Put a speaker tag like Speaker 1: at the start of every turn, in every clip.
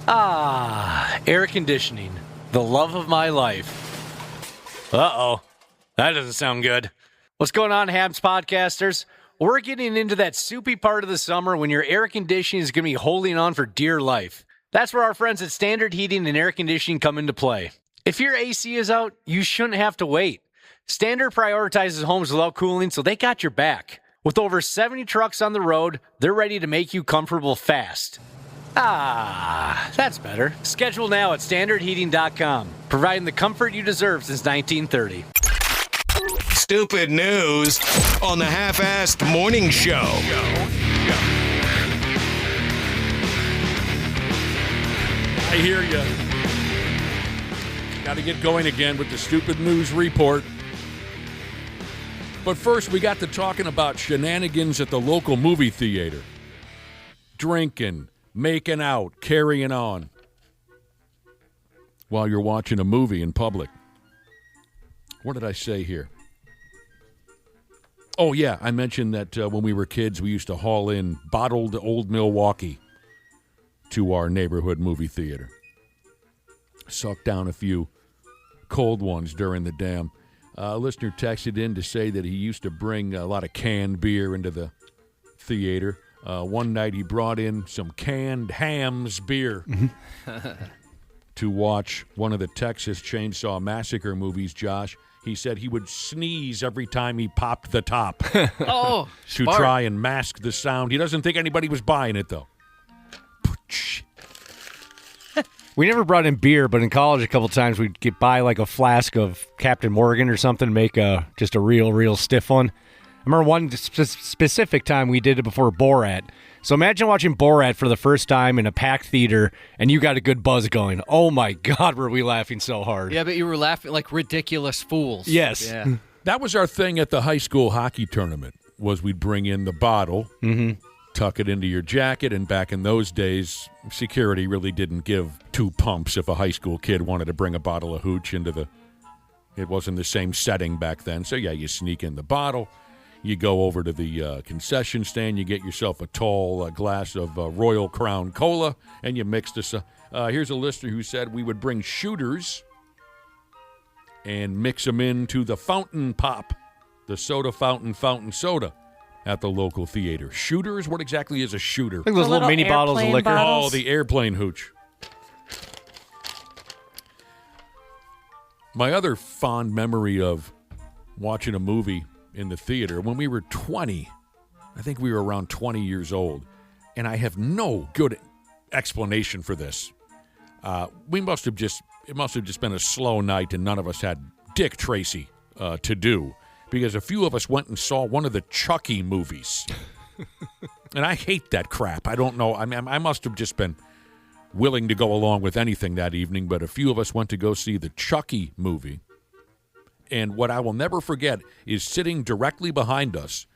Speaker 1: Air conditioning. The love of my life. Uh-oh. That doesn't sound good. What's going on, Habs podcasters? We're getting into that soupy part of the summer when your air conditioning is going to be holding on for dear life. That's where our friends at Standard Heating and Air Conditioning come into play. If your AC is out, you shouldn't have to wait. Standard prioritizes homes without cooling, so they got your back. With over 70 trucks on the road, they're ready to make you comfortable fast. That's better. Schedule now at standardheating.com, providing the comfort you deserve since 1930.
Speaker 2: Stupid news on the Half-Assed Morning Show.
Speaker 3: I hear you. Got to get going again with the stupid news report. But first, we got to talking about shenanigans at the local movie theater. Drinking, making out, carrying on while you're watching a movie in public. What did I say here? Oh, yeah, I mentioned that when we were kids, we used to haul in bottled Old Milwaukee to our neighborhood movie theater. Suck down a few cold ones during the dam. A listener texted in to say that he used to bring a lot of canned beer into the theater. One night he brought in some canned Hams beer to watch one of the Texas Chainsaw Massacre movies, Josh. He said he would sneeze every time he popped the top to try and mask the sound. He doesn't think anybody was buying it, though.
Speaker 1: We never brought in beer, but in college a couple times we'd buy like a flask of Captain Morgan or something and make just a real stiff one. I remember one specific time we did it before Borat. So imagine watching Borat for the first time in a packed theater, and you got a good buzz going. Oh, my God, were we laughing so hard.
Speaker 4: Yeah, but you were laughing like ridiculous fools.
Speaker 1: Yes.
Speaker 4: Yeah.
Speaker 3: That was our thing at the high school hockey tournament, was we'd bring in the bottle, tuck it into your jacket, and back in those days, security really didn't give two pumps if a high school kid wanted to bring a bottle of hooch into the... It wasn't the same setting back then. So, yeah, you sneak in the bottle. You go over to the concession stand, you get yourself a tall glass of Royal Crown Cola, and you mix this. Here's a listener who said we would bring shooters and mix them into the fountain pop, the soda fountain soda at the local theater. Shooters? What exactly is a shooter?
Speaker 1: I think those little mini bottles of liquor.
Speaker 3: Oh, the airplane hooch. My other fond memory of watching a movie in the theater, when we were 20, I think we were around 20 years old, and I have no good explanation for this. It must have just been a slow night, and none of us had Dick Tracy to do, because a few of us went and saw one of the Chucky movies. And I hate that crap. I don't know. I mean, I must have just been willing to go along with anything that evening, but a few of us went to go see the Chucky movie. And what I will never forget is sitting directly behind us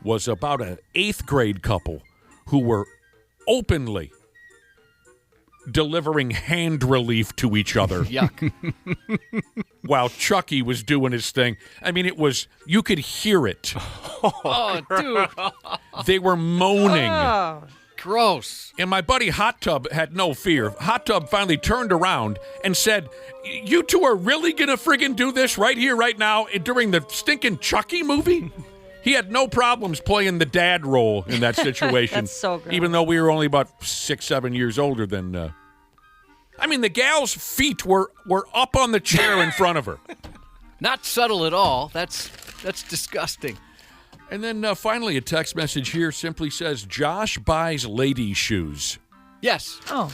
Speaker 3: was about an 8th grade couple who were openly delivering hand relief to each other.
Speaker 4: Yuck.
Speaker 3: While Chucky was doing his thing. I mean, you could hear it.
Speaker 4: Oh, dude.
Speaker 3: They were moaning.
Speaker 4: Oh, gross.
Speaker 3: And my buddy Hot Tub had no fear. Hot Tub finally turned around and said, "You two are really going to friggin' do this right here, right now, during the stinking Chucky movie?" He had no problems playing the dad role in that situation.
Speaker 5: That's so gross.
Speaker 3: Even though we were only about 6-7 years older than... I mean, the gal's feet were up on the chair in front of her.
Speaker 4: Not subtle at all. That's disgusting.
Speaker 3: And then finally, a text message here simply says, Josh buys lady shoes.
Speaker 4: Yes.
Speaker 5: Oh,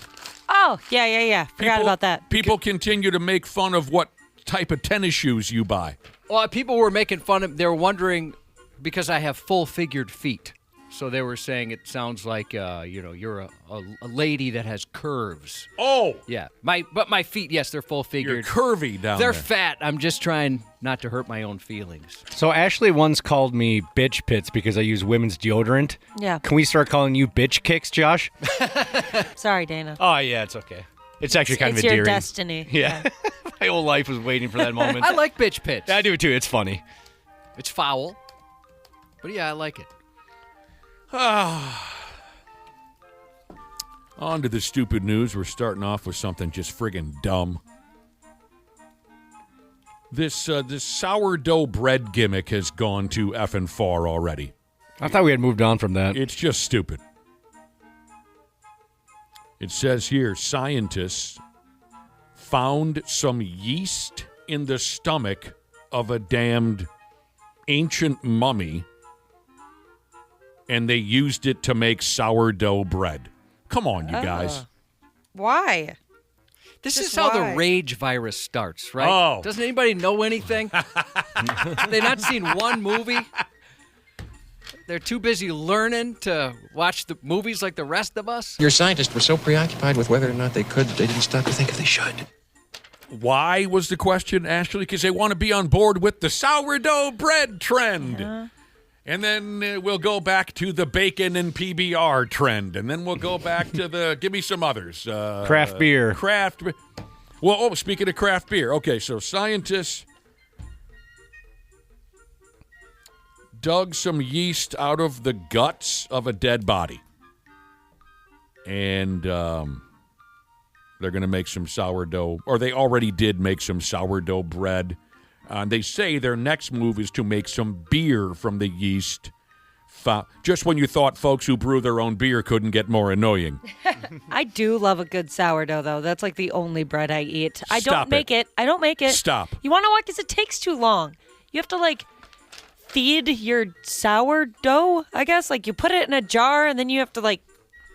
Speaker 5: yeah. Forgot about that.
Speaker 3: People continue to make fun of what type of tennis shoes you buy.
Speaker 4: Well, people were making fun of. They were wondering because I have full-figured feet, so they were saying it sounds like you're a lady that has curves.
Speaker 3: Oh,
Speaker 4: Yeah, but my feet, yes, they're full-figured.
Speaker 3: you're curvy down
Speaker 4: They're
Speaker 3: there.
Speaker 4: fat. I'm just trying not to hurt my own feelings.
Speaker 1: So Ashley once called me bitch pits because I use women's deodorant.
Speaker 5: Yeah.
Speaker 1: Can we start calling you bitch kicks, Josh?
Speaker 5: Sorry, Dana.
Speaker 1: Oh, yeah, it's okay. It's actually kind
Speaker 5: It's
Speaker 1: of endearing.
Speaker 5: your destiny.
Speaker 1: Yeah. My whole life was waiting for that moment.
Speaker 4: I like bitch pits.
Speaker 1: I do, too. It's funny.
Speaker 4: It's foul, but yeah, I like it.
Speaker 3: On to the stupid news. We're starting off with something just friggin' dumb. This sourdough bread gimmick has gone too effing far already.
Speaker 1: I thought we had moved on from that.
Speaker 3: It's just stupid. It says here, scientists found some yeast in the stomach of a damned ancient mummy, and they used it to make sourdough bread. Come on, you guys.
Speaker 5: Why?
Speaker 4: This
Speaker 5: Just
Speaker 4: is how
Speaker 5: why?
Speaker 4: the rage virus starts, right?
Speaker 3: Oh.
Speaker 4: Doesn't anybody know anything? Have they not seen one movie? They're too busy learning to watch the movies like the rest of us.
Speaker 6: Your scientists were so preoccupied with whether or not they could, they didn't stop to think if they should.
Speaker 3: Why was the question, Ashley? Because they want to be on board with the sourdough bread trend.
Speaker 5: Yeah.
Speaker 3: And then we'll go back to the bacon and PBR trend. And then we'll go back to the, give me some others.
Speaker 1: Craft beer.
Speaker 3: Well, speaking of craft beer. Okay, so scientists dug some yeast out of the guts of a dead body. And they're going to make some sourdough, or they already did make some sourdough bread. They say their next move is to make some beer from the yeast. Just when you thought folks who brew their own beer couldn't get more annoying.
Speaker 5: I do love a good sourdough, though. That's like the only bread I eat. I
Speaker 3: Stop
Speaker 5: don't make it. I don't make it.
Speaker 3: Stop.
Speaker 5: You want to know why? Because it takes too long. You have to, like, feed your sourdough, I guess. Like, you put it in a jar, and then you have to, like,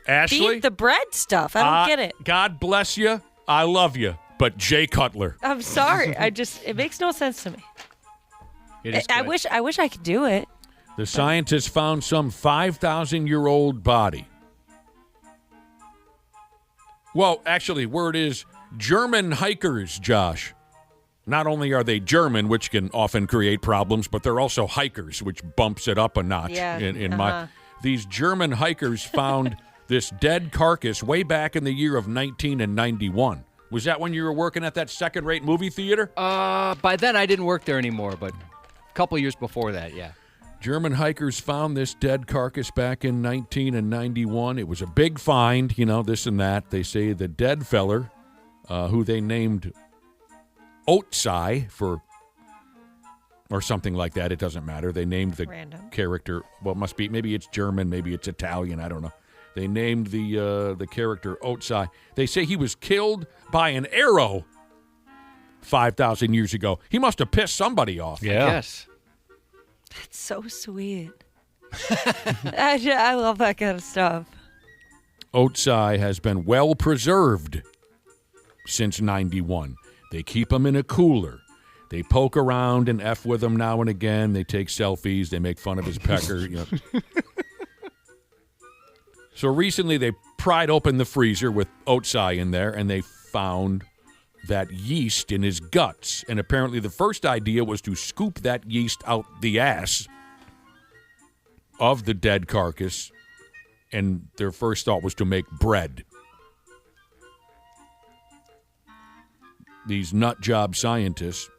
Speaker 3: Ashley?
Speaker 5: feed the bread stuff. I don't get it.
Speaker 3: God bless you. I love you. But Jay Cutler.
Speaker 5: I'm sorry. It makes no sense to me.
Speaker 4: It is
Speaker 5: I
Speaker 4: good.
Speaker 5: wish I could do it.
Speaker 3: The scientists found some 5,000-year-old body. Well, actually, word is German hikers, Josh. Not only are they German, which can often create problems, but they're also hikers, which bumps it up a notch.
Speaker 5: Yeah,
Speaker 3: These German hikers found this dead carcass way back in the year of 1991. Was that when you were working at that second-rate movie theater?
Speaker 4: By then, I didn't work there anymore, but a couple years before that, yeah.
Speaker 3: German hikers found this dead carcass back in 1991. It was a big find, this and that. They say the dead feller, who they named Otsai or something like that. It doesn't matter. They named the character. Well, it must be. Maybe it's German. Maybe it's Italian. I don't know. They named the character Otsai. They say he was killed by an arrow 5,000 years ago. He must have pissed somebody off.
Speaker 1: Yeah.
Speaker 4: Yes.
Speaker 5: That's so sweet. I love that kind of stuff.
Speaker 3: Otsai has been well preserved since 91. They keep him in a cooler. They poke around and F with him now and again. They take selfies. They make fun of his pecker. So recently they pried open the freezer with Otsai in there, and they found that yeast in his guts. And apparently the first idea was to scoop that yeast out the ass of the dead carcass, and their first thought was to make bread. These nut job scientists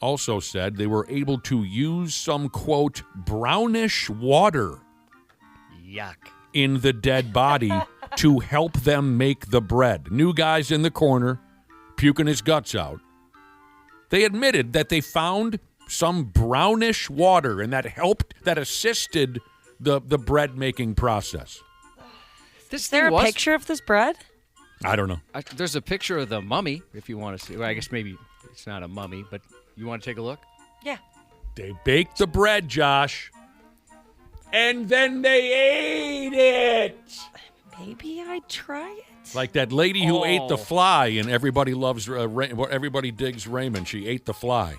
Speaker 3: also said they were able to use some, quote, brownish water
Speaker 4: Yuck.
Speaker 3: in the dead body to help them make the bread. New guy's in the corner, puking his guts out. They admitted that they found some brownish water, and that assisted the bread-making process.
Speaker 5: Is there a picture of this bread?
Speaker 3: I don't know.
Speaker 4: There's a picture of the mummy, if you want to see. Well, I guess maybe it's not a mummy, but you want to take a look?
Speaker 5: Yeah.
Speaker 3: They baked the bread, Josh, and then they ate it.
Speaker 5: Maybe I'd try it.
Speaker 3: Like that lady who ate the fly, and everybody loves, everybody digs Raymond. She ate the fly.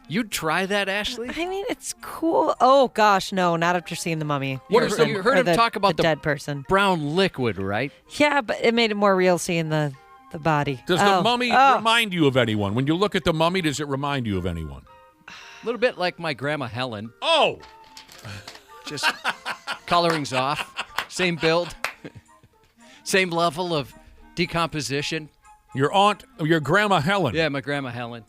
Speaker 4: You'd try that, Ashley?
Speaker 5: I mean, it's cool. Oh, gosh, no, not after seeing the mummy.
Speaker 4: You heard him talk about the
Speaker 5: dead person.
Speaker 4: brown liquid, right?
Speaker 5: Yeah, but it made it more real seeing the body.
Speaker 3: Does the mummy remind you of anyone? When you look at the mummy, does it remind you of anyone?
Speaker 4: A little bit like my grandma Helen.
Speaker 3: Oh!
Speaker 4: Just colorings off. Same build. Same level of decomposition.
Speaker 3: Your grandma Helen.
Speaker 4: Yeah, my grandma Helen.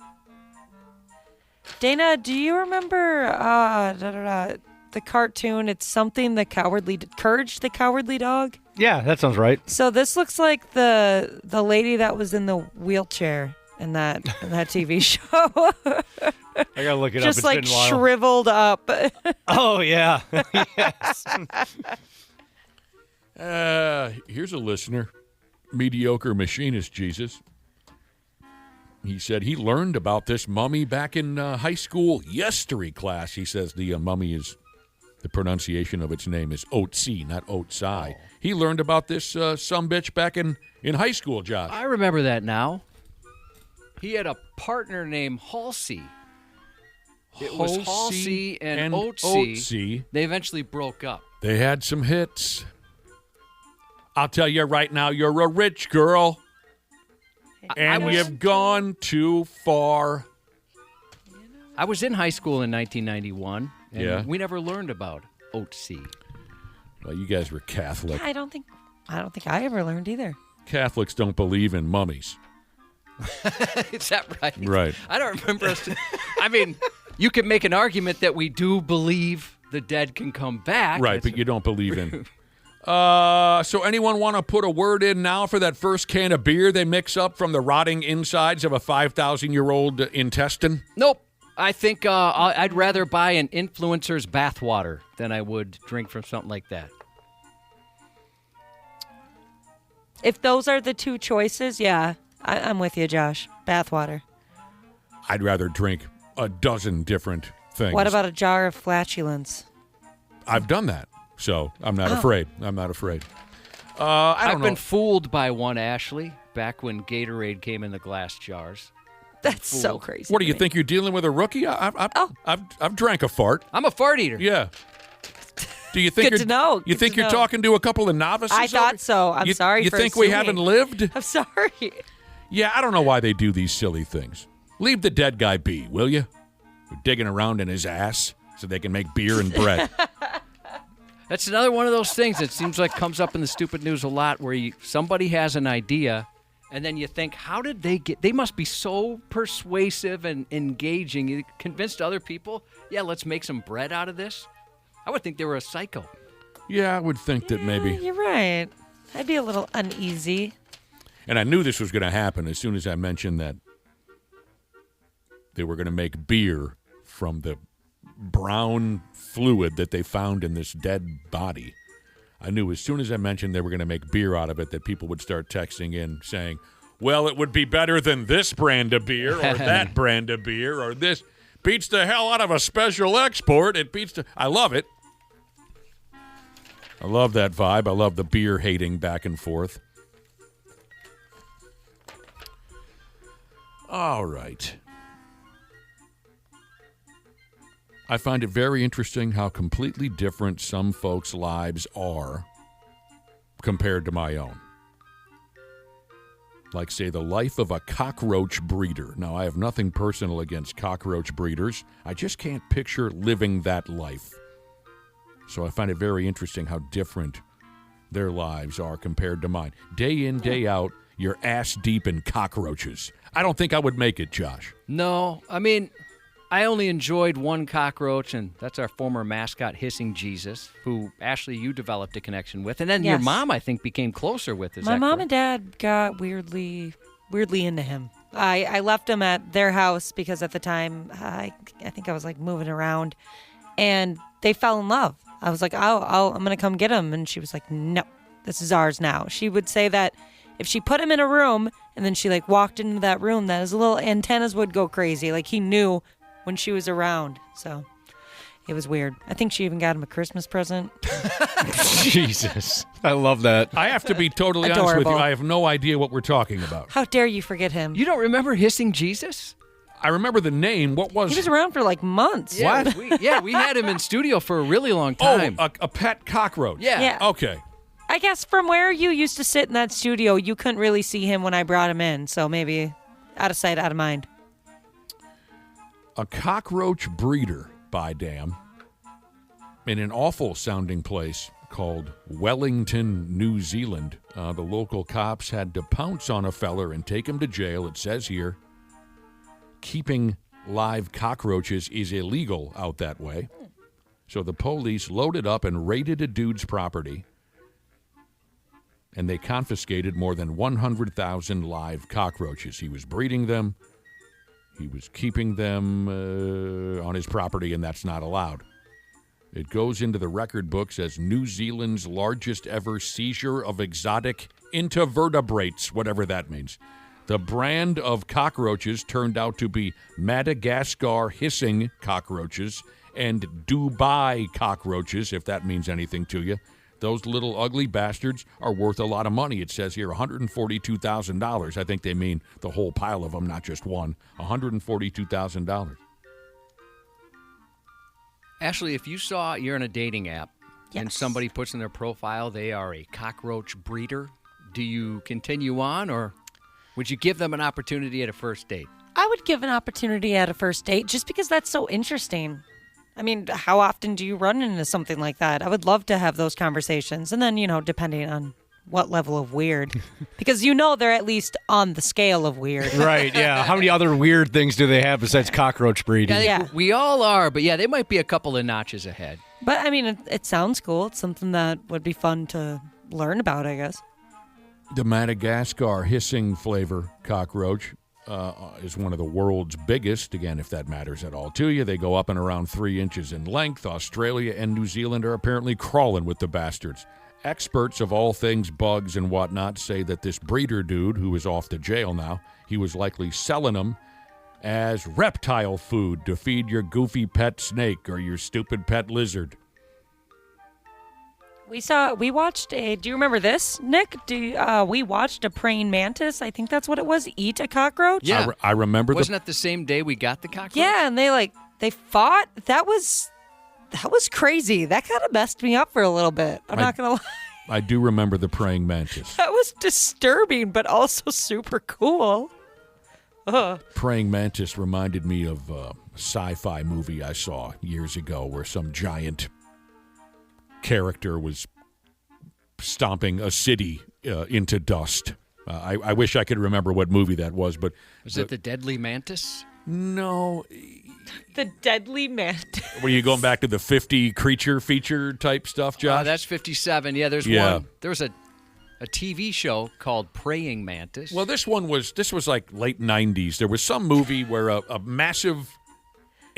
Speaker 5: Dana, do you remember the cartoon? It's something the Cowardly Courage the Cowardly Dog.
Speaker 1: Yeah, that sounds right.
Speaker 5: So this looks like the lady that was in the wheelchair in that TV show.
Speaker 1: I gotta look it up.
Speaker 5: Just
Speaker 1: It's
Speaker 5: like
Speaker 1: been a while.
Speaker 5: shriveled up.
Speaker 1: Oh yeah. Yes.
Speaker 3: Here's a listener, mediocre machinist Jesus. He said he learned about this mummy back in high school history class. He says the mummy is, the pronunciation of its name is Otzi, not Otsai. He learned about this sumbitch back in high school, Josh.
Speaker 4: I remember that now. He had a partner named Halsey. It was Halsey and Otzi. They eventually broke up.
Speaker 3: They had some hits. I'll tell you right now, you're a rich girl, and you've gone too far.
Speaker 4: I was in high school in 1991, and
Speaker 3: Yeah.
Speaker 4: we never learned about Otzi.
Speaker 3: Well, you guys were Catholic.
Speaker 5: I don't think I ever learned either.
Speaker 3: Catholics don't believe in mummies.
Speaker 4: Is that right?
Speaker 3: Right.
Speaker 4: I don't remember us. I mean, you could make an argument that we do believe the dead can come back.
Speaker 3: Right, but you don't believe in. So anyone want to put a word in now for that first can of beer they mix up from the rotting insides of a 5,000-year-old intestine?
Speaker 4: Nope. I think I'd rather buy an influencer's bathwater than I would drink from something like that.
Speaker 5: If those are the two choices, yeah, I'm with you, Josh. Bathwater.
Speaker 3: I'd rather drink a dozen different things.
Speaker 5: What about a jar of flatulence?
Speaker 3: I've done that, so I'm not afraid. I'm not afraid. I don't
Speaker 4: I've
Speaker 3: know.
Speaker 4: been fooled by one, Ashley, back when Gatorade came in the glass jars.
Speaker 5: That's so crazy.
Speaker 3: What do
Speaker 5: to
Speaker 3: you
Speaker 5: me.
Speaker 3: think you're dealing with a rookie? I've drank a fart.
Speaker 4: I'm a fart eater.
Speaker 3: Yeah. Do you think
Speaker 5: Good to know.
Speaker 3: You
Speaker 5: Good
Speaker 3: think
Speaker 5: to
Speaker 3: you're
Speaker 5: know.
Speaker 3: talking to a couple of novices?
Speaker 5: I thought so. I'm
Speaker 3: You-
Speaker 5: sorry
Speaker 3: You
Speaker 5: for
Speaker 3: think we
Speaker 5: assuming.
Speaker 3: haven't lived?
Speaker 5: I'm sorry.
Speaker 3: Yeah, I don't know why they do these silly things. Leave the dead guy be, will you? We're digging around in his ass so they can make beer and bread.
Speaker 4: That's another one of those things that seems like comes up in the stupid news a lot where somebody has an idea and then you think, how did they must be so persuasive and engaging. You convinced other people, yeah, let's make some bread out of this. I would think they were a psycho.
Speaker 3: Yeah, I would think that maybe.
Speaker 5: You're right. I'd be a little uneasy.
Speaker 3: And I knew this was going to happen as soon as I mentioned that they were going to make beer from the brown fluid that they found in this dead body. I knew as soon as I mentioned they were going to make beer out of it that people would start texting in saying, well, it would be better than this brand of beer or that brand of beer or this. Beats the hell out of a special export. It beats the... I love it. I love that vibe. I love the beer hating back and forth. All right. I find it very interesting how completely different some folks' lives are compared to my own. Like, say, the life of a cockroach breeder. Now, I have nothing personal against cockroach breeders. I just can't picture living that life. So I find it very interesting how different their lives are compared to mine. Day in, day out, you're ass deep in cockroaches. I don't think I would make it, Josh.
Speaker 4: No, I mean, I only enjoyed one cockroach, and that's our former mascot, Hissing Jesus, who, Ashley, you developed a connection with. And then your
Speaker 5: Yes.
Speaker 4: mom, I think, became closer with. Is
Speaker 5: My
Speaker 4: that
Speaker 5: mom
Speaker 4: correct?
Speaker 5: and dad got weirdly into him. I left him at their house because at the time I think I was like moving around, and they fell in love. I was like, I'm gonna come get him, and she was like, no, this is ours now. She would say that if she put him in a room and then she like walked into that room, that his little antennas would go crazy. Like he knew when she was around. So it was weird. I think she even got him a Christmas present.
Speaker 1: Jesus. I love that.
Speaker 3: I have to be totally honest with you.
Speaker 5: Adorable.
Speaker 3: I have no idea what we're talking about.
Speaker 5: How dare you forget him?
Speaker 4: You don't remember Hissing Jesus?
Speaker 3: I remember the name. What was
Speaker 5: He was around for like months.
Speaker 3: What?
Speaker 4: We had him in studio for a really long
Speaker 3: Oh,
Speaker 4: time.
Speaker 3: a pet cockroach.
Speaker 4: Yeah.
Speaker 5: Yeah.
Speaker 3: Okay.
Speaker 5: I guess from where you used to sit in that studio, you couldn't really see him when I brought him in. So maybe out of sight, out of mind.
Speaker 3: A cockroach breeder, by damn, in an awful sounding place called Wellington, New Zealand. The local cops had to pounce on a feller and take him to jail. It says here, keeping live cockroaches is illegal out that way. So the police loaded up and raided a dude's property. and they confiscated more than 100,000 live cockroaches. He was breeding them. He was keeping them on his property, and that's not allowed. It goes into the record books as New Zealand's largest ever seizure of exotic invertebrates, whatever that means. The brand of cockroaches turned out to be Madagascar hissing cockroaches and Dubai cockroaches, if that means anything to you. Those little ugly bastards are worth a lot of money. It says here $142,000. I think they mean the whole pile of them, not just one. $142,000.
Speaker 4: Ashley, if you're in a dating app and
Speaker 5: Yes.
Speaker 4: somebody puts in their profile they are a cockroach breeder, do you continue on or would you give them an opportunity at a first date?
Speaker 5: I would give an opportunity at a first date just because that's so interesting. I mean, how often do you run into something like that? I would love to have those conversations. And then, depending on what level of weird, because they're at least on the scale of weird.
Speaker 1: Right, yeah. How many other weird things do they have besides cockroach breeding?
Speaker 5: Yeah.
Speaker 4: We all are, but yeah, they might be a couple of notches ahead.
Speaker 5: But I mean, it sounds cool. It's something that would be fun to learn about, I guess.
Speaker 3: The Madagascar hissing flavor cockroach is one of the world's biggest. Again, if that matters at all to you, they go up and around 3 inches in length. Australia and New Zealand are apparently crawling with the bastards. Experts of all things bugs and whatnot say that this breeder dude, who is off to jail now, he was likely selling them as reptile food to feed your goofy pet snake or your stupid pet lizard.
Speaker 5: We watched do you remember this, Nick? We watched a praying mantis, I think that's what it was, eat a cockroach?
Speaker 4: Yeah.
Speaker 3: I remember
Speaker 4: Wasn't that the same day we got the cockroach?
Speaker 5: Yeah, and they fought. That was crazy. That kind of messed me up for a little bit. I'm not going to lie.
Speaker 3: I do remember the praying mantis.
Speaker 5: That was disturbing, but also super cool. Ugh.
Speaker 3: Praying mantis reminded me of a sci-fi movie I saw years ago where some giant character was stomping a city into dust. I wish I could remember what movie that was, but
Speaker 4: Was it the Deadly Mantis?
Speaker 3: no.
Speaker 5: The deadly mantis.
Speaker 3: Were you going back to the 50 creature feature type stuff, Josh?
Speaker 4: That's 57. Yeah, there's
Speaker 3: Yeah.
Speaker 4: one. There was a TV show called Praying Mantis.
Speaker 3: Well, this was like late 90s. There was some movie where a massive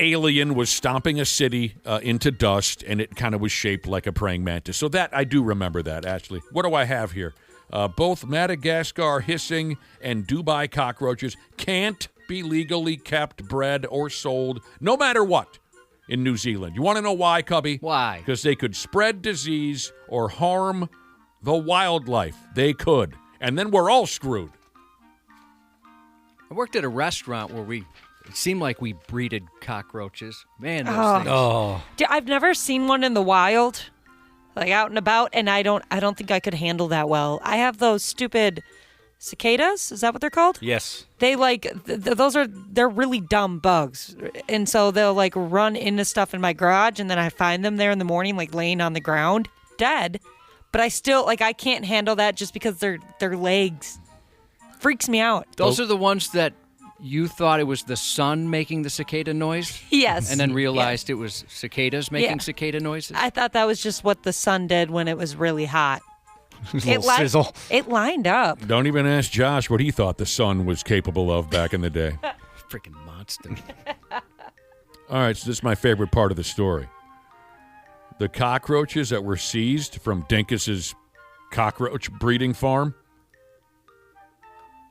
Speaker 3: alien was stomping a city into dust, and it kind of was shaped like a praying mantis. So that I do remember that, Ashley. What do I have here? Both Madagascar hissing and Dubai cockroaches can't be legally kept, bred, or sold, no matter what, in New Zealand. You want to know why, Cubby?
Speaker 4: Why?
Speaker 3: Because they could spread disease or harm the wildlife. They could. And then we're all screwed.
Speaker 4: I worked at a restaurant where it seemed like we breeded cockroaches. Man, those things.
Speaker 1: Oh,
Speaker 5: I've never seen one in the wild, like out and about, and I don't think I could handle that well. I have those stupid cicadas. Is that what they're called?
Speaker 1: yes.
Speaker 5: They they're really dumb bugs, and so they'll like run into stuff in my garage, and then I find them there in the morning, like laying on the ground, dead. But I still I can't handle that just because their legs freaks me out.
Speaker 4: Those are the ones that you thought it was the sun making the cicada noise?
Speaker 5: Yes,
Speaker 4: And then realized it was cicadas making
Speaker 5: Yeah.
Speaker 4: cicada noises?
Speaker 5: I thought that was just what the sun did when it was really hot.
Speaker 1: Little sizzle.
Speaker 5: It lined up.
Speaker 3: Don't even ask Josh what he thought the sun was capable of back in the day.
Speaker 4: Freaking monster.
Speaker 3: All right, so this is my favorite part of the story. The cockroaches that were seized from Dinkus's cockroach breeding farm,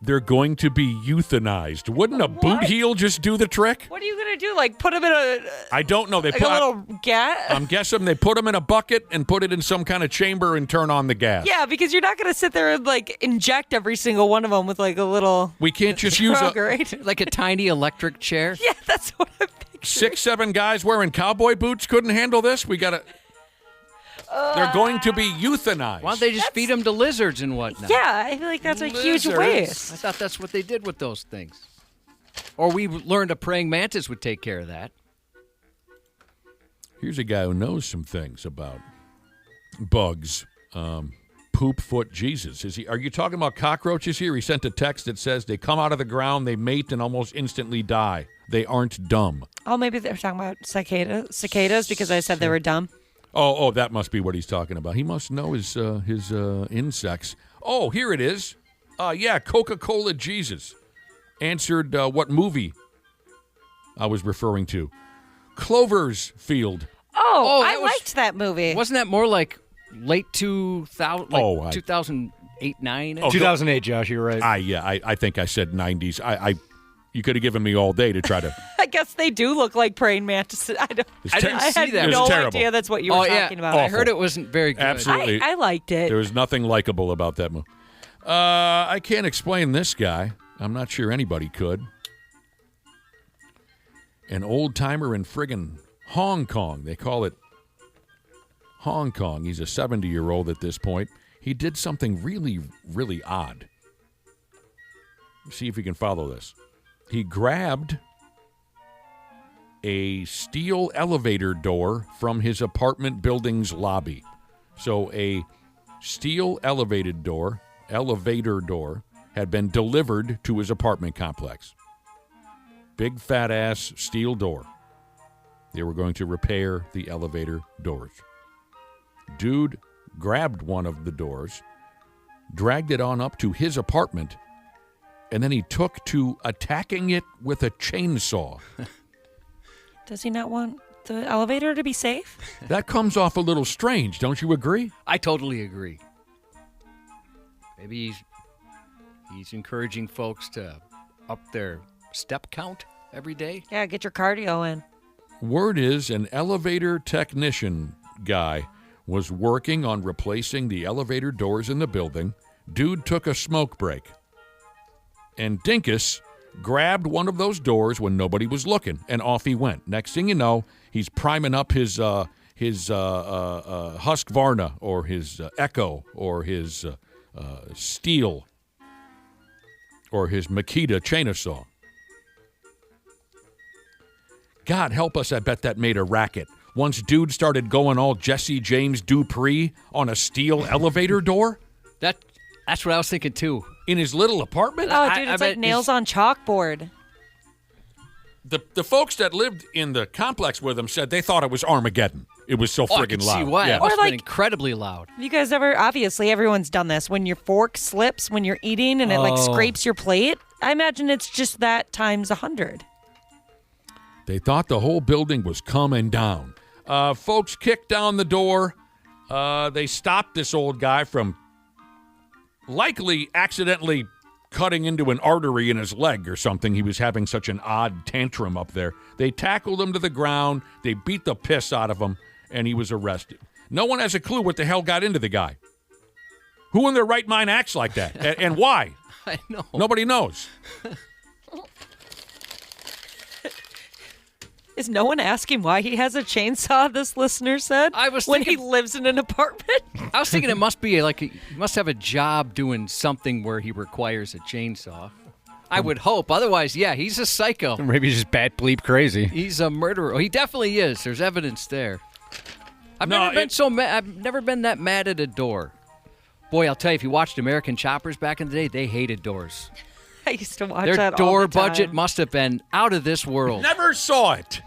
Speaker 3: they're going to be euthanized. Wouldn't a boot heel just do the trick?
Speaker 5: What are you gonna do? Like put them in a
Speaker 3: I don't know. They
Speaker 5: like
Speaker 3: put.
Speaker 5: a little gas?
Speaker 3: I'm guessing they put them in a bucket and put it in some kind of chamber and turn on the gas.
Speaker 5: Yeah, because you're not gonna sit there and like inject every single one of them with like a little
Speaker 3: We can't just use
Speaker 5: drug,
Speaker 3: a
Speaker 5: right?
Speaker 4: Like a tiny electric chair?
Speaker 5: Yeah, that's what I'm thinking.
Speaker 3: 6-7 guys wearing cowboy boots couldn't handle this. We gotta. They're going to be euthanized.
Speaker 4: Why don't they just feed them to lizards and whatnot?
Speaker 5: Yeah, I feel like that's a huge
Speaker 4: I
Speaker 5: waste.
Speaker 4: thought that's what they did with those things. Or we learned a praying mantis would take care of that.
Speaker 3: Here's a guy who knows some things about bugs. Poop foot Jesus. Are you talking about cockroaches here? He sent a text that says they come out of the ground, they mate, and almost instantly die. They aren't dumb.
Speaker 5: Oh, maybe they're talking about cicadas because I said they were dumb.
Speaker 3: Oh, that must be what he's talking about. He must know his insects. Oh, here it is. Yeah, Coca-Cola Jesus answered what movie I was referring to. Clover's Field.
Speaker 5: Oh,
Speaker 4: that
Speaker 5: I
Speaker 4: was-
Speaker 5: liked that movie.
Speaker 4: Wasn't that more like late 2000, like 2008, 9?
Speaker 3: Oh,
Speaker 1: 2008, Josh, you're right.
Speaker 3: I think I said 90s. You could have given me all day to try to.
Speaker 5: I guess they do look like praying mantises. I didn't
Speaker 4: I see that.
Speaker 5: had
Speaker 3: It
Speaker 5: no
Speaker 3: was terrible.
Speaker 5: idea that's what you were talking about.
Speaker 4: I
Speaker 3: Awful.
Speaker 4: heard it wasn't very good.
Speaker 3: Absolutely.
Speaker 5: I liked it.
Speaker 3: There was nothing likable about that movie. I can't explain this guy. I'm not sure anybody could. An old timer in friggin' Hong Kong. They call it Hong Kong. He's a 70-year-old at this point. He did something really, really odd. See if you can follow this. He grabbed a steel elevator door from his apartment building's lobby. So a steel elevator door had been delivered to his apartment complex. Big fat ass steel door. They were going to repair the elevator doors. Dude grabbed one of the doors, dragged it on up to his apartment, and then he took to attacking it with a chainsaw.
Speaker 5: Does he not want the elevator to be safe?
Speaker 3: That comes off a little strange, don't you agree?
Speaker 4: I totally agree. Maybe he's encouraging folks to up their step count every day.
Speaker 5: Yeah, get your cardio in.
Speaker 3: Word is an elevator technician guy was working on replacing the elevator doors in the building. Dude took a smoke break. And Dinkus grabbed one of those doors when nobody was looking, and off he went. Next thing you know, he's priming up his Husqvarna or his Echo or his Steel or his Makita chainsaw. God help us, I bet that made a racket. Once dude started going all Jesse James Dupree on a steel elevator door
Speaker 4: That's what I was thinking too.
Speaker 3: in his little apartment.
Speaker 5: Oh, dude,
Speaker 4: I
Speaker 5: it's
Speaker 4: bet
Speaker 5: like nails on chalkboard.
Speaker 3: The folks that lived in the complex with him said they thought it was Armageddon. It was so
Speaker 4: I
Speaker 3: friggin'
Speaker 4: can
Speaker 3: loud.
Speaker 4: see why.
Speaker 3: Yeah.
Speaker 4: It must
Speaker 5: Or
Speaker 4: have been
Speaker 5: like-
Speaker 4: incredibly loud.
Speaker 5: Have you guys ever, obviously everyone's done this, when your fork slips when you're eating and it like scrapes your plate? I imagine it's just that times 100.
Speaker 3: They thought the whole building was coming down. Folks kicked down the door. They stopped this old guy from likely accidentally cutting into an artery in his leg or something. He was having such an odd tantrum up there. They tackled him to the ground. They beat the piss out of him, and he was arrested. No one has a clue what the hell got into the guy. Who in their right mind acts like that? And why?
Speaker 4: I know.
Speaker 3: Nobody knows.
Speaker 5: Is no one asking why he has a chainsaw, this listener said?
Speaker 4: I was
Speaker 5: when
Speaker 4: thinking-
Speaker 5: he lives in an apartment?
Speaker 4: I was thinking it must be like he must have a job doing something where he requires a chainsaw. I would hope. Otherwise, yeah, he's a psycho.
Speaker 1: Maybe he's just bat bleep crazy.
Speaker 4: He's a murderer. Oh, he definitely is. There's evidence there. I've
Speaker 3: No,
Speaker 4: never been
Speaker 3: it-
Speaker 4: so mad. I've never been that mad at a door. Boy, I'll tell you, if you watched American Choppers back in the day, they hated doors.
Speaker 5: I used to watch
Speaker 4: Their
Speaker 5: that all
Speaker 4: door
Speaker 5: the time.
Speaker 4: budget must have been out of this world.
Speaker 3: Never saw it.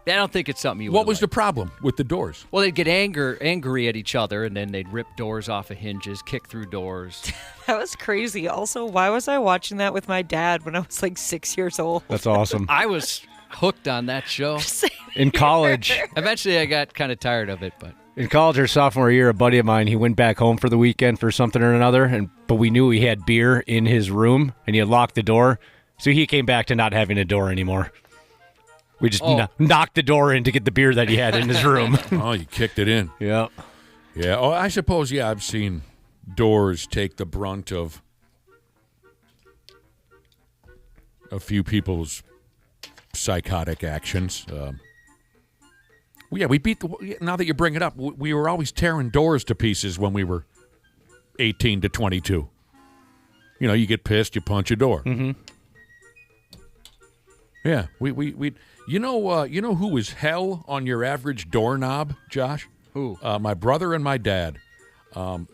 Speaker 4: I don't think it's something you
Speaker 3: What
Speaker 4: would
Speaker 3: was the
Speaker 4: like.
Speaker 3: problem with the doors?
Speaker 4: Well, they'd get angry at each other, and then they'd rip doors off of hinges, kick through doors.
Speaker 5: That was crazy. Also, why was I watching that with my dad when I was like 6 years old?
Speaker 1: That's awesome.
Speaker 4: I was hooked on that show.
Speaker 1: In college,
Speaker 4: Eventually, I got kind of tired of it, but
Speaker 1: or sophomore year, a buddy of mine, he went back home for the weekend for something or another, but we knew he had beer in his room, and he had locked the door, so he came back to not having a door anymore. We just knocked the door in to get the beer that he had in his room.
Speaker 3: Oh, you kicked it in.
Speaker 1: Yeah.
Speaker 3: Yeah. Oh, I suppose, yeah, I've seen doors take the brunt of a few people's psychotic actions. We beat now that you bring it up, we were always tearing doors to pieces when we were 18 to 22. You know, you get pissed, you punch a door. Mm-hmm. Yeah, we you know who was hell on your average doorknob, Josh?
Speaker 4: Who?
Speaker 3: My brother and my dad.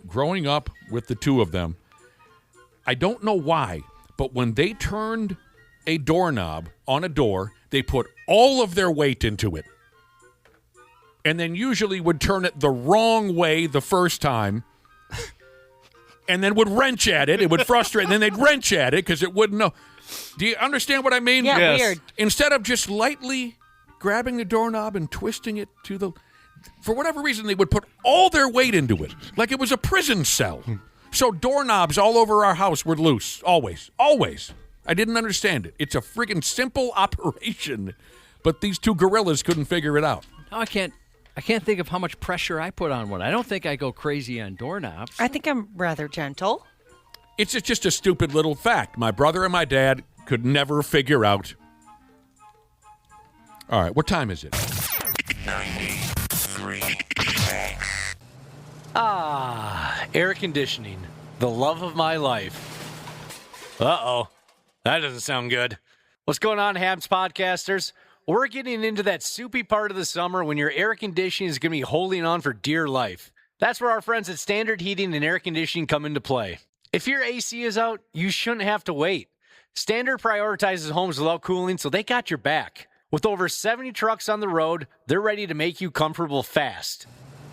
Speaker 3: Growing up with the two of them, I don't know why, but when they turned a doorknob on a door, they put all of their weight into it. And then usually would turn it the wrong way the first time. and then would wrench at it. It would frustrate, and then they'd wrench at it because it wouldn't know. Do you understand what I mean?
Speaker 5: Yeah,
Speaker 1: Yes.
Speaker 5: weird.
Speaker 3: Instead of just lightly grabbing the doorknob and twisting it to the... For whatever reason, they would put all their weight into it, like it was a prison cell. So doorknobs all over our house were loose, always, always. I didn't understand it. It's a friggin' simple operation, but these two gorillas couldn't figure it out.
Speaker 4: No, I can't think of how much pressure I put on one. I don't think I go crazy on doorknobs.
Speaker 5: I think I'm rather gentle.
Speaker 3: It's just a stupid little fact. My brother and my dad could never figure out. All right, what time is it?
Speaker 1: Air conditioning. The love of my life. Uh-oh. That doesn't sound good. What's going on, Habs podcasters? We're getting into that soupy part of the summer when your air conditioning is going to be holding on for dear life. That's where our friends at Standard Heating and Air Conditioning come into play. If your AC is out, you shouldn't have to wait. Standard prioritizes homes without cooling, so they got your back. With over 70 trucks on the road, they're ready to make you comfortable fast.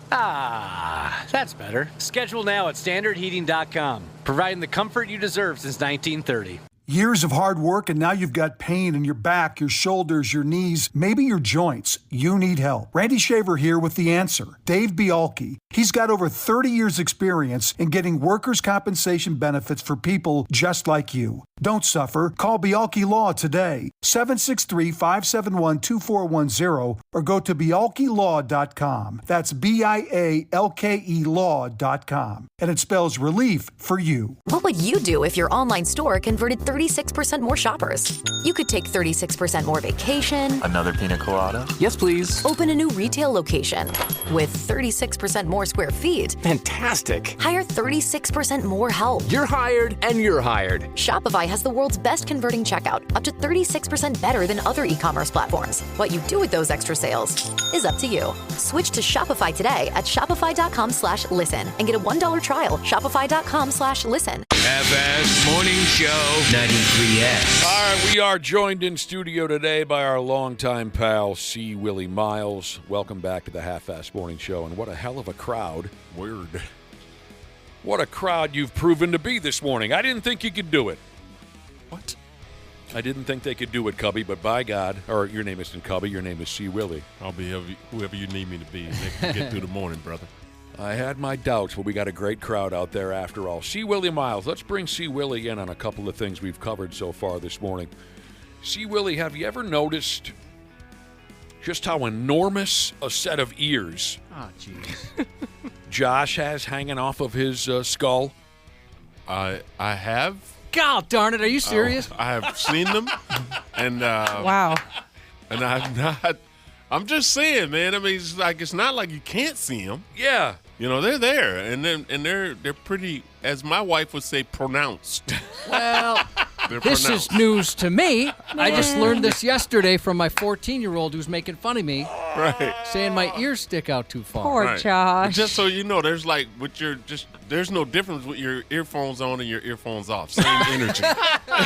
Speaker 1: That's better. Schedule now at standardheating.com, providing the comfort you deserve since 1930.
Speaker 7: Years of hard work, and now you've got pain in your back, your shoulders, your knees, maybe your joints. You need help. Randy Shaver here with the answer. Dave Bialke. He's got over 30 years experience in getting workers' compensation benefits for people just like you. Don't suffer. Call Bialke Law today. 763-571-2410 or go to bialkelaw.com. That's BIALKE law.com. And it spells relief for you.
Speaker 8: What would you do if your online store converted 36% more shoppers? You could take 36% more vacation.
Speaker 9: Another pina colada? Yes, please.
Speaker 8: Open a new retail location with 36% more square feet.
Speaker 9: Fantastic.
Speaker 8: Hire 36% more help.
Speaker 9: You're hired and you're hired.
Speaker 8: Shopify has the world's best converting checkout, up to 36% better than other e-commerce platforms. What you do with those extra sales is up to you. Switch to Shopify today at shopify.com/listen and get a $1 trial. Shopify.com/listen.
Speaker 2: Half-Assed Morning Show 93X.
Speaker 3: All right, we are joined in studio today by our longtime pal, C. Willie Miles. Welcome back to the Half-Assed Morning Show, and what a hell of a crowd. Weird. What a crowd you've proven to be this morning. I didn't think you could do it.
Speaker 10: What?
Speaker 3: I didn't think they could do it, Cubby, but by God, or your name isn't Cubby, your name is C. Willie.
Speaker 10: I'll be whoever you need me to be. Make get through the morning, brother.
Speaker 3: I had my doubts, but we got a great crowd out there after all. C. Willie Miles, let's bring C. Willie in on a couple of things we've covered so far this morning. C. Willie, have you ever noticed just how enormous a set of ears
Speaker 4: Oh, jeez.
Speaker 3: Josh has hanging off of his skull?
Speaker 10: I have.
Speaker 4: God darn it, are you serious?
Speaker 10: I have seen them, and
Speaker 5: Wow.
Speaker 10: and I've not. I'm just saying, man. I mean, it's not like you can't see them.
Speaker 3: Yeah.
Speaker 10: You know, they're there, and they're pretty, as my wife would say, pronounced.
Speaker 4: Well,
Speaker 10: They're
Speaker 4: this
Speaker 10: pronounced.
Speaker 4: is news to me. I just learned this yesterday from my 14-year-old who's making fun of me,
Speaker 10: Right.
Speaker 4: saying my ears stick out too far.
Speaker 5: Poor
Speaker 10: Right.
Speaker 5: Josh.
Speaker 10: But just so you know, there's like there's no difference with your earphones on and your earphones off. Same energy.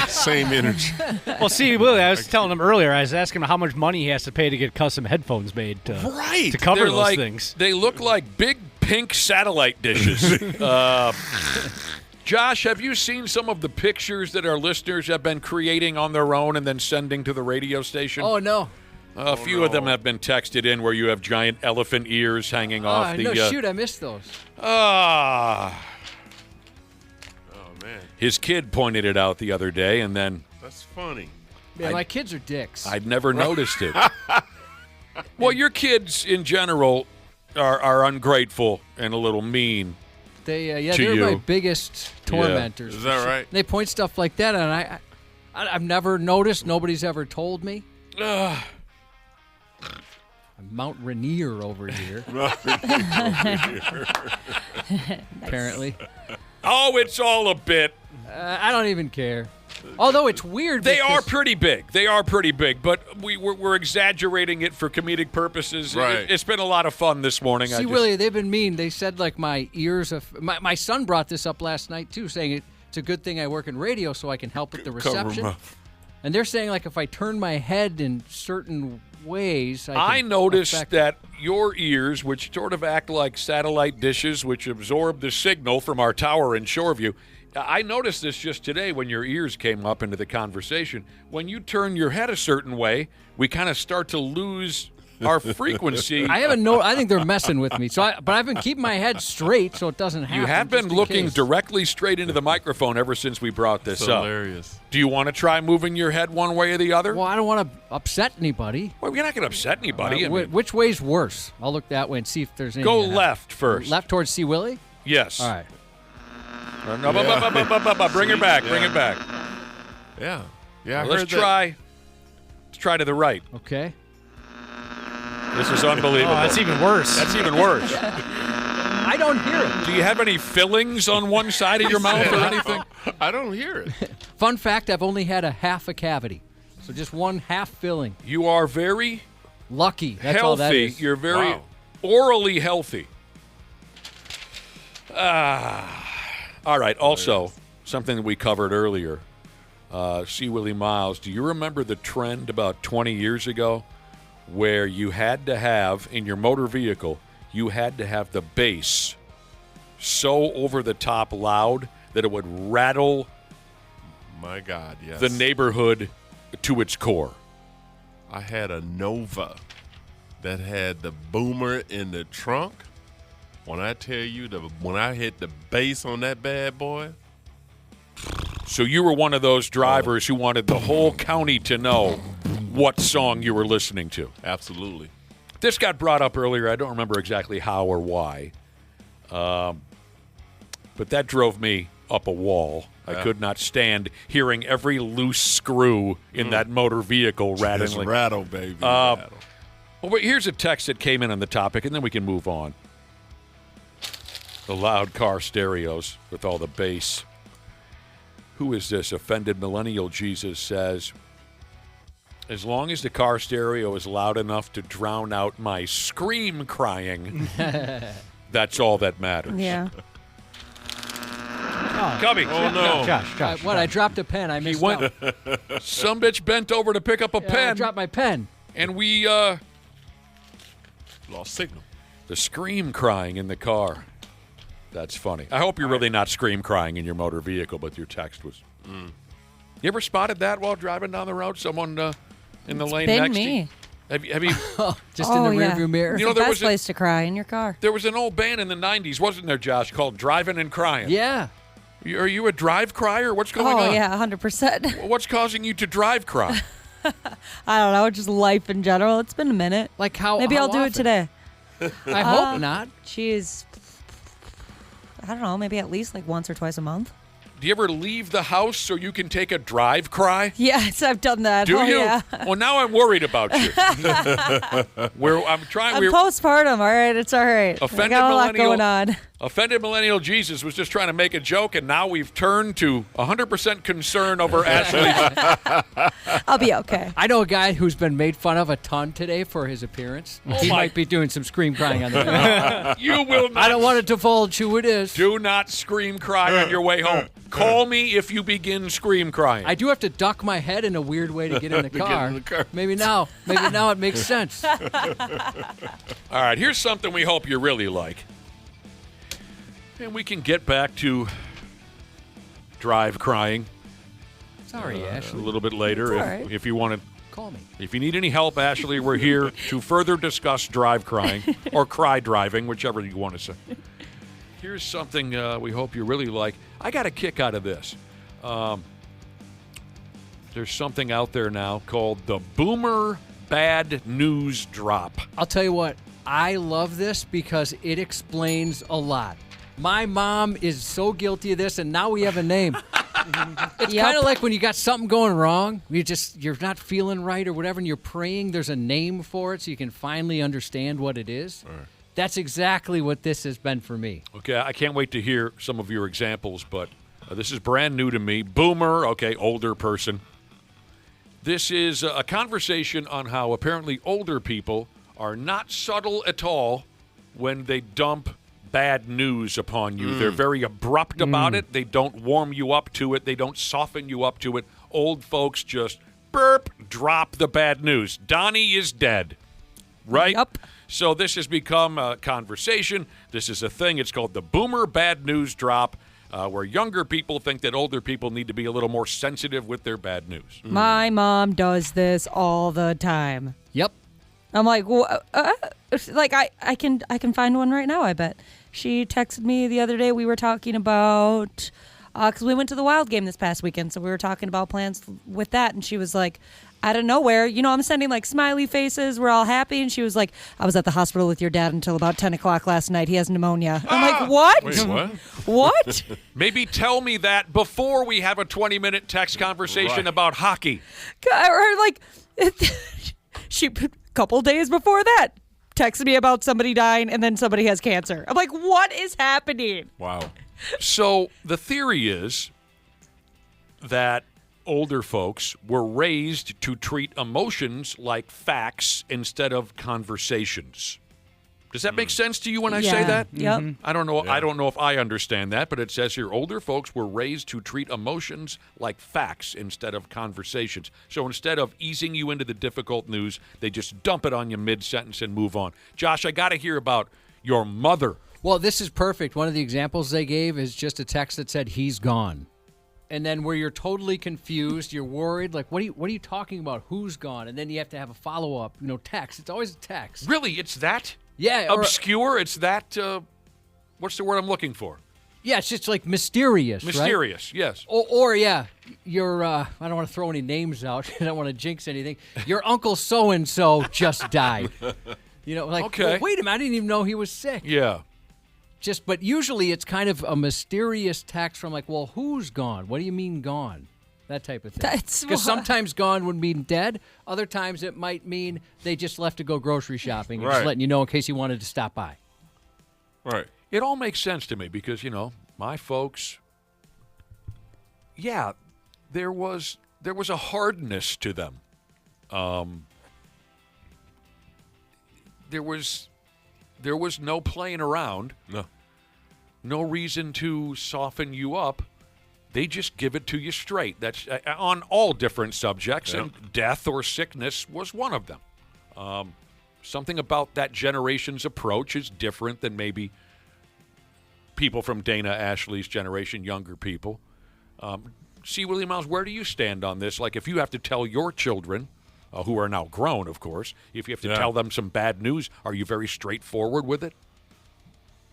Speaker 10: Same energy.
Speaker 1: Well, see, Willie, I was telling him earlier, I was asking him how much money he has to pay to get custom headphones made to
Speaker 10: Right.
Speaker 1: cover
Speaker 3: They're
Speaker 1: those
Speaker 3: like,
Speaker 1: things.
Speaker 3: They look like big pink satellite dishes. Josh, have you seen some of the pictures that our listeners have been creating on their own and then sending to the radio station?
Speaker 4: Oh, no.
Speaker 3: A few of them have been texted in where you have giant elephant ears hanging off the...
Speaker 4: no, shoot, I missed those.
Speaker 3: Ah.
Speaker 10: Oh man,
Speaker 3: His kid pointed it out the other day, and then
Speaker 10: that's funny.
Speaker 4: Man, my kids are dicks.
Speaker 3: I'd never noticed it. Well, your kids in general are ungrateful and a little mean.
Speaker 4: They,
Speaker 3: to
Speaker 4: they're my
Speaker 3: you.
Speaker 4: biggest tormentors.
Speaker 10: Is that right?
Speaker 4: They point stuff like that, and I've never noticed. Nobody's ever told me. I'm Mount Rainier over here, apparently.
Speaker 3: Oh, it's all a bit.
Speaker 4: I don't even care. Although it's weird.
Speaker 3: They
Speaker 4: because-
Speaker 3: are pretty big. They are pretty big, but we're exaggerating it for comedic purposes.
Speaker 10: Right.
Speaker 3: It's been a lot of fun this morning.
Speaker 4: See, Willie, they've been mean. They said, like, my ears... My son brought this up last night, too, saying it's a good thing I work in radio so I can help with the
Speaker 10: Cover 'em
Speaker 4: reception.
Speaker 10: up.
Speaker 4: And they're saying, like, if I turn my head in certain ways,
Speaker 3: I
Speaker 4: can
Speaker 3: noticed
Speaker 4: affect-
Speaker 3: that your ears, which sort of act like satellite dishes, which absorb the signal from our tower in Shoreview, I noticed this just today when your ears came up into the conversation. When you turn your head a certain way, we kind of start to lose our frequency.
Speaker 4: I think they're messing with me. But I've been keeping my head straight so it doesn't happen.
Speaker 3: You have been
Speaker 4: just in
Speaker 3: looking
Speaker 4: case.
Speaker 3: directly straight into the microphone ever since we brought this up.
Speaker 10: Hilarious.
Speaker 3: Do you want to try moving your head one way or the other?
Speaker 4: Well, I don't want to upset anybody.
Speaker 3: Well, you're not going to upset anybody. I mean,
Speaker 4: Which way's worse? I'll look that way and see if there's any.
Speaker 3: go left first.
Speaker 4: Left towards C. Willie?
Speaker 3: Yes.
Speaker 4: All right.
Speaker 3: No, bring her back. Bring it back.
Speaker 10: Yeah. Yeah. I
Speaker 3: Let's
Speaker 10: heard that.
Speaker 3: try. Let's try to the right.
Speaker 4: Okay.
Speaker 3: This is unbelievable.
Speaker 1: Oh, that's even worse.
Speaker 3: That's even worse.
Speaker 4: I don't hear it.
Speaker 3: Do you have any fillings on one side of your mouth or anything?
Speaker 10: I don't hear it.
Speaker 4: Fun fact, I've only had a half a cavity. So just one half filling.
Speaker 3: You are very
Speaker 4: Lucky. That's
Speaker 3: healthy.
Speaker 4: all that is.
Speaker 3: You're very
Speaker 10: Wow.
Speaker 3: orally healthy. All right. Also, something that we covered earlier, C. Willie Miles. Do you remember the trend about 20 years ago where you had to have, in your motor vehicle, you had to have the bass so over-the-top loud that it would rattle
Speaker 10: My God, yes.
Speaker 3: the neighborhood to its core?
Speaker 10: I had a Nova that had the boomer in the trunk. When I tell you, when I hit the bass on that bad boy,
Speaker 3: So you were one of those drivers who wanted the whole county to know what song you were listening to.
Speaker 10: absolutely.
Speaker 3: This got brought up earlier. I don't remember exactly how or why. But that drove me up a wall. I could not stand hearing every loose screw in that motor vehicle
Speaker 10: Just
Speaker 3: rattling.
Speaker 10: rattle, baby. Rattle.
Speaker 3: Well, but here's a text that came in on the topic, and then we can move on. The loud car stereos with all the bass. Who is this? Offended Millennial Jesus says, as long as the car stereo is loud enough to drown out my scream crying, that's all that matters.
Speaker 5: Yeah.
Speaker 3: Cubby.
Speaker 10: Oh, no.
Speaker 1: Josh.
Speaker 4: I dropped a pen. I
Speaker 3: He
Speaker 4: missed
Speaker 3: went.
Speaker 4: out.
Speaker 3: Some bitch bent over to pick up a
Speaker 4: Yeah, I
Speaker 3: pen,
Speaker 4: dropped my pen.
Speaker 3: and we
Speaker 10: Lost signal.
Speaker 3: the scream crying in the car. That's funny. I hope you're really not scream crying in your motor vehicle, but your text was. You ever spotted that while driving down the road? Someone in the lane
Speaker 5: been
Speaker 3: next
Speaker 5: me.
Speaker 3: to you? Have you?
Speaker 4: Just in the
Speaker 5: yeah.
Speaker 4: rearview mirror.
Speaker 3: You know,
Speaker 5: It's the
Speaker 3: there
Speaker 5: best
Speaker 3: was a-
Speaker 5: place to cry in your car.
Speaker 3: There was an old band in the 90s, wasn't there, Josh, called Driving and Crying?
Speaker 4: Yeah.
Speaker 3: Are you a drive crier? What's going on?
Speaker 5: Oh, yeah, 100%.
Speaker 3: What's causing you to drive cry?
Speaker 5: I don't know, just life in general. It's been a minute.
Speaker 4: Like how?
Speaker 5: Maybe
Speaker 4: how
Speaker 5: I'll do it
Speaker 4: often?
Speaker 5: today.
Speaker 4: I hope not.
Speaker 5: Jeez. I don't know, maybe at least like once or twice a month.
Speaker 3: Do you ever leave the house so you can take a drive cry?
Speaker 5: Yes, I've done that.
Speaker 3: Do
Speaker 5: oh,
Speaker 3: you?
Speaker 5: Yeah.
Speaker 3: Well, now I'm worried about you. I'm trying.
Speaker 5: I'm postpartum, all right? It's all right. I
Speaker 3: Offended
Speaker 5: got a lot
Speaker 3: millennial-
Speaker 5: going on.
Speaker 3: Offended Millennial Jesus was just trying to make a joke, and now we've turned to 100% concern over Ashley.
Speaker 5: I'll be okay.
Speaker 4: I know a guy who's been made fun of a ton today for his appearance. He
Speaker 3: my-
Speaker 4: might be doing some scream crying on the way.
Speaker 3: You will not.
Speaker 4: I don't want to divulge who it is.
Speaker 3: Do not scream cry on your way home. Call me if you begin scream crying.
Speaker 4: I do have to duck my head in a weird way to get in the car.
Speaker 10: in the car.
Speaker 4: Maybe now it makes sense.
Speaker 3: All right, here's something we hope you really like. And we can get back to drive crying
Speaker 4: Sorry,
Speaker 3: a
Speaker 4: Ashley.
Speaker 3: little bit later
Speaker 5: It's all right.
Speaker 3: if you want to.
Speaker 4: Call me.
Speaker 3: If you need any help, Ashley, we're here to further discuss drive crying or cry driving, whichever you want to say. Here's something we hope you really like. I got a kick out of this. There's something out there now called the Boomer Bad News Drop.
Speaker 4: I'll tell you what, I love this because it explains a lot. My mom is so guilty of this, and now we have a name. It's kind of like when you got something going wrong, you're not feeling right or whatever, and you're praying there's a name for it so you can finally understand what it is.
Speaker 3: Right.
Speaker 4: That's exactly what this has been for me.
Speaker 3: Okay, I can't wait to hear some of your examples, but this is brand new to me. Boomer, okay, older person. This is a conversation on how apparently older people are not subtle at all when they dump bad news upon you. They're very abrupt about it. They don't warm you up to it. They don't soften you up to it. Old folks just burp, drop the bad news. Donnie is dead, right?
Speaker 5: Yep.
Speaker 3: So this has become a conversation. This is a thing. It's called the Boomer Bad News Drop, where younger people think that older people need to be a little more sensitive with their bad news.
Speaker 5: My mom does this all the time.
Speaker 4: Yep.
Speaker 5: I'm like, I can find one right now, I bet. She texted me the other day. We were talking about, because we went to the Wild game this past weekend, so we were talking about plans with that, and she was like, out of nowhere, I'm sending like smiley faces. We're all happy. And she was like, I was at the hospital with your dad until about 10 o'clock last night. He has pneumonia. I'm like, what?
Speaker 10: Wait, what?
Speaker 5: What?
Speaker 3: Maybe tell me that before we have a 20-minute text conversation about hockey.
Speaker 5: Or like, she, a couple days before that, texted me about somebody dying and then somebody has cancer. I'm like, what is happening?
Speaker 10: Wow.
Speaker 3: So the theory is that older folks were raised to treat emotions like facts instead of conversations. Does that make sense to you when I say that?
Speaker 5: Yep.
Speaker 3: I don't know. I don't know if I understand that, but it says here older folks were raised to treat emotions like facts instead of conversations. So instead of easing you into the difficult news, they just dump it on you mid-sentence and move on. Josh, I got to hear about your mother.
Speaker 4: Well, this is perfect. One of the examples they gave is just a text that said, he's gone. And then where you're totally confused, you're worried, like, what are you talking about? Who's gone? And then you have to have a follow-up, text. It's always a text.
Speaker 3: Really? It's that
Speaker 4: obscure?
Speaker 3: It's that, what's the word I'm looking for?
Speaker 4: Yeah, it's just like mysterious,
Speaker 3: Mysterious,
Speaker 4: right?
Speaker 3: Yes.
Speaker 4: Or your, I don't want to throw any names out. I don't want to jinx anything. Your uncle so-and-so just died.
Speaker 3: Okay.
Speaker 4: Well, wait a minute, I didn't even know he was sick.
Speaker 3: Yeah.
Speaker 4: But usually it's kind of a mysterious text from like, well, who's gone? What do you mean gone? That type of thing. Because sometimes gone would mean dead. Other times it might mean they just left to go grocery shopping. And just letting you know in case you wanted to stop by.
Speaker 10: Right.
Speaker 3: It all makes sense to me because, my folks, there was a hardness to them. There was no playing around. No reason to soften you up. They just give it to you straight. That's on all different subjects, and death or sickness was one of them. Something about that generation's approach is different than maybe people from Dana Ashley's generation, younger people. C. William Miles, where do you stand on this? Like, if you have to tell your children, who are now grown, of course, if you have to tell them some bad news, are you very straightforward with it?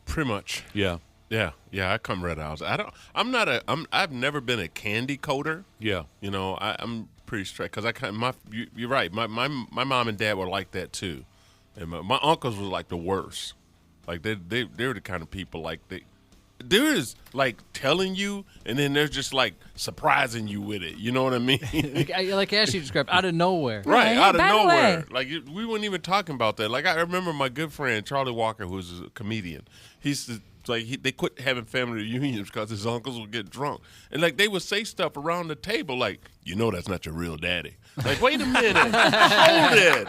Speaker 10: Pretty much.
Speaker 3: Yeah.
Speaker 10: Yeah, I come right out. I've never been a candy coder.
Speaker 3: Yeah.
Speaker 10: I'm pretty straight because you're right. My mom and dad were like that too, and my uncles was like the worst. Like they were the kind of people like there is like telling you, and then they're just like surprising you with it. You know what I mean?
Speaker 4: like Ashley described, out of nowhere.
Speaker 10: Right, out of nowhere. Like we weren't even talking about that. Like I remember my good friend Charlie Walker, who was a comedian. They quit having family reunions because his uncles would get drunk, and like they would say stuff around the table like, that's not your real daddy. Like, wait a minute, hold it.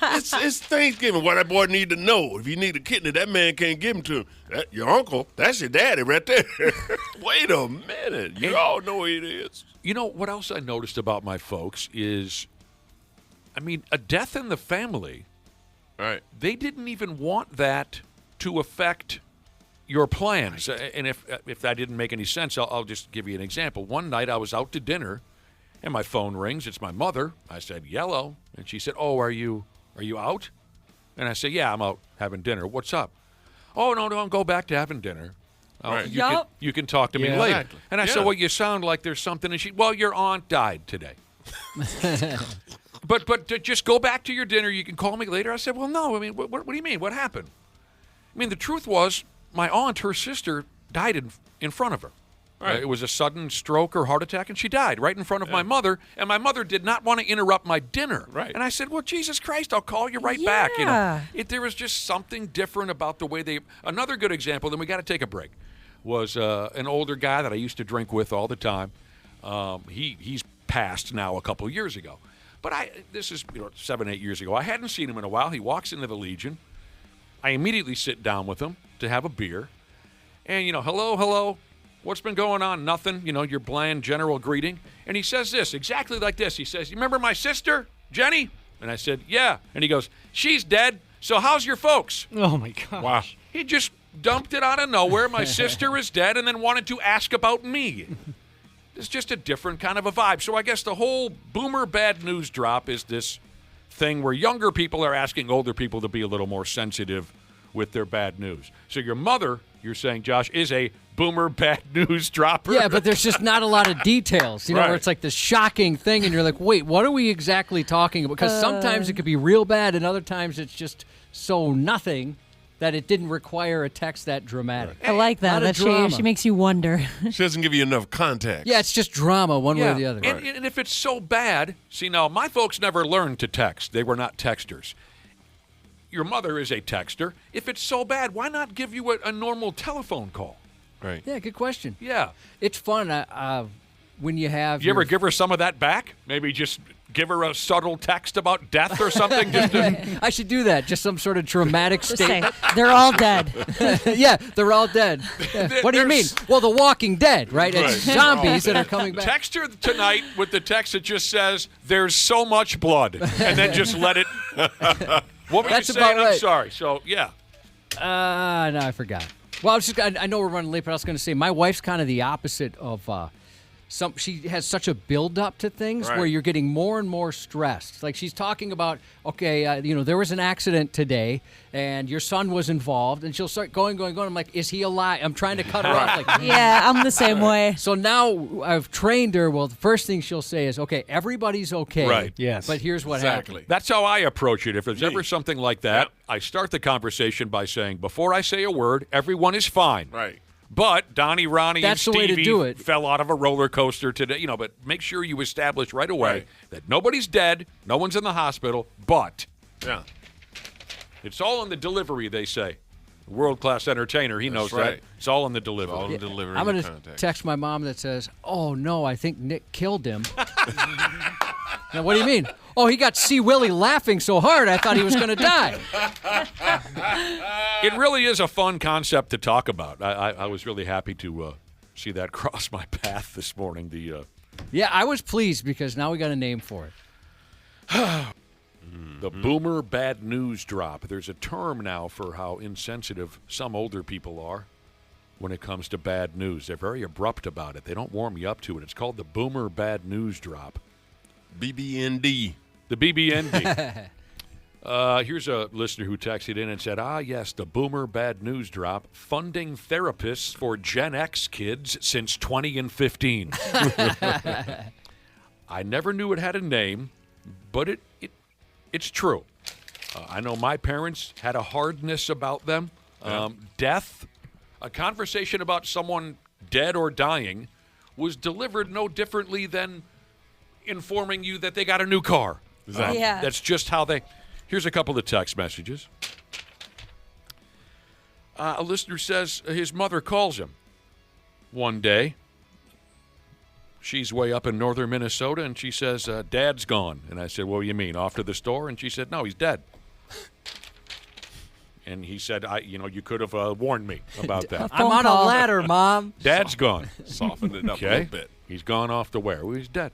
Speaker 10: It's Thanksgiving. What that boy need to know? If you need a kidney, that man can't give him to him. Your uncle, that's your daddy right there. Wait a minute, you all know who it is.
Speaker 3: What else I noticed about my folks is, a death in the family.
Speaker 10: Right.
Speaker 3: They didn't even want that to affect your plans. And if that didn't make any sense, I'll just give you an example. One night I was out to dinner, and my phone rings. It's my mother. I said, "Yellow," and she said, "Oh, are you out?" And I said, "Yeah, I'm out having dinner. What's up?" "Oh, no, don't go back to having dinner.
Speaker 10: Right.
Speaker 3: You can talk to me later."
Speaker 10: Exactly.
Speaker 3: And I said, "Well, you sound like there's something." And she, "Well, your aunt died today." But just go back to your dinner. You can call me later. I said, "Well, no. What do you mean? What happened?" The truth was, my aunt, her sister, died in front of her. Right. It was a sudden stroke or heart attack, and she died right in front of my mother, and my mother did not want to interrupt my dinner.
Speaker 10: Right.
Speaker 3: And I said, "Well, Jesus Christ, I'll call you right back." There was just something different about the way Another good example, then we got to take a break, was an older guy that I used to drink with all the time. He's passed now a couple of years ago. But this is 7-8 years ago. I hadn't seen him in a while. He walks into the Legion. I immediately sit down with him to have a beer. And, hello. what's been going on? Nothing. You know, your bland general greeting. And he says this, exactly like this. He says, you remember my sister, Jenny? And I said, yeah. And he goes, she's dead. So how's your folks?
Speaker 4: Oh, my gosh.
Speaker 10: Wow.
Speaker 3: He just dumped it out of nowhere. My sister is dead, and then wanted to ask about me. It's just a different kind of a vibe. So I guess the whole boomer bad news drop is this thing where younger people are asking older people to be a little more sensitive with their bad news. So your mother, you're saying, Josh, is a boomer bad news dropper.
Speaker 4: Yeah, but there's just not a lot of details, you know,
Speaker 3: Right.
Speaker 4: where it's like this shocking thing, and you're like, wait, what are we exactly talking about? Because sometimes it could be real bad, and other times it's just so nothing that it didn't require a text that dramatic.
Speaker 5: I like that.
Speaker 4: Lot of
Speaker 5: That
Speaker 4: drama.
Speaker 5: she makes you wonder.
Speaker 10: She doesn't give you enough context.
Speaker 4: Yeah, it's just drama one way or the other.
Speaker 3: And if it's so bad, see, now, my folks never learned to text. They were not texters. Your mother is a texter. If it's so bad, why not give you a normal telephone call?
Speaker 10: Right.
Speaker 4: Yeah, good question.
Speaker 3: Yeah.
Speaker 4: It's fun when you have.
Speaker 3: You ever give her some of that back? Maybe just give her a subtle text about death or something?
Speaker 4: I should do that. Just some sort of dramatic
Speaker 5: Just say,
Speaker 4: statement.
Speaker 5: they're all dead.
Speaker 4: Yeah, they're all dead. What do you mean? Well, The Walking Dead, right? It's
Speaker 3: Right.
Speaker 4: zombies that are coming back.
Speaker 3: Text her tonight with the text that just says, there's so much blood. And then just let it. What were
Speaker 4: That's
Speaker 3: you saying?
Speaker 4: about right.
Speaker 3: I'm sorry. So, yeah.
Speaker 4: No, I forgot. Well, I know we're running late, but I was going to say my wife's kind of the opposite of she has such a build-up to things
Speaker 10: Right.
Speaker 4: where you're getting more and more stressed. Like she's talking about, okay, there was an accident today, and your son was involved, and she'll start going. I'm like, is he alive? I'm trying to cut her off. Like,
Speaker 5: Yeah, I'm the same way.
Speaker 4: so now I've trained her. Well, the first thing she'll say is, okay, everybody's okay.
Speaker 3: Right.
Speaker 1: Yes.
Speaker 4: But here's what
Speaker 10: Exactly.
Speaker 4: happened.
Speaker 3: That's how I approach it. If there's ever something like that,
Speaker 10: Yep.
Speaker 3: I start the conversation by saying, before I say a word, everyone is fine.
Speaker 10: Right.
Speaker 3: But Donnie, Ronnie,
Speaker 4: That's
Speaker 3: and
Speaker 4: the way to
Speaker 3: Stevie
Speaker 4: do it.
Speaker 3: fell out of a roller coaster today. But make sure you establish right away
Speaker 10: Right.
Speaker 3: that nobody's dead, no one's in the hospital, but
Speaker 10: Yeah.
Speaker 3: it's all in the delivery, they say. World-class entertainer, he knows
Speaker 10: right.
Speaker 3: that. It's all in the delivery.
Speaker 10: All in delivery.
Speaker 4: I'm going
Speaker 10: and
Speaker 4: to
Speaker 10: context.
Speaker 4: text my mom that says, "Oh no, I think Nick killed him." Now, what do you mean? Oh, he got C. Willie laughing so hard, I thought he was going to die.
Speaker 3: It really is a fun concept to talk about. I was really happy to see that cross my path this morning.
Speaker 4: Yeah, I was pleased because now we got a name for it.
Speaker 3: The boomer bad news drop. There's a term now for how insensitive some older people are when it comes to bad news. They're very abrupt about it. They don't warm you up to it. It's called the boomer bad news drop.
Speaker 10: BBND.
Speaker 3: The BBND. Here's a listener who texted in and said, yes, the boomer bad news drop, funding therapists for Gen X kids since 20 and 15. I never knew it had a name, but it's true. I know my parents had a hardness about them. Death, a conversation about someone dead or dying was delivered no differently than informing you that they got a new car.
Speaker 5: Yeah.
Speaker 3: That's just how they... Here's a couple of text messages. A listener says his mother calls him one day. She's way up in northern Minnesota, and she says, Dad's gone. And I said, what do you mean, off to the store? And she said, no, he's dead. And he said, you could have warned me about that.
Speaker 4: I'm on a ladder, Mom.
Speaker 3: Dad's gone.
Speaker 10: Softened it up a
Speaker 3: Okay.
Speaker 10: little bit.
Speaker 3: He's gone off to where? Well, he's dead.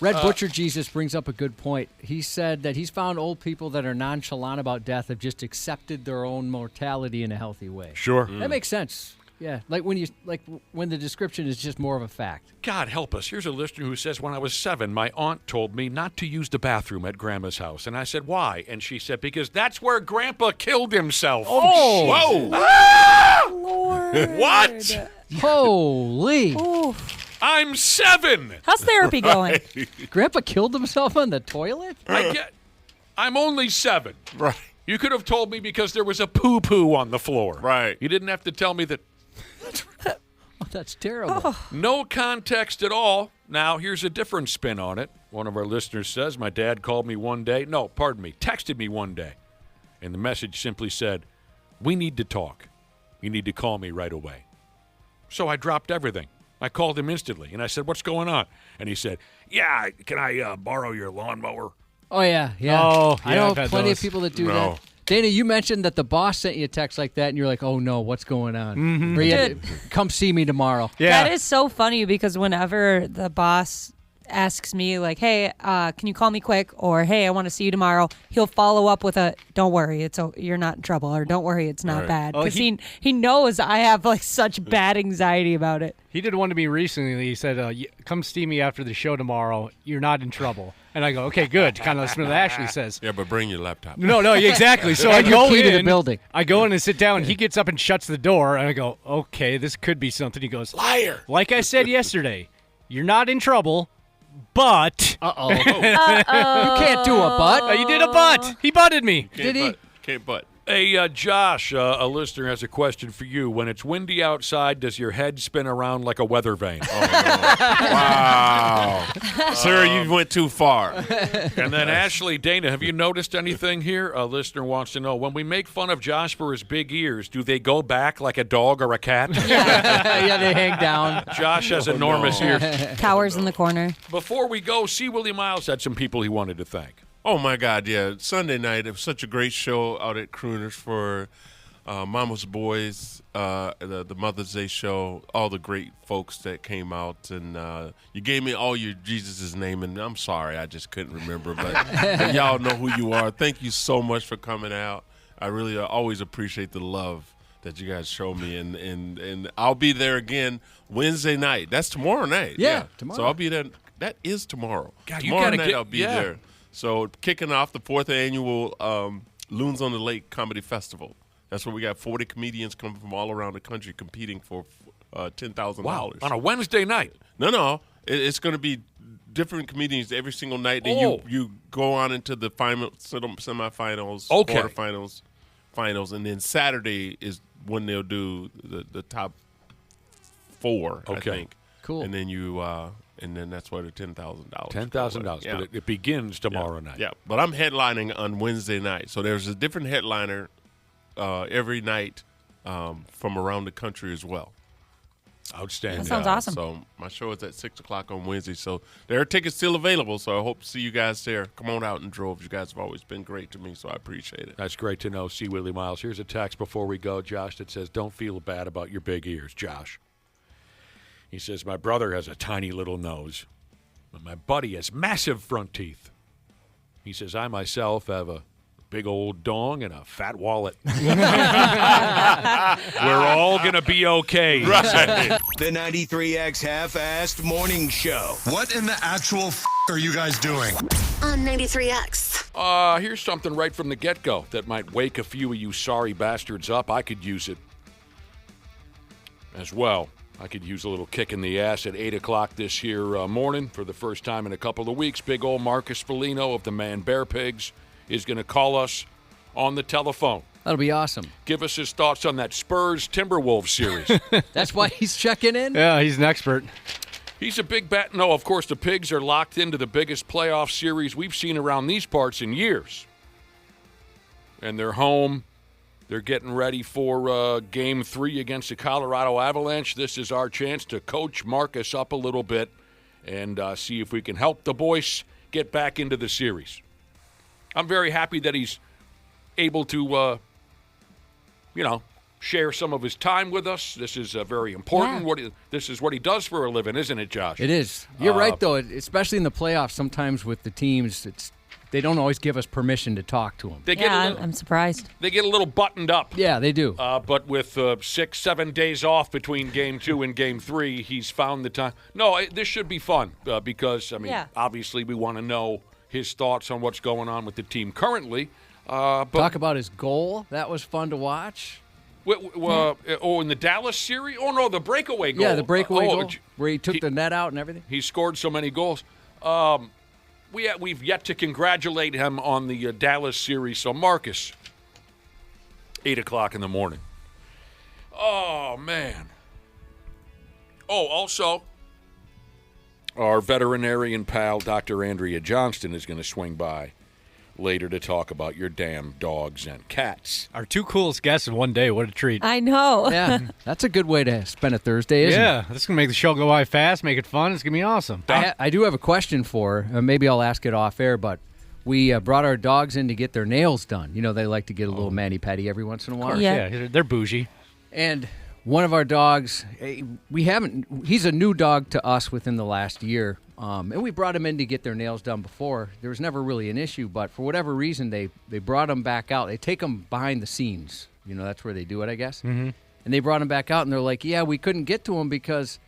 Speaker 4: Red Butcher Jesus brings up a good point. He said that he's found old people that are nonchalant about death have just accepted their own mortality in a healthy way.
Speaker 3: Sure.
Speaker 4: That makes sense. Yeah, like when the description is just more of a fact.
Speaker 3: God help us. Here's a listener who says, when I was 7, my aunt told me not to use the bathroom at Grandma's house. And I said, why? And she said, because that's where Grandpa killed himself.
Speaker 4: Oh!
Speaker 3: Whoa!
Speaker 5: Lord.
Speaker 3: What?
Speaker 4: Holy!
Speaker 3: I'm 7!
Speaker 5: How's therapy going?
Speaker 4: Grandpa killed himself on the toilet?
Speaker 3: I'm only 7.
Speaker 10: Right.
Speaker 3: You could have told me because there was a poo-poo on the floor.
Speaker 10: Right.
Speaker 3: You didn't have to tell me that.
Speaker 4: Oh, that's terrible.
Speaker 3: No context at all. Now, here's a different spin on it. One of our listeners says, my dad called me one day. No, pardon me, texted me one day. And the message simply said, we need to talk. You need to call me right away. So I dropped everything. I called him instantly, and I said, what's going on? And he said, can I borrow your lawnmower?
Speaker 4: Oh, yeah.
Speaker 1: Oh,
Speaker 4: I
Speaker 1: yeah,
Speaker 4: know
Speaker 1: I've had
Speaker 4: plenty
Speaker 1: those.
Speaker 4: of people that do
Speaker 10: No.
Speaker 4: that. Dana, you mentioned that the boss sent you a text like that, and you're like, "Oh no, what's going on?"
Speaker 1: Mm-hmm.
Speaker 4: Or you had to, come see me tomorrow.
Speaker 1: Yeah.
Speaker 5: That is so funny because whenever the boss asks me like, "Hey, can you call me quick?" or "Hey, I want to see you tomorrow," he'll follow up with a "Don't worry, you're not in trouble," or "Don't worry, it's not bad,"
Speaker 1: Oh,
Speaker 5: because he knows I have like such bad anxiety about it.
Speaker 1: He did one to me recently. He said, come see me after the show tomorrow. You're not in trouble. And I go, okay, good. Kind of what Ashley says.
Speaker 10: Yeah, but bring your laptop.
Speaker 1: No, exactly. So I
Speaker 4: And your
Speaker 1: go
Speaker 4: key
Speaker 1: in.
Speaker 4: to the building.
Speaker 1: I go in and sit down. He gets up and shuts the door. And I go, okay, this could be something. He goes, liar. Like I said yesterday, you're not in trouble, but.
Speaker 4: Uh-oh. You can't do a butt.
Speaker 1: He did a butt. He butted me.
Speaker 4: Did he?
Speaker 10: Can't butt.
Speaker 3: Hey, Josh, a listener has a question for you. When it's windy outside, does your head spin around like a weather vane?
Speaker 10: Wow. Sir, you went too far.
Speaker 3: And then Ashley, Dana, have you noticed anything here? A listener wants to know, when we make fun of Josh for his big ears, do they go back like a dog or a cat?
Speaker 4: Yeah, they hang down.
Speaker 3: Josh has enormous ears.
Speaker 5: Cowers in the corner.
Speaker 3: Before we go, C. Willie Miles had some people he wanted to thank.
Speaker 10: Oh, my God, yeah. Sunday night, it was such a great show out at Crooners for Mama's Boys, the Mother's Day show, all the great folks that came out. And you gave me all your Jesus' name, and I'm sorry, I just couldn't remember. But y'all know who you are. Thank you so much for coming out. I really always appreciate the love that you guys show me. And I'll be there again Wednesday night. That's tomorrow night.
Speaker 4: Yeah, tomorrow.
Speaker 10: So I'll be there. That is tomorrow.
Speaker 3: God, you
Speaker 10: tomorrow
Speaker 3: gotta
Speaker 10: night I'll be
Speaker 3: yeah.
Speaker 10: there. So kicking off the 4th annual Loons on the Lake Comedy Festival. That's where we got 40 comedians coming from all around the country competing for $10,000.
Speaker 3: Wow, on a Wednesday night.
Speaker 10: No. It's going to be different comedians every single night. Then you go on into the final semifinals, quarterfinals, finals, and then Saturday is when they'll do the top 4, I think.
Speaker 4: Cool.
Speaker 10: And then you and then that's where the $10,000.
Speaker 3: $10,000,
Speaker 10: Yeah.
Speaker 3: but it begins tomorrow night.
Speaker 10: Yeah, but I'm headlining on Wednesday night. So there's a different headliner every night from around the country as well.
Speaker 3: Outstanding.
Speaker 5: That sounds awesome.
Speaker 10: So my show is at 6 o'clock on Wednesday. So there are tickets still available. So I hope to see you guys there. Come on out in droves. You guys have always been great to me, so I appreciate it.
Speaker 3: That's great to know, C. Willie Miles. Here's a text before we go, Josh, that says, don't feel bad about your big ears, Josh. He says, my brother has a tiny little nose, but my buddy has massive front teeth. He says, I myself have a big old dong and a fat wallet. We're all going to be okay.
Speaker 10: Right.
Speaker 2: The 93X Half-Assed Morning Show.
Speaker 11: What in the actual are you guys doing?
Speaker 8: On 93X.
Speaker 3: Here's something right from the get-go that might wake a few of you sorry bastards up. I could use it as well. I could use a little kick in the ass at 8 o'clock this here morning. For the first time in a couple of weeks, big old Marcus Foligno of the Man Bear Pigs is going to call us on the telephone.
Speaker 4: That'll be awesome.
Speaker 3: Give us his thoughts on that Spurs Timberwolves series.
Speaker 4: That's why he's checking in?
Speaker 1: Yeah, he's an expert.
Speaker 3: He's a big bat. No, of course, the Pigs are locked into the biggest playoff series we've seen around these parts in years. And they're home. They're getting ready for Game 3 against the Colorado Avalanche. This is our chance to coach Marcus up a little bit and see if we can help the boys get back into the series. I'm very happy that he's able to, share some of his time with us. This is very important.
Speaker 5: Yeah.
Speaker 3: This is what he does for a living, isn't it, Josh?
Speaker 4: It is. You're right, though. Especially in the playoffs, sometimes with the teams, they don't always give us permission to talk to them.
Speaker 5: I'm surprised.
Speaker 3: They get a little buttoned up.
Speaker 4: Yeah, they do.
Speaker 3: But with 6-7 days off between Game 2 and Game 3, he's found the time. No, this should be fun because, obviously we want to know his thoughts on what's going on with the team currently.
Speaker 4: Talk about his goal. That was fun to watch.
Speaker 3: In the Dallas series? Oh, no, the breakaway goal.
Speaker 4: Yeah, the breakaway goal where he took the net out and everything.
Speaker 3: He scored so many goals. We've yet to congratulate him on the Dallas series. So, Marcus, 8 o'clock in the morning. Oh, man. Oh, also, our veterinarian pal, Dr. Andrea Johnston, is going to swing by later to talk about your damn dogs and cats.
Speaker 1: Our two coolest guests in one day. What a treat.
Speaker 5: I know.
Speaker 4: Yeah, that's a good way to spend a Thursday, isn't it?
Speaker 1: Yeah, this is going to make the show go by fast, make it fun. It's going to be awesome.
Speaker 4: I do have a question for her. Maybe I'll ask it off air, but we brought our dogs in to get their nails done. You know, they like to get a little mani-pedi every once in a while.
Speaker 5: Yeah.
Speaker 1: They're bougie.
Speaker 4: And one of our dogs, he's a new dog to us within the last year. And we brought him in to get their nails done before. There was never really an issue, but for whatever reason, they brought him back out. They take him behind the scenes. You know, that's where they do it, I guess. Mm-hmm. And they brought him back out, and they're like, yeah, we couldn't get to him because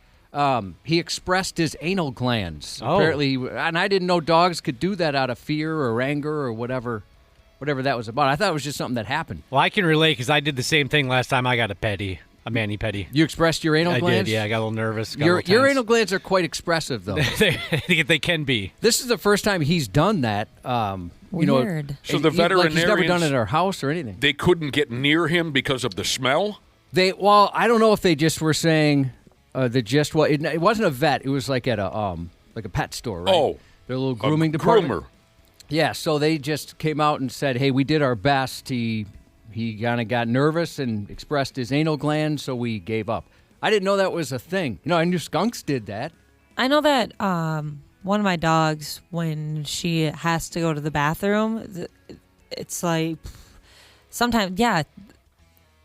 Speaker 4: he expressed his anal glands.
Speaker 1: Oh.
Speaker 4: Apparently, and I didn't know dogs could do that out of fear or anger or whatever that was about. I thought it was just something that happened.
Speaker 1: Well, I can relate because I did the same thing last time I got a mani-pedi.
Speaker 4: You expressed your anal
Speaker 1: I
Speaker 4: glands?
Speaker 1: did, yeah. I got a little nervous.
Speaker 4: Your anal glands are quite expressive, though.
Speaker 1: they can be.
Speaker 4: This is the first time he's done that. You
Speaker 5: Weird.
Speaker 4: know,
Speaker 3: So the
Speaker 4: he's never
Speaker 3: veterinarians-
Speaker 4: done it at our house or anything.
Speaker 3: They couldn't get near him because of the smell?
Speaker 4: Well, I don't know if they just were saying it wasn't a vet. It was like at a pet store, right?
Speaker 3: Oh.
Speaker 4: Their little grooming department.
Speaker 3: Groomer.
Speaker 4: Yeah, so they just came out and said, hey, we did our best. He kind of got nervous and expressed his anal gland, so we gave up. I didn't know that was a thing. You know, I knew skunks did that.
Speaker 5: I know that one of my dogs, when she has to go to the bathroom, it's like sometimes, yeah,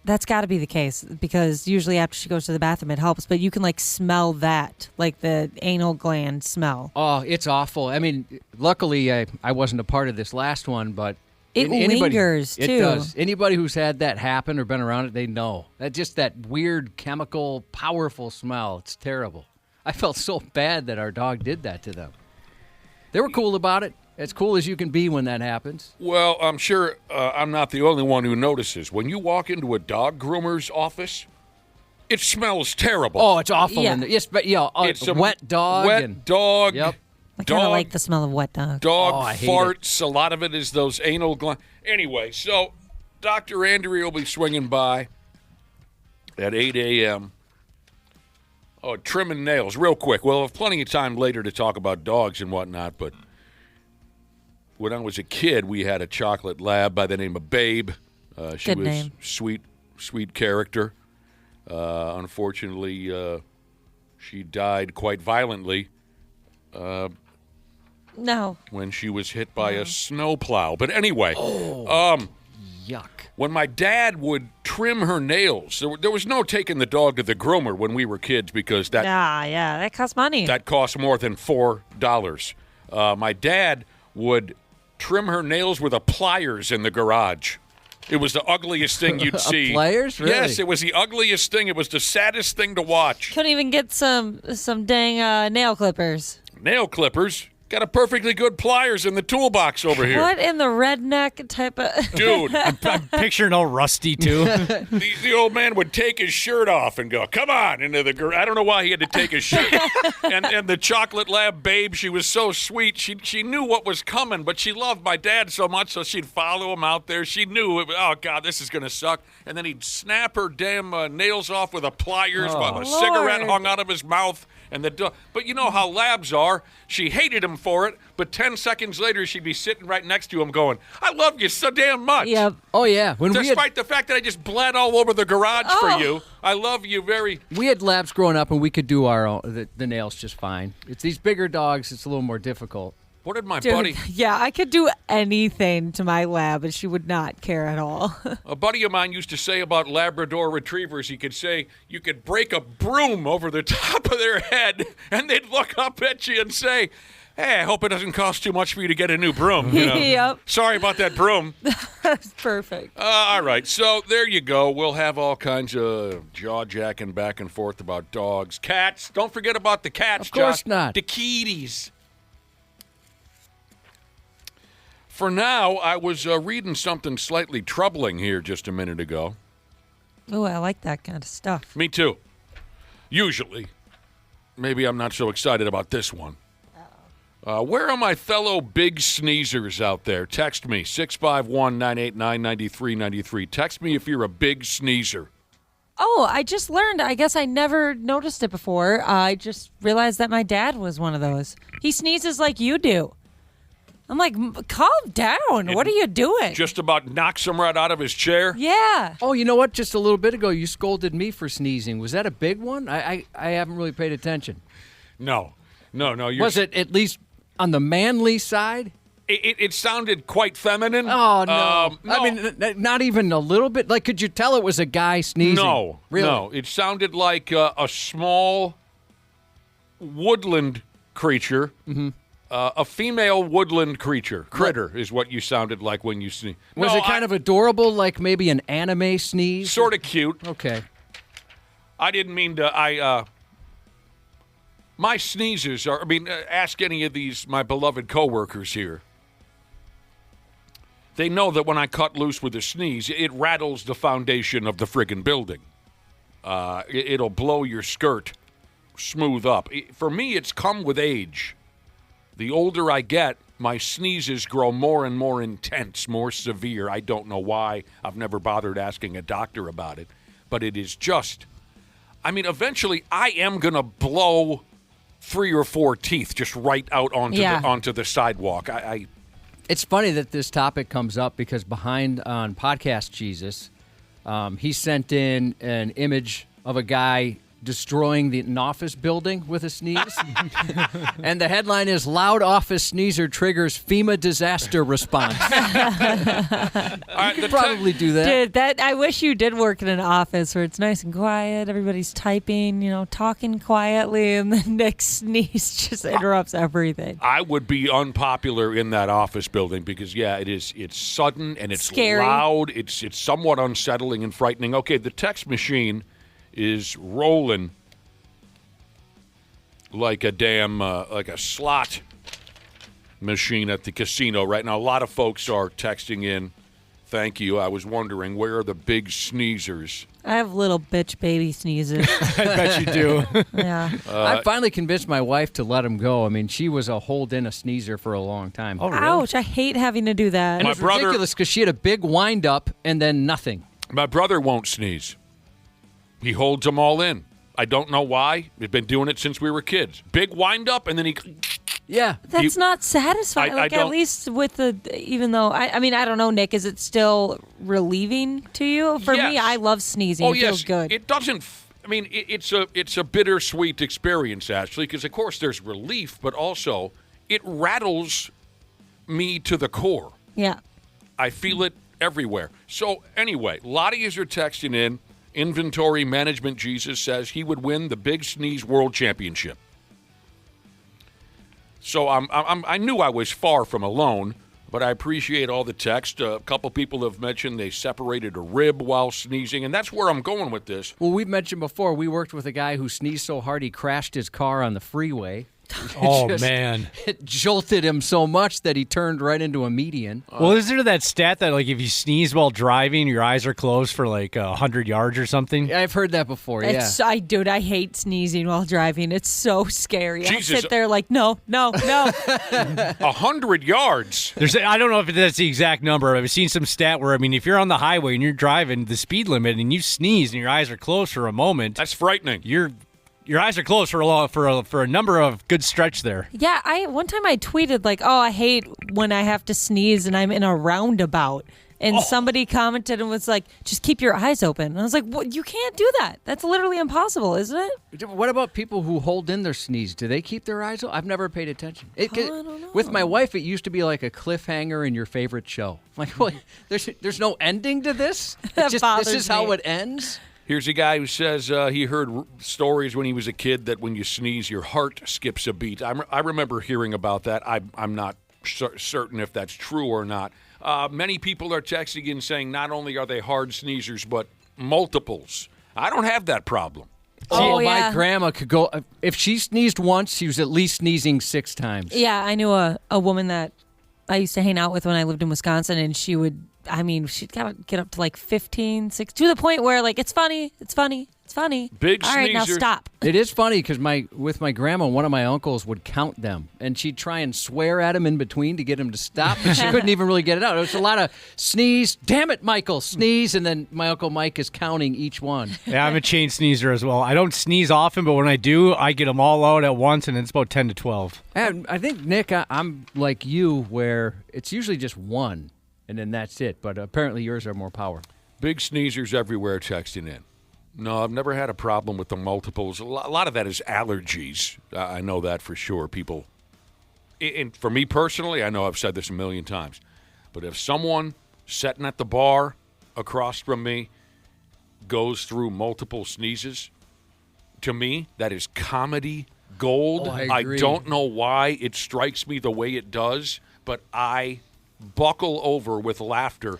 Speaker 5: that's got to be the case because usually after she goes to the bathroom, it helps. But you can like smell that, like the anal gland smell.
Speaker 4: Oh, it's awful. I mean, luckily I wasn't a part of this last one, but
Speaker 5: It lingers, too.
Speaker 4: It does. Anybody who's had that happen or been around it, they know. Just that weird, chemical, powerful smell. It's terrible. I felt so bad that our dog did that to them. They were cool about it. As cool as you can be when that happens.
Speaker 3: Well, I'm sure I'm not the only one who notices. When you walk into a dog groomer's office, it smells terrible.
Speaker 4: Oh, it's awful.
Speaker 5: Yeah.
Speaker 4: In there. Yes, but
Speaker 3: It's a
Speaker 4: wet dog.
Speaker 3: Wet dog.
Speaker 4: Yep.
Speaker 5: I kind of like the smell of wet dog.
Speaker 3: Dog
Speaker 4: Oh, I hate
Speaker 3: farts. A lot of it is those anal glands. Anyway, so Dr. Andrea will be swinging by at 8 a.m. Oh, trimming nails. Real quick. We'll have plenty of time later to talk about dogs and whatnot, but when I was a kid, we had a chocolate lab by the name of Babe. She
Speaker 5: Good
Speaker 3: was
Speaker 5: name.
Speaker 3: sweet character. Unfortunately, she died quite violently
Speaker 5: No.
Speaker 3: when she was hit by a snowplow. But anyway,
Speaker 4: Yuck.
Speaker 3: when my dad would trim her nails, there was no taking the dog to the groomer when we were kids because that
Speaker 5: That costs money.
Speaker 3: that cost more than $4. My dad would trim her nails with a pliers in the garage. It was the ugliest thing you'd see.
Speaker 4: Pliers? Really?
Speaker 3: Yes, it was the ugliest thing. It was the saddest thing to watch.
Speaker 5: Couldn't even get some dang nail clippers.
Speaker 3: Nail clippers. Got a perfectly good pliers in the toolbox over here.
Speaker 5: What in the redneck type of...
Speaker 3: Dude,
Speaker 1: I'm picturing all rusty, too.
Speaker 3: the old man would take his shirt off and go, come on, into the garage. I don't know why he had to take his shirt. and the chocolate lab Babe, she was so sweet. She knew what was coming, but she loved my dad so much, so she'd follow him out there. She knew, oh, God, this is going to suck. And then he'd snap her damn nails off with a pliers while a cigarette hung out of his mouth. But you know how labs are. She hated him for it, but 10 seconds later, she'd be sitting right next to him going, I love you so damn much.
Speaker 5: Yep.
Speaker 4: Oh, yeah.
Speaker 3: Despite the fact that I just bled all over the garage for you, I love you very...
Speaker 4: We had labs growing up, and we could do our own, the nails just fine. It's these bigger dogs, it's a little more difficult.
Speaker 3: What did my
Speaker 5: Dude,
Speaker 3: buddy...
Speaker 5: yeah, I could do anything to my lab, and she would not care at all.
Speaker 3: A buddy of mine used to say about Labrador retrievers, he could say you could break a broom over the top of their head, and they'd look up at you and say, hey, I hope it doesn't cost too much for you to get a new broom. You know?
Speaker 5: Yep.
Speaker 3: Sorry about that broom.
Speaker 5: That's perfect.
Speaker 3: All right, so there you go. We'll have all kinds of jaw-jacking back and forth about dogs. Cats, don't forget about the cats,
Speaker 4: Of course
Speaker 3: Josh.
Speaker 4: not.
Speaker 3: The kitties. For now, I was reading something slightly troubling here just a minute ago.
Speaker 5: Oh, I like that kind of stuff.
Speaker 3: Me too. Usually. Maybe I'm not so excited about this one. Where are my fellow big sneezers out there? Text me, 651-989-9393. Text me if you're a big sneezer.
Speaker 5: Oh, I just learned. I guess I never noticed it before. I just realized that my dad was one of those. He sneezes like you do. I'm like, calm down. What are you doing?
Speaker 3: Just about knocks him right out of his chair?
Speaker 5: Yeah.
Speaker 4: Oh, you know what? Just a little bit ago, you scolded me for sneezing. Was that a big one? I haven't really paid attention.
Speaker 3: No.
Speaker 4: Was it at least on the manly side?
Speaker 3: It sounded quite feminine.
Speaker 4: Oh, no.
Speaker 3: No.
Speaker 4: I mean, not even a little bit. Like, could you tell it was a guy sneezing?
Speaker 3: No,
Speaker 4: really?
Speaker 3: no. It sounded like a small woodland creature.
Speaker 4: Mm-hmm.
Speaker 3: A female woodland critter is what you sounded like when you sneezed.
Speaker 4: Was it kind of adorable, like maybe an anime sneeze?
Speaker 3: Sort of cute.
Speaker 4: Okay.
Speaker 3: I didn't mean to. My sneezes are. I mean, ask any of these my beloved coworkers here. They know that when I cut loose with a sneeze, it rattles the foundation of the friggin' building. It'll blow your skirt smooth up. For me, it's come with age. The older I get, my sneezes grow more and more intense, more severe. I don't know why. I've never bothered asking a doctor about it. But it is just, I mean, eventually I am going to blow 3 or 4 teeth just right out onto the sidewalk.
Speaker 4: It's funny that this topic comes up because behind on Podcast Jesus, he sent in an image of a guy destroying an office building with a sneeze. And the headline is, Loud Office Sneezer Triggers FEMA Disaster Response. You could probably do that.
Speaker 5: Dude, I wish you did work in an office where it's nice and quiet, everybody's typing, talking quietly, and then Nick's sneeze just interrupts everything.
Speaker 3: I would be unpopular in that office building because, it's sudden and it's
Speaker 5: scary.
Speaker 3: Loud. It's somewhat unsettling and frightening. Okay, the text machine is rolling like a damn, like a slot machine at the casino right now. A lot of folks are texting in. Thank you. I was wondering, where are the big sneezers?
Speaker 5: I have little bitch baby sneezes.
Speaker 1: I bet you do.
Speaker 5: Yeah.
Speaker 4: I finally convinced my wife to let him go. I mean, she was a hold-in a sneezer for a long time.
Speaker 5: Oh, really? Ouch, I hate having to do that.
Speaker 4: And it was ridiculous because she had a big wind-up and then nothing.
Speaker 3: My brother won't sneeze. He holds them all in. I don't know why. We've been doing it since we were kids. Big wind-up, and then he...
Speaker 4: Yeah.
Speaker 5: That's not satisfying. At least with even though, I mean, I don't know, Nick, is it still relieving to you? For me, I love sneezing. It feels good.
Speaker 3: It doesn't, I mean, it's a bittersweet experience, actually, because, of course, there's relief, but also it rattles me to the core.
Speaker 5: Yeah.
Speaker 3: I feel it everywhere. So, anyway, a lot of you are texting in. Inventory Management Jesus says he would win the Big Sneeze World Championship. So I knew I was far from alone, but I appreciate all the text. A couple people have mentioned they separated a rib while sneezing, and that's where I'm going with this.
Speaker 4: Well, we've mentioned before, we worked with a guy who sneezed so hard he crashed his car on the freeway.
Speaker 1: Man.
Speaker 4: It jolted him so much that he turned right into a median.
Speaker 1: Well, is there that stat that, like, if you sneeze while driving, your eyes are closed for, like, 100 yards or something?
Speaker 4: I've heard that before,
Speaker 5: I hate sneezing while driving. It's so scary.
Speaker 3: Jesus.
Speaker 5: I sit there like, no.
Speaker 3: 100 yards?
Speaker 1: I don't know if that's the exact number. I've seen some stat where, I mean, if you're on the highway and you're driving the speed limit and you sneeze and your eyes are closed for a moment.
Speaker 3: That's frightening.
Speaker 1: Your eyes are closed for a number of good stretch there.
Speaker 5: Yeah, one time I tweeted like, "Oh, I hate when I have to sneeze and I'm in a roundabout." And somebody commented and was like, "Just keep your eyes open." And I was like, "What? You can't do that. That's literally impossible, isn't it?"
Speaker 4: What about people who hold in their sneeze? Do they keep their eyes open? I've never paid attention.
Speaker 5: I don't know.
Speaker 4: With my wife, it used to be like a cliffhanger in your favorite show. Like, what? There's no ending to this?
Speaker 5: That bothers
Speaker 4: this is
Speaker 5: me.
Speaker 4: how it ends?
Speaker 3: Here's a guy who says he heard stories when he was a kid that when you sneeze, your heart skips a beat. I remember hearing about that. I'm not certain if that's true or not. Many people are texting in saying not only are they hard sneezers, but multiples. I don't have that problem.
Speaker 4: My grandma could go. If she sneezed once, she was at least sneezing 6 times.
Speaker 5: Yeah, I knew a woman that I used to hang out with when I lived in Wisconsin, and she'd get up to like 15, 16, to the point where like, it's funny.
Speaker 3: Big
Speaker 5: All right, now
Speaker 3: sneezer.
Speaker 5: stop.
Speaker 4: It is funny because with my grandma, one of my uncles would count them, and she'd try and swear at him in between to get him to stop, but she couldn't even really get it out. It was a lot of sneeze, damn it, Michael, sneeze, and then my Uncle Mike is counting each one.
Speaker 1: Yeah, I'm a chain sneezer as well. I don't sneeze often, but when I do, I get them all out at once, and it's about 10 to 12.
Speaker 4: And I think, Nick, I'm like you, where it's usually just one, and then that's it, but apparently yours are more power.
Speaker 3: Big sneezers everywhere texting in. No, I've never had a problem with the multiples. A lot of that is allergies. I know that for sure. People and for me personally, I know I've said this a million times, but if someone sitting at the bar across from me goes through multiple sneezes, to me, that is comedy gold.
Speaker 4: Oh, I agree.
Speaker 3: don't know why it strikes me the way it does, but I buckle over with laughter.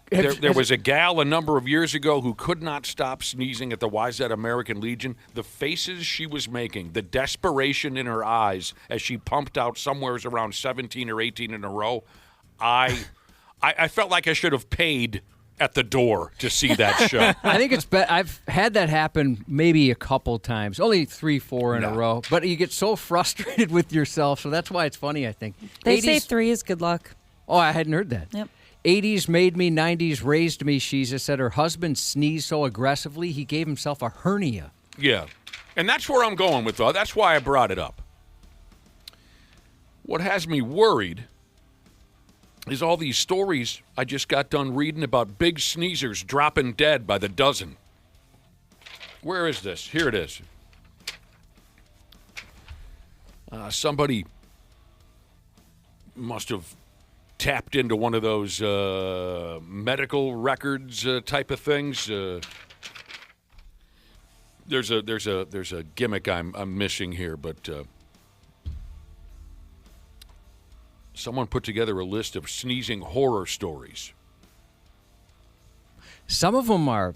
Speaker 3: There was a gal a number of years ago who could not stop sneezing at the YZ American Legion. The faces she was making, the desperation in her eyes as she pumped out somewhere around 17 or 18 in a row, I felt like I should have paid at the door to see that show.
Speaker 4: I think it's I've had that happen maybe a couple times, only 3-4 in a row. But you get so frustrated with yourself, so that's why it's funny, I think.
Speaker 5: They say 3 is good luck.
Speaker 4: Oh, I hadn't heard that.
Speaker 5: Yep.
Speaker 4: 80s made me, 90s raised me, Shiza said her husband sneezed so aggressively he gave himself a hernia.
Speaker 3: Yeah, and that's where I'm going with that. That's why I brought it up. What has me worried is all these stories I just got done reading about big sneezers dropping dead by the dozen. Where is this? Here it is. Somebody must have tapped into one of those medical records type of things. There's a gimmick I'm missing here, but someone put together a list of sneezing horror stories.
Speaker 4: Some of them are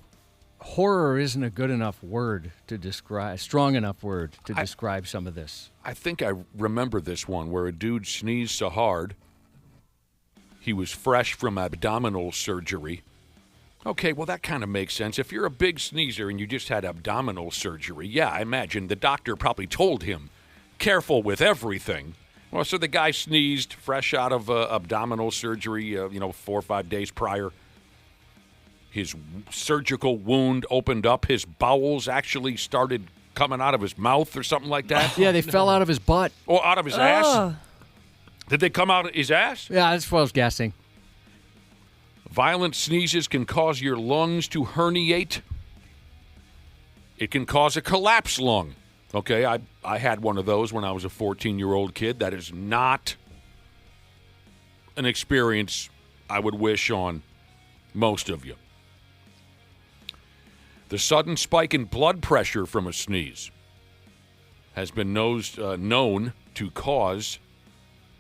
Speaker 4: horror isn't a good enough word to describe, strong enough word to describe some of this.
Speaker 3: I think I remember this one where a dude sneezed so hard he was fresh from abdominal surgery. Okay, well, that kind of makes sense. If you're a big sneezer and you just had abdominal surgery, yeah, I imagine the doctor probably told him, careful with everything. Well, so the guy sneezed fresh out of abdominal surgery, 4 or 5 days prior. His surgical wound opened up. His bowels actually started coming out of his mouth or something like that.
Speaker 4: Yeah, they fell out of his butt.
Speaker 3: Or out of his ass? Did they come out of his ass?
Speaker 4: Yeah, that's what I was guessing.
Speaker 3: Violent sneezes can cause your lungs to herniate. It can cause a collapsed lung. Okay, I had one of those when I was a 14-year-old kid. That is not an experience I would wish on most of you. The sudden spike in blood pressure from a sneeze has been known to cause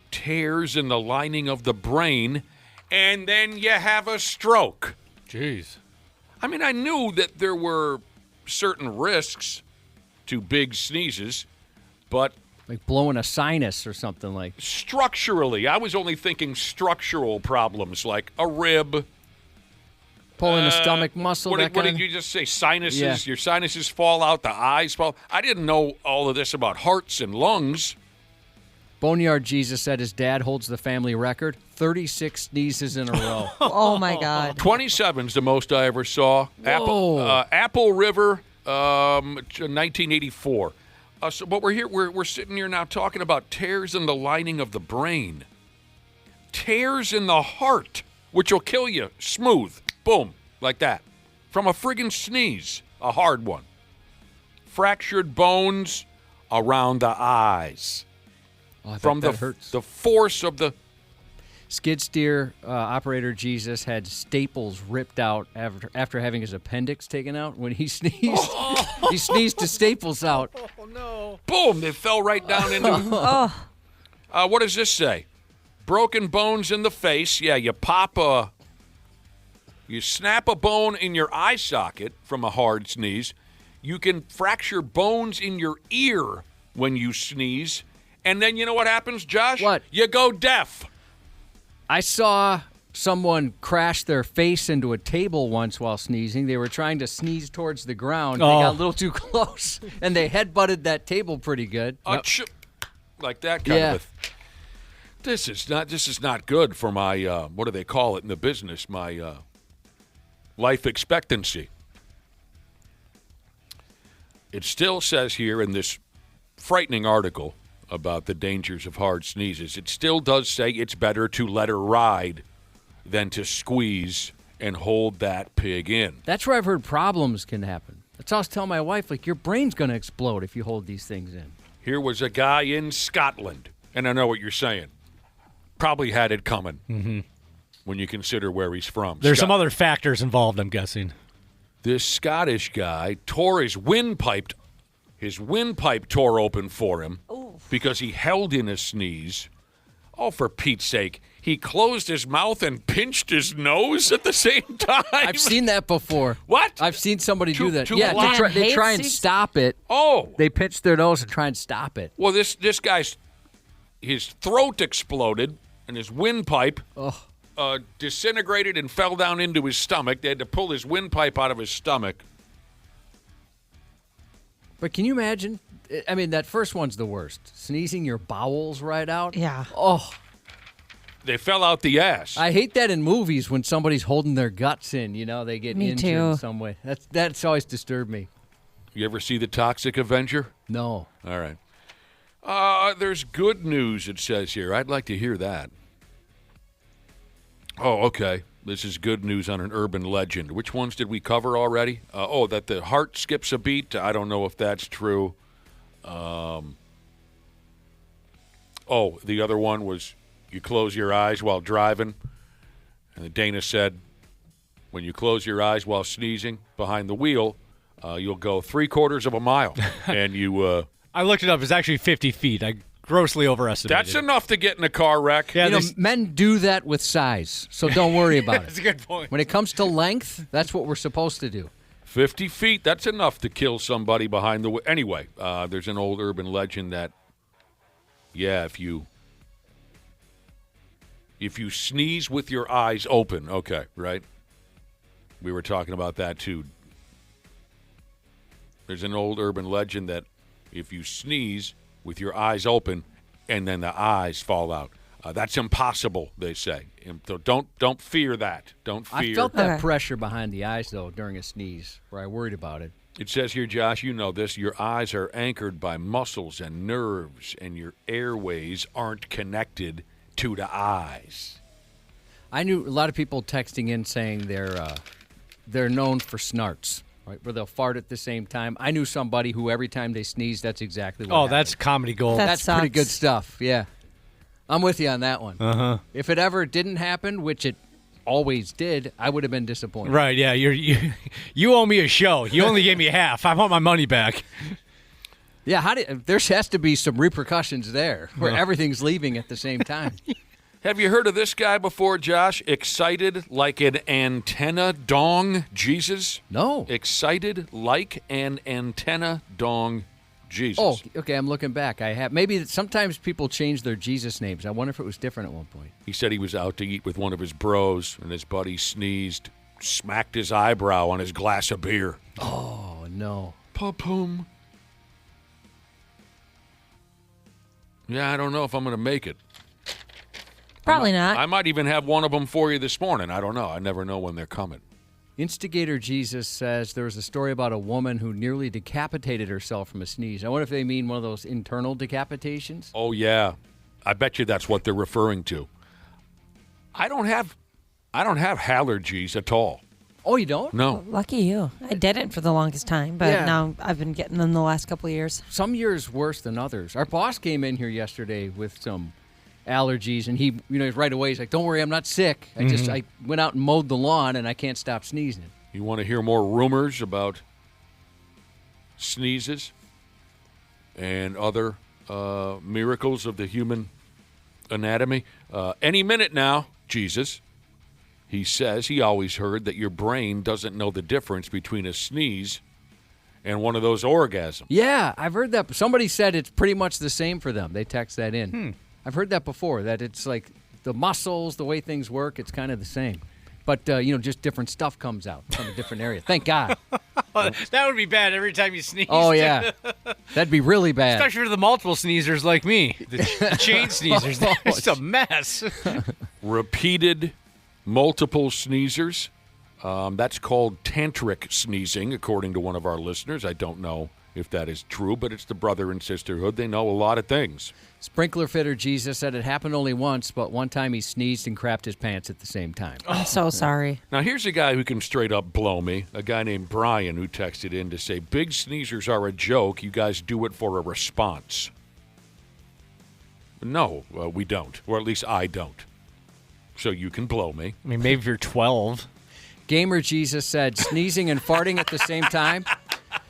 Speaker 3: tears in the lining of the brain, and then you have a stroke.
Speaker 4: Jeez.
Speaker 3: I mean, I knew that there were certain risks to big sneezes, but
Speaker 4: like blowing a sinus or something like.
Speaker 3: Structurally, I was only thinking structural problems like a rib.
Speaker 4: Pulling the stomach muscle.
Speaker 3: What did you just say? Sinuses? Yeah. Your sinuses fall out, the eyes fall. I didn't know all of this about hearts and lungs.
Speaker 4: Boneyard Jesus said his dad holds the family record, 36 sneezes in a row.
Speaker 5: Oh, my God.
Speaker 3: 27's the most I ever saw. Apple River, 1984. But we're here. We're sitting here now talking about tears in the lining of the brain. Tears in the heart, which will kill you. Smooth. Boom. Like that. From a friggin' sneeze. A hard one. Fractured bones around the eyes. From the force of the
Speaker 4: skid steer operator Jesus had staples ripped out after having his appendix taken out when he sneezed. He sneezed the staples out.
Speaker 3: Oh no! Boom! They fell right down into. What does this say? Broken bones in the face. Yeah, you snap a bone in your eye socket from a hard sneeze. You can fracture bones in your ear when you sneeze. And then you know what happens, Josh?
Speaker 4: What?
Speaker 3: You go deaf.
Speaker 4: I saw someone crash their face into a table once while sneezing. They were trying to sneeze towards the ground. They got a little too close, and they headbutted that table pretty good.
Speaker 3: Like that kind of a This is not good for my, what do they call it in the business, my life expectancy. It still says here in this frightening article about the dangers of hard sneezes, it still does say it's better to let her ride than to squeeze and hold that pig in.
Speaker 4: That's where I've heard problems can happen. That's what I was telling my wife, like, your brain's going to explode if you hold these things in.
Speaker 3: Here was a guy in Scotland, And I know what you're saying. Probably had it coming when you consider where he's from.
Speaker 1: There's some other factors involved, I'm guessing.
Speaker 3: This Scottish guy tore his windpipe. His windpipe tore open for him because he held in a sneeze. Oh, for Pete's sake. He closed his mouth and pinched his nose at the same time.
Speaker 4: I've seen that before.
Speaker 3: What?
Speaker 4: I've seen somebody do that.
Speaker 3: Too
Speaker 4: Yeah,
Speaker 3: loud.
Speaker 4: they try and stop it.
Speaker 3: Oh.
Speaker 4: They pinch their nose and try and stop it.
Speaker 3: Well, this guy's, his throat exploded and his windpipe disintegrated and fell down into his stomach. They had to pull his windpipe out of his stomach.
Speaker 4: But can you imagine? I mean, that first one's the worst. Sneezing your bowels right out.
Speaker 5: Yeah.
Speaker 4: Oh.
Speaker 3: They fell out the ass.
Speaker 4: I hate that in movies when somebody's holding their guts in. You know, they get
Speaker 5: Me
Speaker 4: injured
Speaker 5: too.
Speaker 4: in some way. That's always disturbed me.
Speaker 3: You ever see The Toxic Avenger?
Speaker 4: No.
Speaker 3: All right. There's good news, it says here. I'd like to hear that. Oh, okay. This is good news on an urban legend. Which ones did we cover already? That the heart skips a beat. I don't know if that's true. The other one was you close your eyes while driving. And Dana said when you close your eyes while sneezing behind the wheel, you'll go 3/4 of a mile. And you...
Speaker 1: I looked it up. It's actually 50 feet. I grossly overestimated.
Speaker 3: That's enough to get in a car wreck.
Speaker 1: Yeah,
Speaker 4: men do that with size, so don't worry about it.
Speaker 1: That's a good point.
Speaker 4: When it comes to length, that's what we're supposed to do.
Speaker 3: 50 feet, that's enough to kill somebody behind the wheel. Anyway, there's an old urban legend that, if you sneeze with your eyes open, okay, right? We were talking about that too. There's an old urban legend that if you sneeze with your eyes open and then the eyes fall out, that's impossible, they say. So don't fear that. Don't fear.
Speaker 4: I felt that pressure behind the eyes, though, during a sneeze, where I worried about it.
Speaker 3: It says here, Josh, you know this, your eyes are anchored by muscles and nerves, and your airways aren't connected to the eyes.
Speaker 4: I knew a lot of people texting in saying they're known for snarts, right, where they'll fart at the same time. I knew somebody who every time they sneeze, that's exactly what happened.
Speaker 1: That's comedy gold.
Speaker 4: That's pretty good stuff, yeah. I'm with you on that one.
Speaker 1: Uh-huh.
Speaker 4: If it ever didn't happen, which it always did, I would have been disappointed.
Speaker 1: Right, yeah. You owe me a show. You only gave me half. I want my money back.
Speaker 4: Yeah, there has to be some repercussions there where everything's leaving at the same time.
Speaker 3: Have you heard of this guy before, Josh? Excited like an antenna dong Jesus?
Speaker 4: No.
Speaker 3: Excited like an antenna dong Jesus.
Speaker 4: Oh, okay, I'm looking back. I have. Maybe sometimes people change their Jesus names. I wonder if it was different at one point.
Speaker 3: He said he was out to eat with one of his bros, and his buddy sneezed, smacked his eyebrow on his glass of beer.
Speaker 4: Oh, no.
Speaker 3: Pa-pum. Yeah, I don't know if I'm going to make it.
Speaker 5: Probably not.
Speaker 3: I might even have one of them for you this morning. I don't know. I never know when they're coming.
Speaker 4: Instigator Jesus says there was a story about a woman who nearly decapitated herself from a sneeze. I wonder if they mean one of those internal decapitations.
Speaker 3: Oh, yeah. I bet you that's what they're referring to. I don't have allergies at all.
Speaker 4: Oh, you don't?
Speaker 3: No.
Speaker 5: Lucky you. I didn't for the longest time, but now I've been getting them the last couple of years.
Speaker 4: Some years worse than others. Our boss came in here yesterday with some allergies, and he, right away, he's like, "Don't worry, I'm not sick. I went out and mowed the lawn, and I can't stop sneezing."
Speaker 3: You want to hear more rumors about sneezes and other miracles of the human anatomy? Any minute now, Jesus, he says he always heard that your brain doesn't know the difference between a sneeze and one of those orgasms.
Speaker 4: Yeah, I've heard that. Somebody said it's pretty much the same for them. They text that in. I've heard that before, that it's like the muscles, the way things work, it's kind of the same. But, just different stuff comes out from a different area. Thank God.
Speaker 1: That would be bad every time you sneeze.
Speaker 4: Oh, yeah. That'd be really bad.
Speaker 1: Especially for the multiple sneezers like me. The chain sneezers. It's a mess.
Speaker 3: Repeated multiple sneezers. That's called tantric sneezing, according to one of our listeners. I don't know if that is true, but it's the brother and sisterhood. They know a lot of things.
Speaker 4: Sprinkler fitter Jesus said it happened only once, but one time he sneezed and crapped his pants at the same time.
Speaker 5: I'm so sorry.
Speaker 3: Now, here's a guy who can straight up blow me, a guy named Brian who texted in to say, big sneezers are a joke. You guys do it for a response. No, we don't. Or at least I don't. So you can blow me.
Speaker 1: I mean, maybe if you're 12.
Speaker 4: Gamer Jesus said, sneezing and farting at the same time,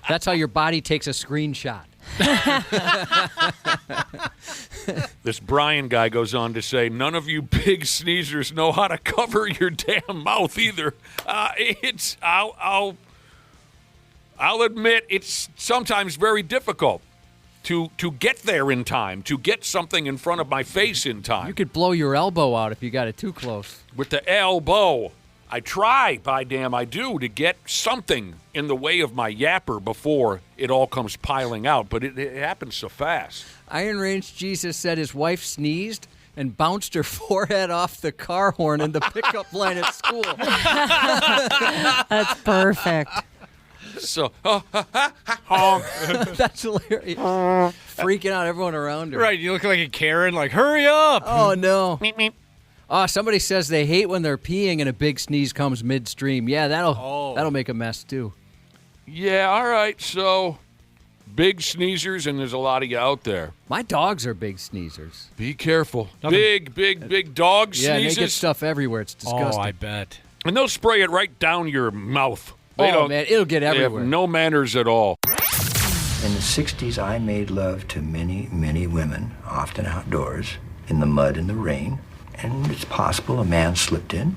Speaker 4: that's how your body takes a screenshot.
Speaker 3: This Brian guy goes on to say, none of you big sneezers know how to cover your damn mouth either. I'll admit it's sometimes very difficult to get there in time, to get something in front of my face in time.
Speaker 4: You could blow your elbow out if you got it too close.
Speaker 3: With the elbow. I try, by damn I do, to get something in the way of my yapper before it all comes piling out, but it happens so fast.
Speaker 4: Iron Range Jesus said his wife sneezed and bounced her forehead off the car horn in the pickup line at school.
Speaker 5: That's perfect.
Speaker 3: So,
Speaker 4: That's hilarious. Freaking out everyone around her.
Speaker 1: Right, you look like a Karen, like, hurry up.
Speaker 4: Oh, no. Somebody says they hate when they're peeing and a big sneeze comes midstream. Yeah, that'll make a mess, too.
Speaker 3: yeah, all right, so big sneezers, and there's a lot of you out there.
Speaker 4: My dogs are big sneezers.
Speaker 3: Be careful. Big dog
Speaker 4: Yeah,
Speaker 3: sneezes.
Speaker 4: they get stuff everywhere. It's disgusting.
Speaker 1: Oh, I bet.
Speaker 3: And they'll spray it right down your mouth.
Speaker 4: Man, it'll get
Speaker 3: They
Speaker 4: everywhere.
Speaker 3: have no manners at all.
Speaker 12: In the 60s, I made love to many, many women, often outdoors, in the mud and the rain. And it's possible a man slipped in.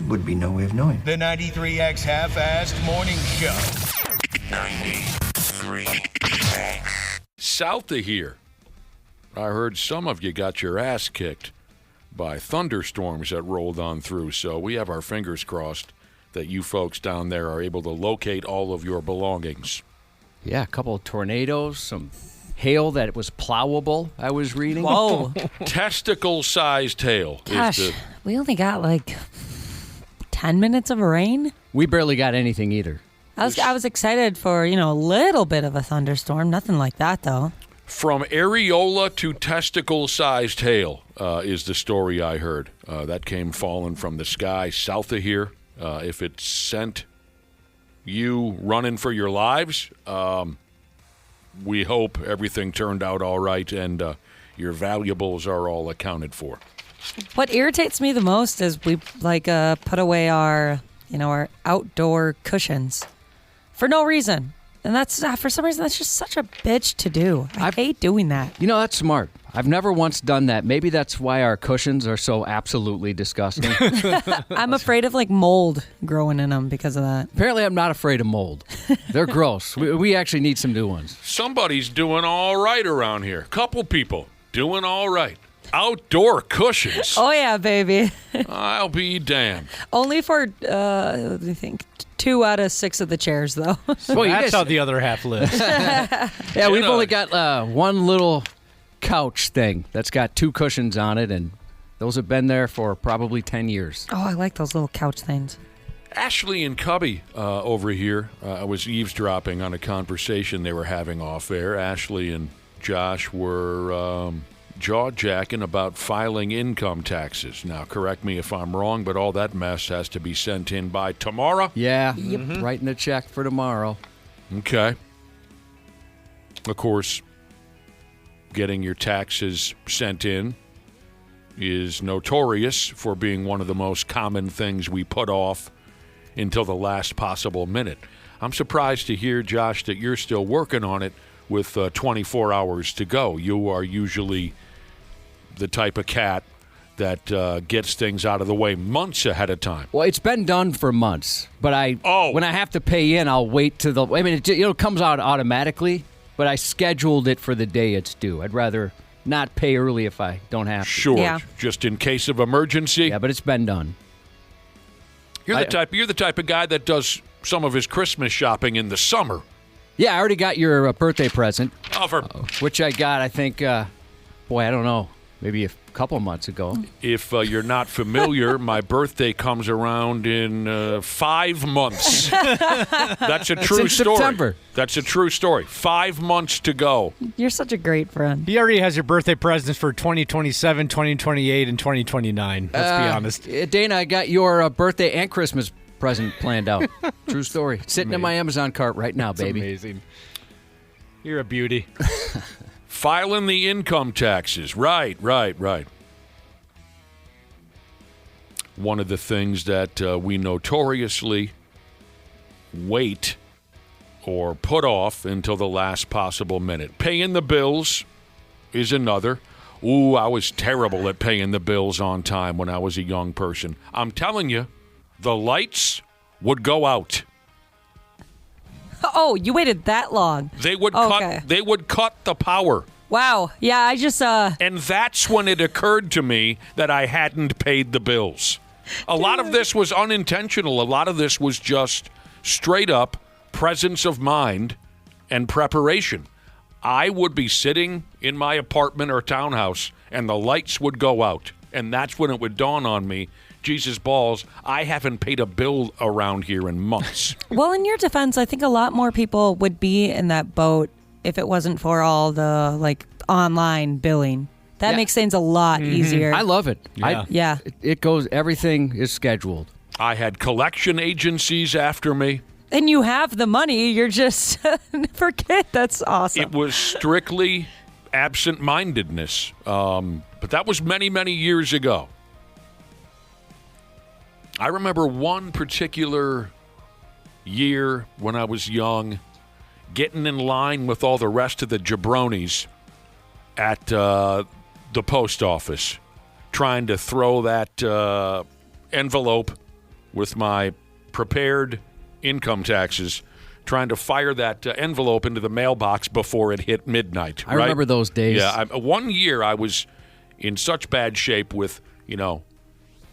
Speaker 12: Would be no way of knowing.
Speaker 2: The 93X Half-Assed Morning Show. 93X.
Speaker 3: South of here, I heard some of you got your ass kicked by thunderstorms that rolled on through. So we have our fingers crossed that you folks down there are able to locate all of your belongings.
Speaker 4: Yeah, a couple of tornadoes, some hail that was plowable, I was reading.
Speaker 5: Whoa.
Speaker 3: Testicle-sized hail.
Speaker 5: Gosh, we only got like 10 minutes of rain.
Speaker 4: We barely got anything either.
Speaker 5: I was excited for, a little bit of a thunderstorm. Nothing like that, though.
Speaker 3: From areola to testicle-sized hail is the story I heard. That came falling from the sky south of here. If it sent you running for your lives, we hope everything turned out all right and your valuables are all accounted for.
Speaker 5: What irritates me the most is we put away our outdoor cushions for no reason. And that's for some reason, that's just such a bitch to do. I hate doing that.
Speaker 4: That's smart. I've never once done that. Maybe that's why our cushions are so absolutely disgusting.
Speaker 5: I'm afraid of mold growing in them because of that.
Speaker 4: Apparently, I'm not afraid of mold. They're gross. We actually need some new ones.
Speaker 3: Somebody's doing all right around here. Couple people doing all right. Outdoor cushions.
Speaker 5: Oh, yeah, baby.
Speaker 3: I'll be damned.
Speaker 5: Only for, I think, 2 out of 6 of the chairs, though.
Speaker 1: Well, that's how the other half lives.
Speaker 4: Yeah, we've only got one little couch thing that's got 2 cushions on it, and those have been there for probably 10 years.
Speaker 5: Oh, I like those little couch things.
Speaker 3: Ashley and Cubby over here, I was eavesdropping on a conversation they were having off air. Ashley and Josh were jaw-jacking about filing income taxes. Now, correct me if I'm wrong, but all that mess has to be sent in by tomorrow?
Speaker 4: Yeah, writing a check for tomorrow.
Speaker 3: Okay. Of course, getting your taxes sent in is notorious for being one of the most common things we put off until the last possible minute. I'm surprised to hear, Josh, that you're still working on it with 24 hours to go. You are usually the type of cat that gets things out of the way months ahead of time.
Speaker 4: Well, it's been done for months, but when I have to pay in, I'll wait till it comes out automatically, but I scheduled it for the day it's due. I'd rather not pay early if I don't have to.
Speaker 3: Sure, just in case of emergency.
Speaker 4: Yeah, but it's been done.
Speaker 3: You're the type of guy that does some of his Christmas shopping in the summer.
Speaker 4: Yeah, I already got your birthday present,
Speaker 3: which
Speaker 4: I got, I think, I don't know, maybe a couple months ago.
Speaker 3: If you're not familiar, my birthday comes around in 5 months. That's a true story.
Speaker 4: September.
Speaker 3: That's a true story. 5 months to go.
Speaker 5: You're such a great friend.
Speaker 1: He already has your birthday presents for 2027, 2028, and 2029. Let's be honest.
Speaker 4: Dana, I got your birthday and Christmas present planned out. True story. Sitting in my Amazon cart right now, baby.
Speaker 1: Amazing. You're a beauty.
Speaker 3: Filing the income taxes. Right. One of the things that we notoriously wait or put off until the last possible minute. Paying the bills is another. Ooh, I was terrible at paying the bills on time when I was a young person. I'm telling you, the lights would go out.
Speaker 5: Oh, you waited that long.
Speaker 3: They would
Speaker 5: Okay.
Speaker 3: cut the power.
Speaker 5: Wow. Yeah, I just
Speaker 3: And that's when it occurred to me that I hadn't paid the bills. A lot of this was unintentional. A lot of this was just straight up presence of mind and preparation. I would be sitting in my apartment or townhouse and the lights would go out. And that's when it would dawn on me, Jesus balls, I haven't paid a bill around here in months.
Speaker 5: Well, in your defense, I think a lot more people would be in that boat if it wasn't for all the online billing. That makes things a lot easier.
Speaker 4: I love it.
Speaker 5: Yeah.
Speaker 4: It goes, everything is scheduled.
Speaker 3: I had collection agencies after me.
Speaker 5: And you have the money. You're just forget. That's awesome.
Speaker 3: It was strictly absent-mindedness. But that was many, many years ago. I remember one particular year when I was young, getting in line with all the rest of the jabronis at the post office, trying to throw that envelope with my prepared income taxes, trying to fire that envelope into the mailbox before it hit midnight.
Speaker 4: I remember those days.
Speaker 3: Yeah, one year I was in such bad shape with,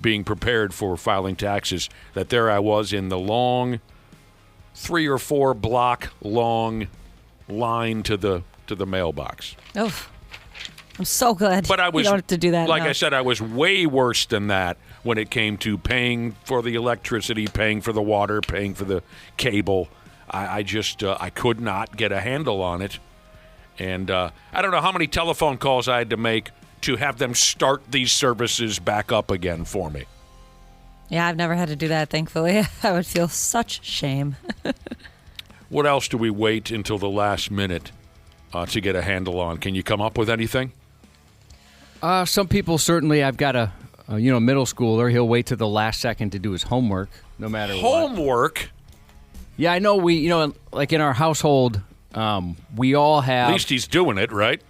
Speaker 3: being prepared for filing taxes that there I was in the long 3 or 4 block long line to the mailbox.
Speaker 5: Oh, I'm so glad
Speaker 3: but I was,
Speaker 5: you don't have to do that.
Speaker 3: Like
Speaker 5: now.
Speaker 3: I said, I was way worse than that when it came to paying for the electricity, paying for the water, paying for the cable. I could not get a handle on it. And I don't know how many telephone calls I had to make to have them start these services back up again for me.
Speaker 5: Yeah, I've never had to do that, thankfully. I would feel such shame.
Speaker 3: What else do we wait until the last minute to get a handle on? Can you come up with anything?
Speaker 4: Some people certainly. I've got a middle schooler. He'll wait to the last second to do his homework, no matter what.
Speaker 3: Homework?
Speaker 4: Yeah, I know. We, like in our household, we all have.
Speaker 3: At least he's doing it, right?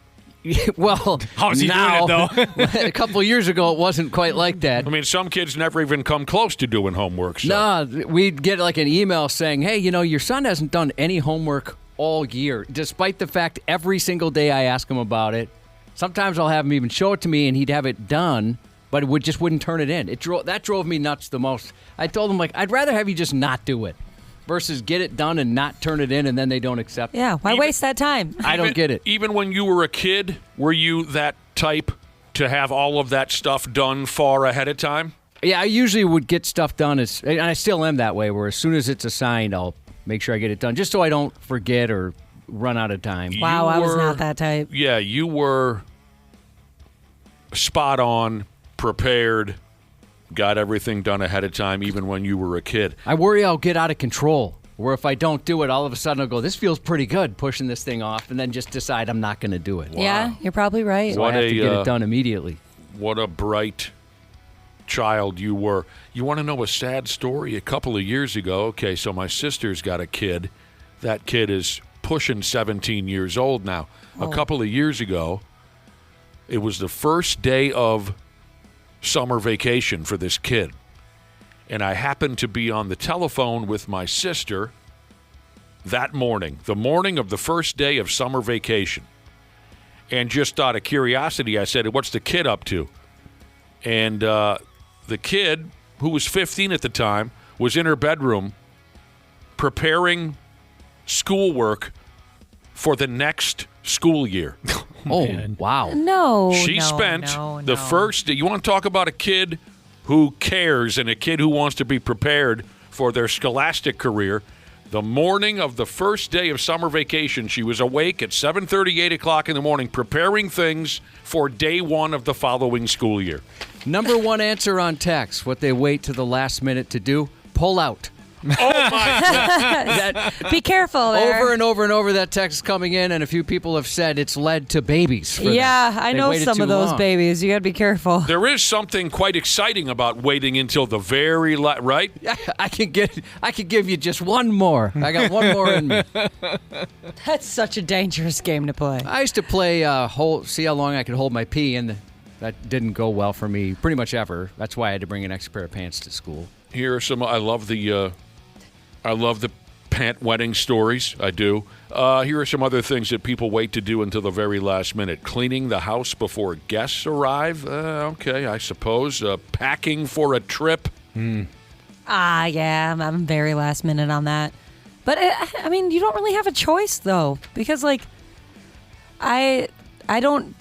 Speaker 4: Well,
Speaker 1: how's he doing it, though?
Speaker 4: A couple of years ago, it wasn't quite like that.
Speaker 3: I mean, some kids never even come close to doing homework. So.
Speaker 4: No, we'd get like an email saying, hey, your son hasn't done any homework all year, despite the fact every single day I ask him about it. Sometimes I'll have him even show it to me, and he'd have it done, but it just wouldn't turn it in. That drove me nuts the most. I told him, I'd rather have you just not do it versus get it done and not turn it in, and then they don't accept it.
Speaker 5: Yeah, why waste that time?
Speaker 4: I don't get it.
Speaker 3: Even when you were a kid, were you that type to have all of that stuff done far ahead of time?
Speaker 4: Yeah, I usually would get stuff done, and I still am that way, where as soon as it's assigned, I'll make sure I get it done, just so I don't forget or run out of time.
Speaker 5: Wow, I was not that type.
Speaker 3: Yeah, you were spot on, prepared, got everything done ahead of time, even when you were a kid.
Speaker 4: I worry I'll get out of control, where if I don't do it, all of a sudden I'll go, this feels pretty good, pushing this thing off, and then just decide I'm not going to do it.
Speaker 5: Wow. Yeah, you're probably right.
Speaker 4: So I have to get it done immediately.
Speaker 3: What a bright child you were. You want to know a sad story? A couple of years ago, okay, so my sister's got a kid. That kid is pushing 17 years old now.
Speaker 5: Oh.
Speaker 3: A couple of years ago, it was the first day of summer vacation for this kid. And I happened to be on the telephone with my sister that morning, the morning of the first day of summer vacation. And just out of curiosity, I said, what's the kid up to? And the kid, who was 15 at the time, was in her bedroom preparing schoolwork for the next school year.
Speaker 4: Oh, wow.
Speaker 5: No.
Speaker 3: She spent the first day. You want to talk about a kid who cares and a kid who wants to be prepared for their scholastic career? The morning of the first day of summer vacation, she was awake at 7:30, 8 o'clock in the morning, preparing things for day one of the following school year.
Speaker 4: Number one answer on text, what they wait to the last minute to do, pull out.
Speaker 3: Oh,
Speaker 5: Be careful there.
Speaker 4: Over and over, that text is coming in, and a few people have said it's led to babies. For
Speaker 5: yeah,
Speaker 4: them.
Speaker 5: I
Speaker 4: They
Speaker 5: know
Speaker 4: waited
Speaker 5: some
Speaker 4: too
Speaker 5: of those
Speaker 4: long.
Speaker 5: babies. You got to be careful.
Speaker 3: There is something quite exciting about waiting until the very right?
Speaker 4: I can give you just one more. I got one more in me.
Speaker 5: That's such a dangerous game to play.
Speaker 4: I used to play see how long I could hold my pee, and that didn't go well for me pretty much ever. That's why I had to bring an extra pair of pants to school.
Speaker 3: Here are some. I love the pant wetting stories. I do. Here are some other things that people wait to do until the very last minute: cleaning the house before guests arrive. Okay, I suppose. Packing for a trip.
Speaker 5: Yeah, I'm very last minute on that. But I mean, you don't really have a choice though, because like, I don't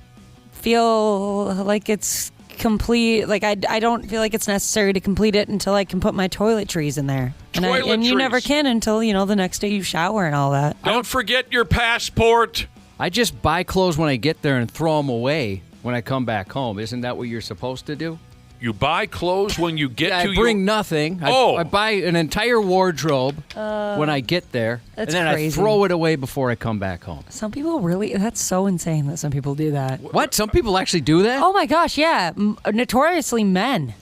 Speaker 5: feel like it's complete. Like I don't feel like it's necessary to complete it until I can put my toiletries in there. And you never can until the next day you shower and all that.
Speaker 3: Don't forget your passport.
Speaker 4: I just buy clothes when I get there and throw them away when I come back home. Isn't that what you're supposed to do?
Speaker 3: You buy clothes when you get to
Speaker 4: I bring nothing. I buy an entire wardrobe when I get there, and
Speaker 5: That's
Speaker 4: then
Speaker 5: crazy.
Speaker 4: I throw it away before I come back home.
Speaker 5: Some people that's so insane that some people do that.
Speaker 4: What? Some people actually do that?
Speaker 5: Oh my gosh, yeah. Notoriously men.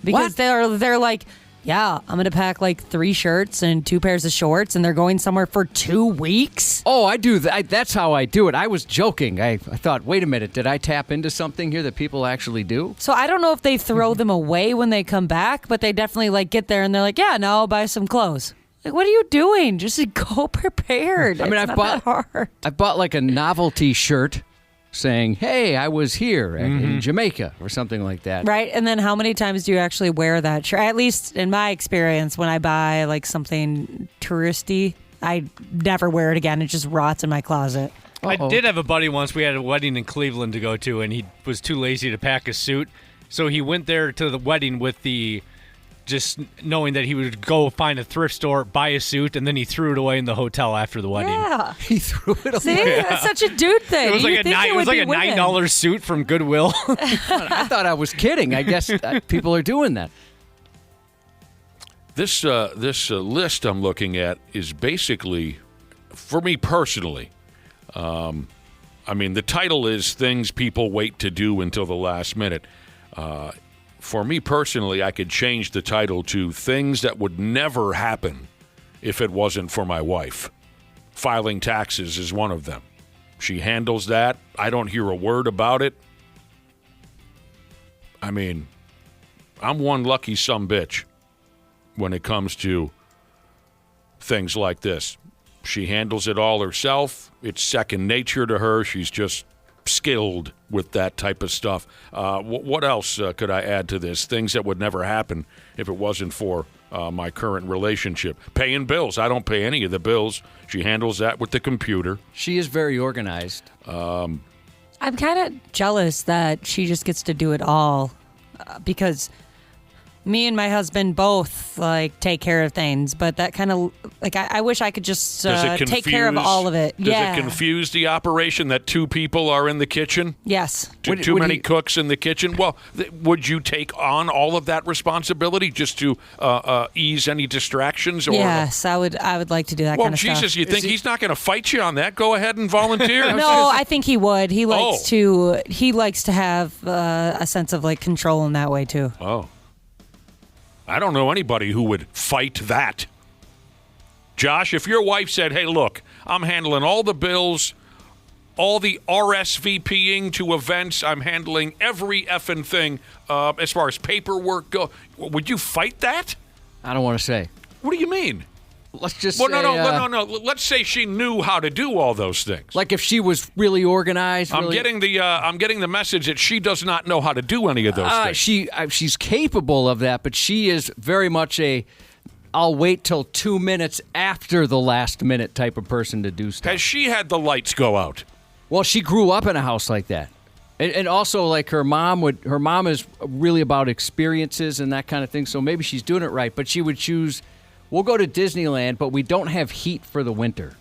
Speaker 5: Because they're like, yeah, I'm going to pack like 3 shirts and 2 pairs of shorts, and they're going somewhere for 2 weeks.
Speaker 4: Oh, I do that. That's how I do it. I was joking. I thought, wait a minute, did I tap into something here that people actually do?
Speaker 5: So I don't know if they throw them away when they come back, but they definitely like get there and they're like, yeah, no, I'll buy some clothes. Like, what are you doing? Just go prepared.
Speaker 4: I mean,
Speaker 5: It's not that hard.
Speaker 4: I bought like a novelty shirt saying, hey, I was here in Jamaica or something like that.
Speaker 5: Right, and then how many times do you actually wear that shirt? At least in my experience, when I buy like something touristy, I never wear it again. It just rots in my closet.
Speaker 1: I did have a buddy once. We had a wedding in Cleveland to go to, and he was too lazy to pack a suit. So he went there to the wedding with just knowing that he would go find a thrift store, buy a suit, and then he threw it away in the hotel after the wedding.
Speaker 5: Yeah.
Speaker 4: He threw it away.
Speaker 5: See, that's such a dude thing.
Speaker 1: It was like
Speaker 5: You'd think it would be
Speaker 1: a
Speaker 5: women.
Speaker 1: $9 suit from Goodwill.
Speaker 4: I thought I was kidding. I guess people are doing that.
Speaker 3: This list I'm looking at is basically, for me personally, I mean, the title is Things People Wait to Do Until the Last Minute. For me personally, I could change the title to Things That Would Never Happen If It Wasn't for My Wife. Filing taxes is one of them. She handles that. I don't hear a word about it. I mean, I'm one lucky sumbitch when it comes to things like this. She handles it all herself. It's second nature to her. She's just skilled with that type of stuff. What else could I add to this? Things that would never happen if it wasn't for my current relationship. Paying bills. I don't pay any of the bills. She handles that with the computer.
Speaker 4: She is very organized.
Speaker 5: I'm kind of jealous that she just gets to do it all because me and my husband both like take care of things, but that kind of like I wish I could just take care of all of it.
Speaker 3: Does
Speaker 5: yeah.
Speaker 3: it confuse the operation that 2 people are in the kitchen?
Speaker 5: Yes.
Speaker 3: Too many cooks in the kitchen? Well, would you take on all of that responsibility just to ease any distractions? Or,
Speaker 5: yes, I would like to do that
Speaker 3: well,
Speaker 5: kind of stuff.
Speaker 3: Jesus, you think he's not going to fight you on that? Go ahead and volunteer.
Speaker 5: No, I think he would. He likes to have a sense of like control in that way too.
Speaker 3: Oh. I don't know anybody who would fight that. Josh, if your wife said, hey, look, I'm handling all the bills, all the RSVPing to events, I'm handling every effing thing as far as paperwork go, would you fight that?
Speaker 4: I don't want to say.
Speaker 3: What do you mean?
Speaker 4: Let's just
Speaker 3: well,
Speaker 4: say...
Speaker 3: no. Let's say she knew how to do all those things.
Speaker 4: Like if she was really organized.
Speaker 3: I'm getting the message that she does not know how to do any of those things.
Speaker 4: She's capable of that, but she is very much I'll wait till 2 minutes after the last minute type of person to do stuff.
Speaker 3: Has she had the lights go out?
Speaker 4: Well, she grew up in a house like that. And also, like her mom is really about experiences and that kind of thing, so maybe she's doing it right, but she would choose... We'll go to Disneyland, but we don't have heat for the winter.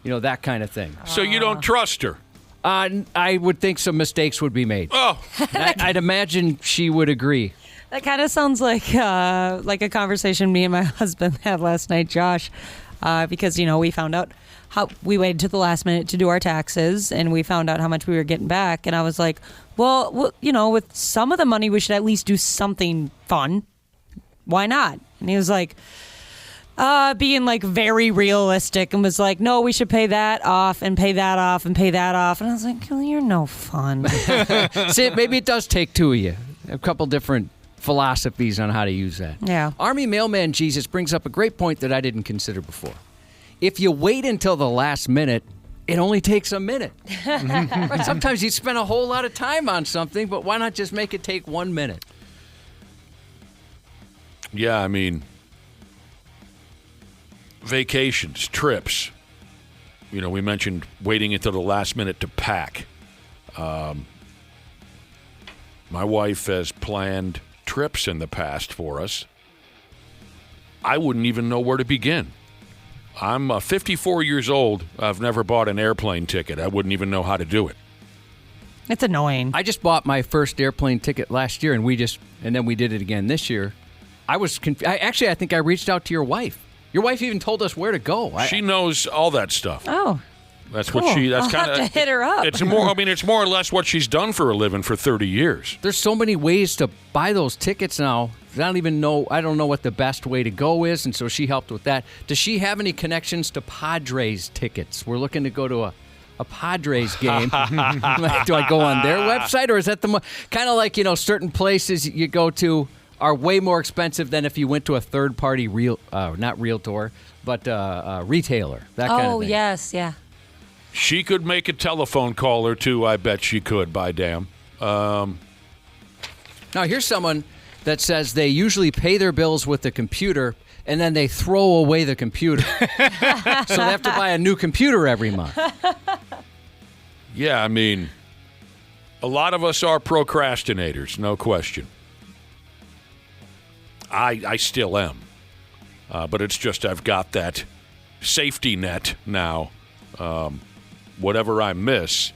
Speaker 4: You know, that kind of thing.
Speaker 3: So you don't trust her?
Speaker 4: I would think some mistakes would be made.
Speaker 3: Oh.
Speaker 4: I'd imagine she would agree.
Speaker 5: That kind of sounds like a conversation me and my husband had last night, Josh, because, we found out how we waited to the last minute to do our taxes, and we found out how much we were getting back. And I was like, well, with some of the money, we should at least do something fun. Why not? And he was like, being like very realistic, and was like, no, we should pay that off and pay that off and pay that off. And I was like, well, you're no fun.
Speaker 4: See, maybe it does take two of you. A couple different philosophies on how to use that.
Speaker 5: Yeah.
Speaker 4: Army Mailman Jesus brings up a great point that I didn't consider before. If you wait until the last minute, it only takes a minute. Right? Sometimes you spend a whole lot of time on something, but why not just make it take 1 minute?
Speaker 3: Yeah, I mean, vacations, trips. We mentioned waiting until the last minute to pack. My wife has planned trips in the past for us. I wouldn't even know where to begin. I'm 54 years old. I've never bought an airplane ticket. I wouldn't even know how to do it.
Speaker 5: It's annoying.
Speaker 4: I just bought my first airplane ticket last year, and then we did it again this year. I was confused. I think I reached out to your wife. Your wife even told us where to go.
Speaker 3: She knows all that stuff.
Speaker 5: Oh.
Speaker 3: That's
Speaker 5: cool.
Speaker 3: what she. That's
Speaker 5: I'll have to hit her up.
Speaker 3: It's more. I mean, it's more or less what she's done for a living for 30 years.
Speaker 4: There's so many ways to buy those tickets now. I don't know what the best way to go is, and so she helped with that. Does she have any connections to Padres tickets? We're looking to go to a Padres game. Do I go on their website, or is that kind of like certain places you go to are way more expensive than if you went to a third-party not realtor, but retailer. That kind of thing.
Speaker 5: Oh yes, yeah.
Speaker 3: She could make a telephone call or two. I bet she could. By damn.
Speaker 4: Now here's someone that says they usually pay their bills with the computer and then they throw away the computer. So they have to buy a new computer every month.
Speaker 3: Yeah, I mean, a lot of us are procrastinators, no question. I still am. But it's just I've got that safety net now. Whatever I miss,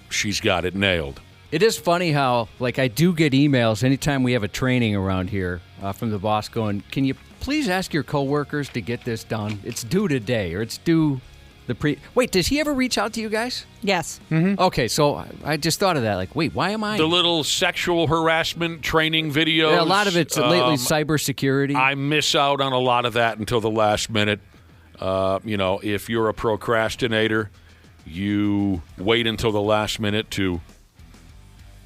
Speaker 3: she's got it nailed.
Speaker 4: It is funny how, I do get emails anytime we have a training around here from the boss going, can you please ask your coworkers to get this done? It's due today, or it's due Wait, does he ever reach out to you guys?
Speaker 5: Yes.
Speaker 4: Mm-hmm. Okay, so I just thought of that. Wait, why am I?
Speaker 3: The little sexual harassment training videos.
Speaker 4: Yeah, a lot of it's lately cybersecurity.
Speaker 3: I miss out on a lot of that until the last minute. If you're a procrastinator, you wait until the last minute to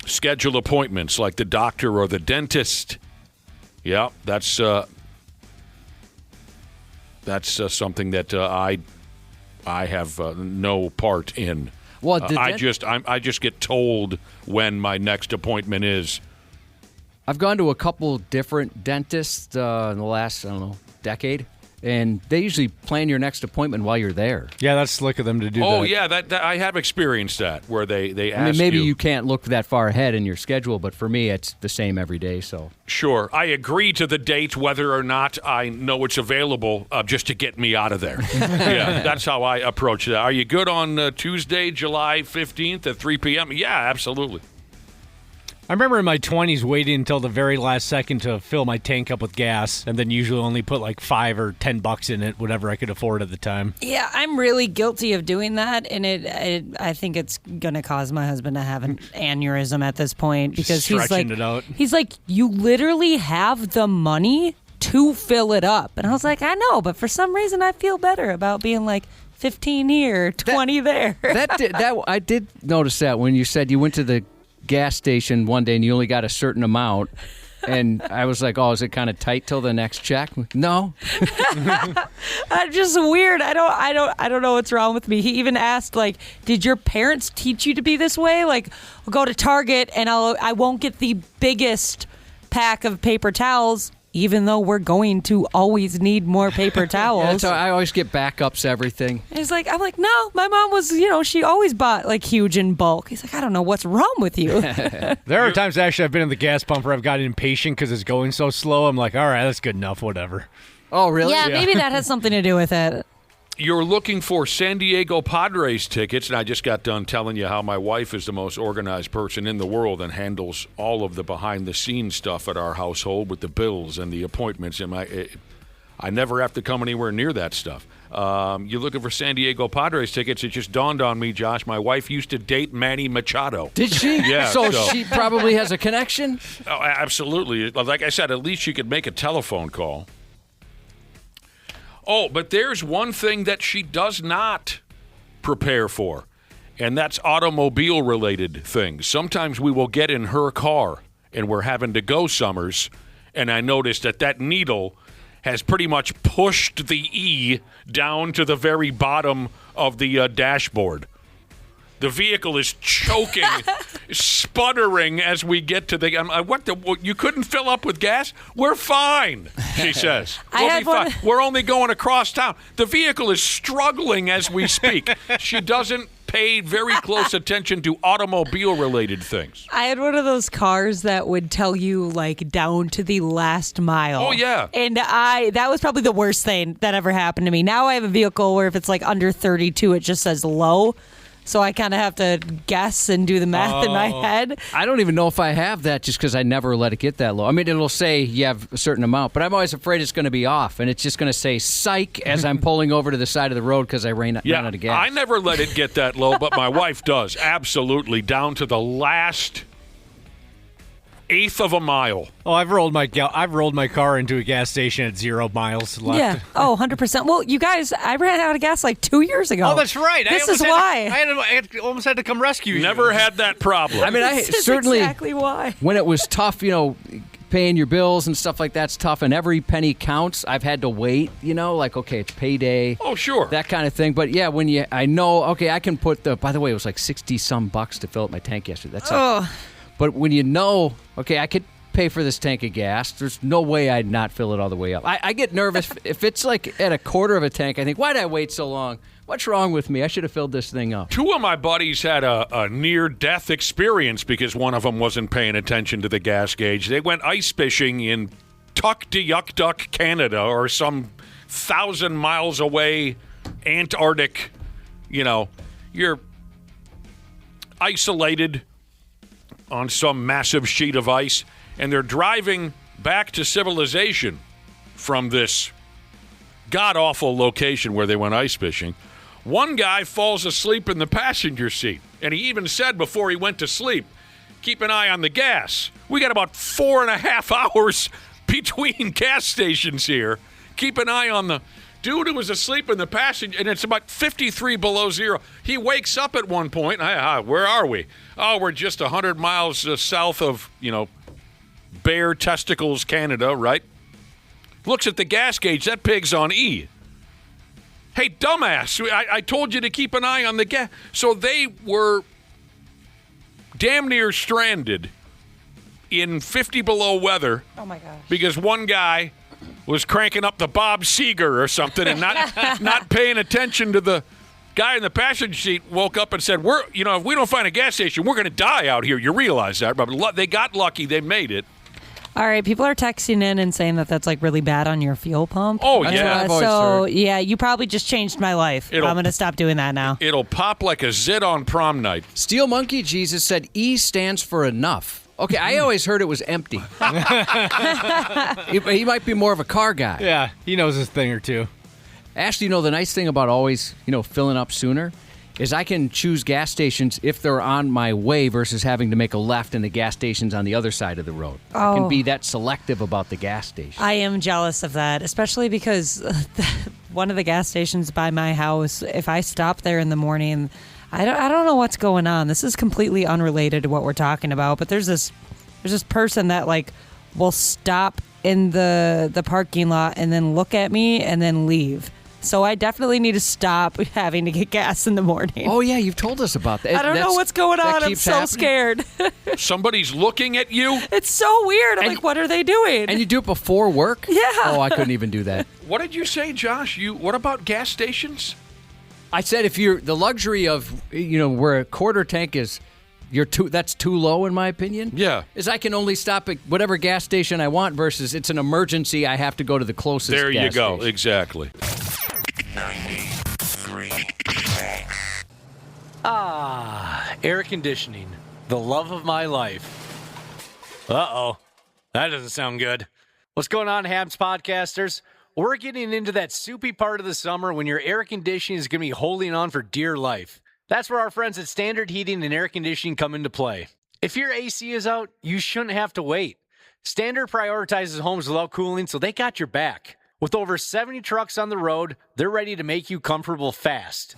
Speaker 3: schedule appointments like the doctor or the dentist. Yeah, that's something that I have no part in.
Speaker 4: Well,
Speaker 3: I just get told when my next appointment is.
Speaker 4: I've gone to a couple different dentists in the last, decade. And they usually plan your next appointment while you're there.
Speaker 1: Yeah, that's slick of them to do that.
Speaker 3: Oh, yeah, that I have experienced that, where they ask
Speaker 4: you. Maybe you can't look that far ahead in your schedule, but for me, it's the same every day. So
Speaker 3: sure, I agree to the date whether or not I know it's available, just to get me out of there. Yeah, that's how I approach that. Are you good on Tuesday, July 15th at 3 p.m.? Yeah, absolutely.
Speaker 1: I remember in my 20s waiting until the very last second to fill my tank up with gas, and then usually only put $5 or $10 in it, whatever I could afford at the time.
Speaker 5: Yeah, I'm really guilty of doing that, and I think it's gonna cause my husband to have an aneurysm at this point because he's like, you literally have the money to fill it up, and I was like, I know, but for some reason I feel better about being 15 here, 20 there.
Speaker 4: I did notice that when you said you went to the gas station one day and you only got a certain amount, and I was like, oh, is it kind of tight till the next check? No.
Speaker 5: I'm just weird. I don't know what's wrong with me. He even asked, did your parents teach you to be this way? We'll go to Target and I won't get the biggest pack of paper towels, even though we're going to always need more paper towels.
Speaker 4: Yeah, so I always get backups, everything.
Speaker 5: And he's like, I'm like, no, my mom was, she always bought huge in bulk. He's like, I don't know what's wrong with you.
Speaker 1: There are times actually I've been in the gas pump where I've gotten impatient because it's going so slow. I'm like, all right, that's good enough, whatever.
Speaker 4: Oh, really?
Speaker 5: Yeah, maybe that has something to do with it.
Speaker 3: you're looking for San Diego Padres tickets, and I just got done telling you how my wife is the most organized person in the world and handles all of the behind-the-scenes stuff at our household with the bills and the appointments. And I never have to come anywhere near that stuff. You're looking for San Diego Padres tickets. It just dawned on me, Josh, my wife used to date Manny Machado.
Speaker 4: Did she?
Speaker 3: Yeah.
Speaker 4: So she probably has a connection?
Speaker 3: Oh, absolutely. Like I said, at least she could make a telephone call. Oh, but there's one thing that she does not prepare for, and that's automobile-related things. Sometimes we will get in her car, and we're having to go Summers, and I noticed that needle has pretty much pushed the E down to the very bottom of the dashboard. The vehicle is choking, sputtering as we get to the. You couldn't fill up with gas? We're fine, she says. We'll be fine. We're only going across town. The vehicle is struggling as we speak. She doesn't pay very close attention to automobile-related things.
Speaker 5: I had one of those cars that would tell you, like, down to the last mile.
Speaker 3: Oh, yeah.
Speaker 5: And that was probably the worst thing that ever happened to me. Now I have a vehicle where if it's, like, under 32, it just says low. So I kind of have to guess and do the math in my head.
Speaker 4: I don't even know if I have that just because I never let it get that low. I mean, it'll say you have a certain amount, but I'm always afraid it's going to be off, and it's just going to say psych as I'm pulling over to the side of the road because I ran out of gas.
Speaker 3: I never let it get that low, but my wife does, absolutely, down to the last eighth of a mile.
Speaker 1: Oh, I've rolled my car into a gas station at 0 miles left.
Speaker 5: Yeah. Oh, 100%. Well, you guys, I ran out of gas like 2 years ago.
Speaker 1: Oh, that's right.
Speaker 5: This is why.
Speaker 1: I almost had to come rescue you.
Speaker 3: Never had that problem.
Speaker 4: I mean,
Speaker 5: This is
Speaker 4: certainly
Speaker 5: exactly why.
Speaker 4: When it was tough, paying your bills and stuff like that's tough, and every penny counts. I've had to wait, like, okay, it's payday.
Speaker 3: Oh, sure.
Speaker 4: That kind of thing. But yeah, I know, okay, I can put by the way, it was like $60-some to fill up my tank yesterday. That's but when okay, I could pay for this tank of gas, there's no way I'd not fill it all the way up. I get nervous if it's like at a quarter of a tank. I think, why'd I wait so long? What's wrong with me? I should have filled this thing up.
Speaker 3: 2 of my buddies had a near-death experience because one of them wasn't paying attention to the gas gauge. They went ice fishing in Tuktoyaktuk, Canada, or some 1,000 miles away Antarctic. You're isolated on some massive sheet of ice, and they're driving back to civilization from this god-awful location where they went ice fishing. One guy falls asleep in the passenger seat, and he even said before he went to sleep, keep an eye on the gas. We got about 4.5 hours between gas stations here. Keep an eye on the dude who was asleep in the passenger, and it's about 53 below zero. He wakes up at one point. Where are we? Oh, we're just 100 miles south of, Bare Testicles, Canada, right? Looks at the gas gauge. That pig's on E. Hey, dumbass, I told you to keep an eye on the gas. So they were damn near stranded in 50 below weather.
Speaker 5: Oh, my gosh.
Speaker 3: Because one guy was cranking up the Bob Seger or something and not paying attention to the guy in the passenger seat. Woke up and said, if we don't find a gas station, we're going to die out here. You realize that, but they got lucky. They made it.
Speaker 5: All right, people are texting in and saying that that's like really bad on your fuel pump.
Speaker 3: Oh, yeah.
Speaker 5: So, yeah, you probably just changed my life. I'm going to stop doing that now.
Speaker 3: It'll pop like a zit on prom night.
Speaker 4: Steel Monkey Jesus said E stands for enough. Okay, I always heard it was empty. He might be more of a car guy.
Speaker 1: Yeah, he knows his thing or two.
Speaker 4: Ashley, the nice thing about always, filling up sooner is I can choose gas stations if they're on my way versus having to make a left and the gas station's on the other side of the road. I can be that selective about the gas station.
Speaker 5: I am jealous of that, especially because one of the gas stations by my house, if I stop there in the morning, I don't know what's going on. This is completely unrelated to what we're talking about, but there's this person that will stop in the parking lot and then look at me and then leave. So I definitely need to stop having to get gas in the morning.
Speaker 4: Oh, yeah, you've told us about that.
Speaker 5: I don't know what's going on. I'm so scared.
Speaker 3: Somebody's looking at you?
Speaker 5: It's so weird. I'm like, what are they doing?
Speaker 4: And you do it before work?
Speaker 5: Yeah.
Speaker 4: Oh, I couldn't even do that.
Speaker 3: What did you say, Josh? What about gas stations?
Speaker 4: I said if you're the luxury of, where a quarter tank is, that's too low in my opinion.
Speaker 3: Yeah.
Speaker 4: Is I can only stop at whatever gas station I want versus it's an emergency, I have to go to the closest gas station.
Speaker 3: There you go. Exactly.
Speaker 2: 90.
Speaker 1: Air conditioning. The love of my life. Uh-oh. That doesn't sound good. What's going on, Habs podcasters? We're getting into that soupy part of the summer when your air conditioning is going to be holding on for dear life. That's where our friends at Standard Heating and Air Conditioning come into play. If your AC is out, you shouldn't have to wait. Standard prioritizes homes without cooling, so they got your back. With over 70 trucks on the road, they're ready to make you comfortable fast.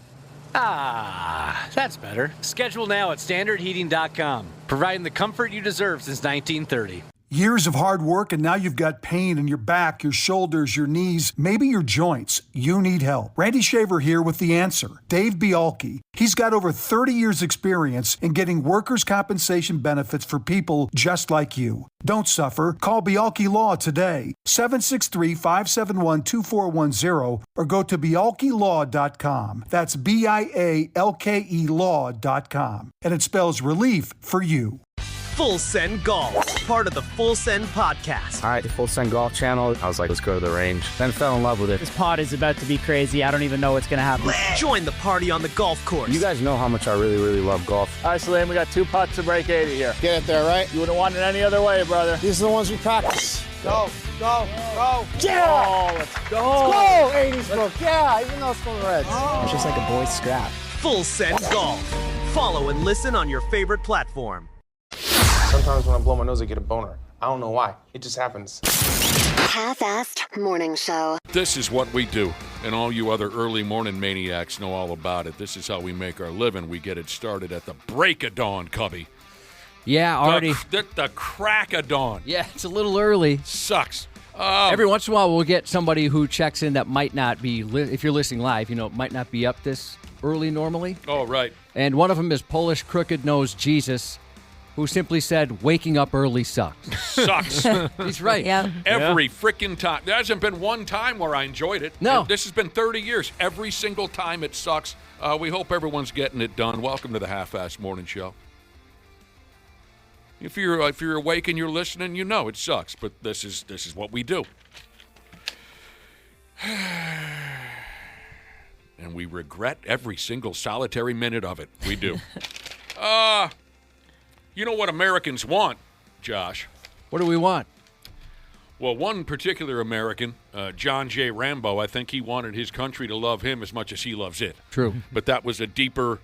Speaker 1: That's better. Schedule now at standardheating.com, providing the comfort you deserve since 1930.
Speaker 7: Years of hard work, and now you've got pain in your back, your shoulders, your knees, maybe your joints. You need help. Randy Shaver here with the answer. Dave Bialke. He's got over 30 years experience in getting workers' compensation benefits for people just like you. Don't suffer. Call Bialke Law today. 763-571-2410 or go to bialkelaw.com. That's BIALKE law.com. And it spells relief for you.
Speaker 13: Full Send Golf, part of the Full Send podcast.
Speaker 14: All right, the Full Send Golf channel. I was like, let's go to the range. Then fell in love with it.
Speaker 15: This pod is about to be crazy. I don't even know what's going to happen.
Speaker 13: Join the party on the golf course.
Speaker 14: You guys know how much I really, really love golf.
Speaker 15: All right, Salim, we got 2 putts to break 80 here.
Speaker 16: Get it there, right?
Speaker 15: You wouldn't want it any other way, brother.
Speaker 16: These are the ones we practice. Go.
Speaker 15: Yeah!
Speaker 16: Oh, let's go. 80s stroke. Yeah, even though it's from the Reds.
Speaker 15: It's just like a boy's scrap.
Speaker 13: Full Send Golf. Follow and listen on your favorite platform.
Speaker 17: Sometimes when I blow my nose, I get a boner. I don't know why. It just happens.
Speaker 18: Half-assed morning show.
Speaker 3: This is what we do, and all you other early morning maniacs know all about it. This is how we make our living. We get it started at the break of dawn, Cubby.
Speaker 4: Yeah, already.
Speaker 3: The crack of dawn.
Speaker 4: Yeah, it's a little early.
Speaker 3: Sucks.
Speaker 4: Every once in a while, we'll get somebody who checks in that might not be, if you're listening live, might not be up this early normally.
Speaker 3: Oh, right.
Speaker 4: And one of them is Polish Crooked Nose Jesus, who simply said, waking up early sucks.
Speaker 3: Sucks.
Speaker 4: He's right.
Speaker 5: Yeah.
Speaker 3: Every freaking time. There hasn't been one time where I enjoyed it.
Speaker 4: No.
Speaker 3: This has been 30 years. Every single time it sucks. We hope everyone's getting it done. Welcome to the Half-Assed Morning Show. If you're awake and you're listening, you know it sucks, but this is what we do. And we regret every single solitary minute of it. We do. You know what Americans want, Josh?
Speaker 4: What do we want?
Speaker 3: Well, one particular American, John J. Rambo, I think he wanted his country to love him as much as he loves it.
Speaker 4: True.
Speaker 3: But that was a deeper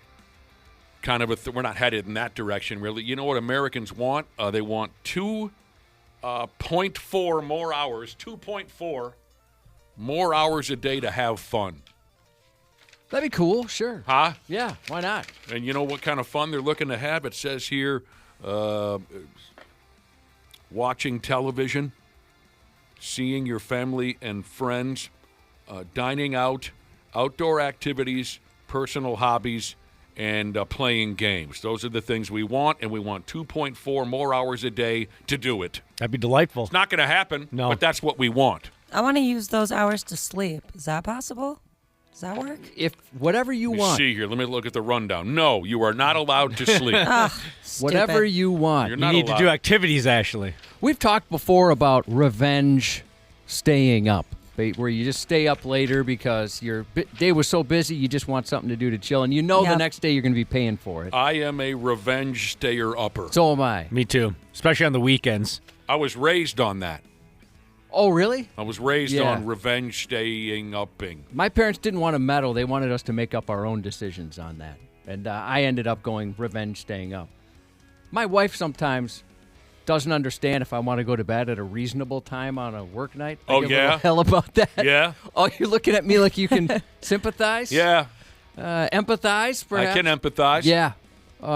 Speaker 3: kind of we're not headed in that direction, really. You know what Americans want? They want 2.4 more hours, 2.4 more hours a day to have fun.
Speaker 4: That'd be cool, sure.
Speaker 3: Huh?
Speaker 4: Yeah, why not?
Speaker 3: And you know what kind of fun they're looking to have? It says here, watching television, seeing your family and friends, dining out, outdoor activities, personal hobbies, and playing games. Those are the things we want, and we want 2.4 more hours a day to do it.
Speaker 1: That'd be delightful.
Speaker 3: It's not going to happen,
Speaker 1: No.
Speaker 3: but that's what we want.
Speaker 5: I want to use those hours to sleep. Is that possible? Does that work?
Speaker 4: If whatever you
Speaker 3: Let me
Speaker 4: want.
Speaker 3: see here. Let me look at the rundown. No, you are not allowed to sleep.
Speaker 4: Whatever you want.
Speaker 3: You're
Speaker 1: You
Speaker 3: not
Speaker 1: need
Speaker 3: allowed.
Speaker 1: to do activities, Ashley.
Speaker 4: We've talked before about revenge staying up, where you just stay up later because your day was so busy, you just want something to do to chill, and the
Speaker 5: Yep.
Speaker 4: next day you're going to be paying for it.
Speaker 3: I am a revenge stayer-upper.
Speaker 4: So am I.
Speaker 1: Me too, especially on the weekends.
Speaker 3: I was raised on that.
Speaker 4: Oh, really?
Speaker 3: I was raised
Speaker 4: Yeah.
Speaker 3: on revenge staying-upping.
Speaker 4: My parents didn't want to meddle. They wanted us to make up our own decisions on that. And I ended up going revenge staying up. My wife sometimes doesn't understand if I want to go to bed at a reasonable time on a work night. I
Speaker 3: Oh,
Speaker 4: give a
Speaker 3: yeah?
Speaker 4: little hell about that.
Speaker 3: Yeah?
Speaker 4: Oh, you're looking at me like you can sympathize?
Speaker 3: Yeah,
Speaker 4: Empathize, perhaps?
Speaker 3: I can empathize.
Speaker 4: Yeah.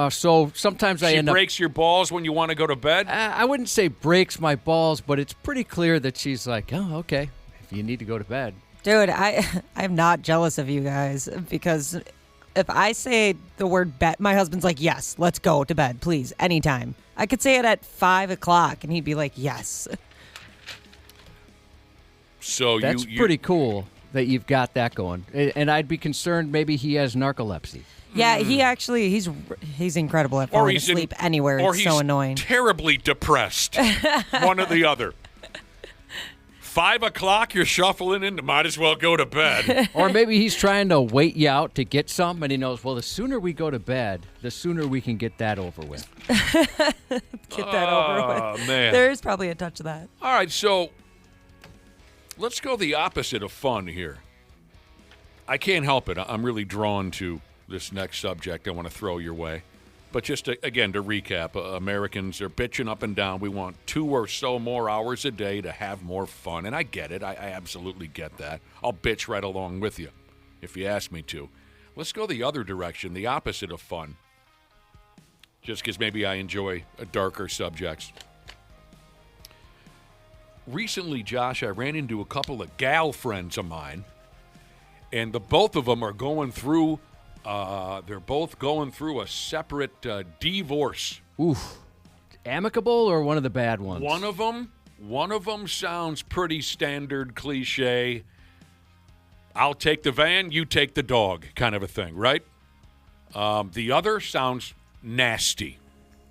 Speaker 4: So sometimes I
Speaker 3: She
Speaker 4: end up...
Speaker 3: breaks your balls when you want to go to bed?
Speaker 4: I wouldn't say breaks my balls, but it's pretty clear that she's like, oh, okay, if you need to go to bed.
Speaker 5: Dude, I'm not jealous of you guys because if I say the word bed, my husband's like, yes, let's go to bed, please, anytime. I could say it at 5 o'clock and he'd be like, yes.
Speaker 3: So
Speaker 4: That's
Speaker 3: you
Speaker 4: pretty cool that you've got that going. And I'd be concerned maybe he has narcolepsy.
Speaker 5: Yeah, he actually, he's incredible at falling asleep anywhere.
Speaker 3: Or
Speaker 5: It's
Speaker 3: he's
Speaker 5: so annoying.
Speaker 3: terribly depressed. One or the other. 5 o'clock, you're shuffling in. Might as well go to bed.
Speaker 4: Or maybe he's trying to wait you out to get something, and he knows, well, the sooner we go to bed, the sooner we can get that over with.
Speaker 5: Get that over with.
Speaker 3: Oh, man.
Speaker 5: There is probably a touch of that.
Speaker 3: All right, so let's go the opposite of fun here. I can't help it. I'm really drawn to this next subject I want to throw your way. But just, again, to recap, Americans are bitching up and down. We want 2 or so more hours a day to have more fun. And I get it. I absolutely get that. I'll bitch right along with you if you ask me to. Let's go the other direction, the opposite of fun. Just because maybe I enjoy darker subjects. Recently, Josh, I ran into a couple of gal friends of mine, and both of them are going through they're both going through a separate divorce.
Speaker 4: Oof. Amicable or one of the bad ones?
Speaker 3: One of them sounds pretty standard cliche. I'll take the van, you take the dog kind of a thing, right? The other sounds nasty.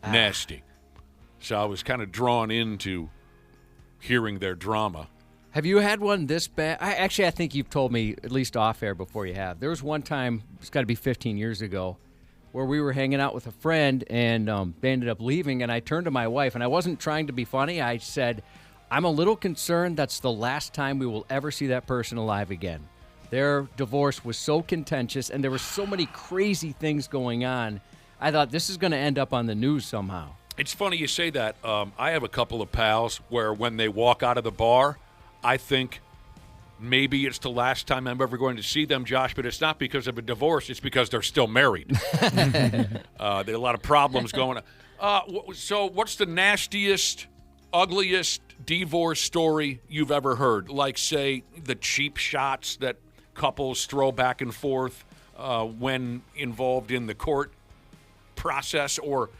Speaker 3: Nasty. So I was kind of drawn into hearing their drama.
Speaker 4: Have you had one this bad? I think you've told me, at least off air before you have. There was one time, it's got to be 15 years ago, where we were hanging out with a friend, and they ended up leaving, and I turned to my wife, and I wasn't trying to be funny. I said, I'm a little concerned that's the last time we will ever see that person alive again. Their divorce was so contentious, and there were so many crazy things going on. I thought, this is going to end up on the news somehow.
Speaker 3: It's funny you say that. I have a couple of pals where when they walk out of the bar, I think maybe it's the last time I'm ever going to see them, Josh, but it's not because of a divorce. It's because they're still married. There are a lot of problems going on. So what's the nastiest, ugliest divorce story you've ever heard? Like, say, the cheap shots that couples throw back and forth when involved in the court process, or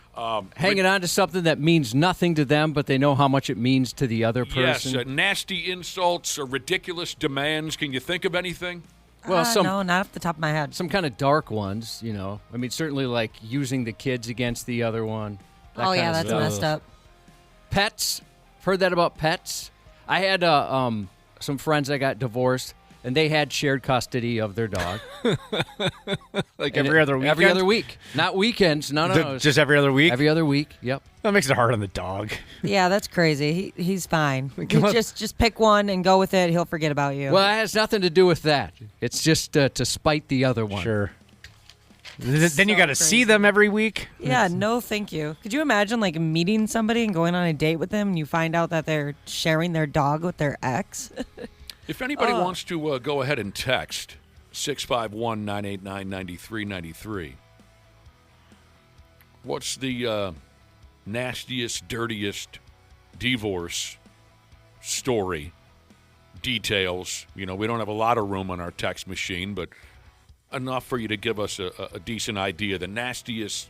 Speaker 4: hanging on to something that means nothing to them, but they know how much it means to the other person.
Speaker 3: Yes, nasty insults or ridiculous demands. Can you think of anything?
Speaker 4: Well,
Speaker 5: no, not off the top of my head.
Speaker 4: Some kind of dark ones, you know. I mean, certainly like using the kids against the other one.
Speaker 5: Oh, yeah, that's messed up.
Speaker 4: Pets. Heard that about pets? I had some friends that got divorced, and they had shared custody of their dog.
Speaker 1: Like every other week?
Speaker 4: Every other week. Not weekends. No.
Speaker 1: Just every other week?
Speaker 4: Every other week, yep.
Speaker 1: That makes it hard on the dog.
Speaker 5: Yeah, that's crazy. He's fine. Just pick one and go with it. He'll forget about you.
Speaker 4: Well, it has nothing to do with that. It's just to spite the other one.
Speaker 1: Sure. Then you got to see them every week?
Speaker 5: Yeah, no thank you. Could you imagine like meeting somebody and going on a date with them and you find out that they're sharing their dog with their ex?
Speaker 3: If anybody wants to go ahead and text 651-989-9393, what's the nastiest, dirtiest divorce story? Details. You know, we don't have a lot of room on our text machine, but enough for you to give us a decent idea. The nastiest,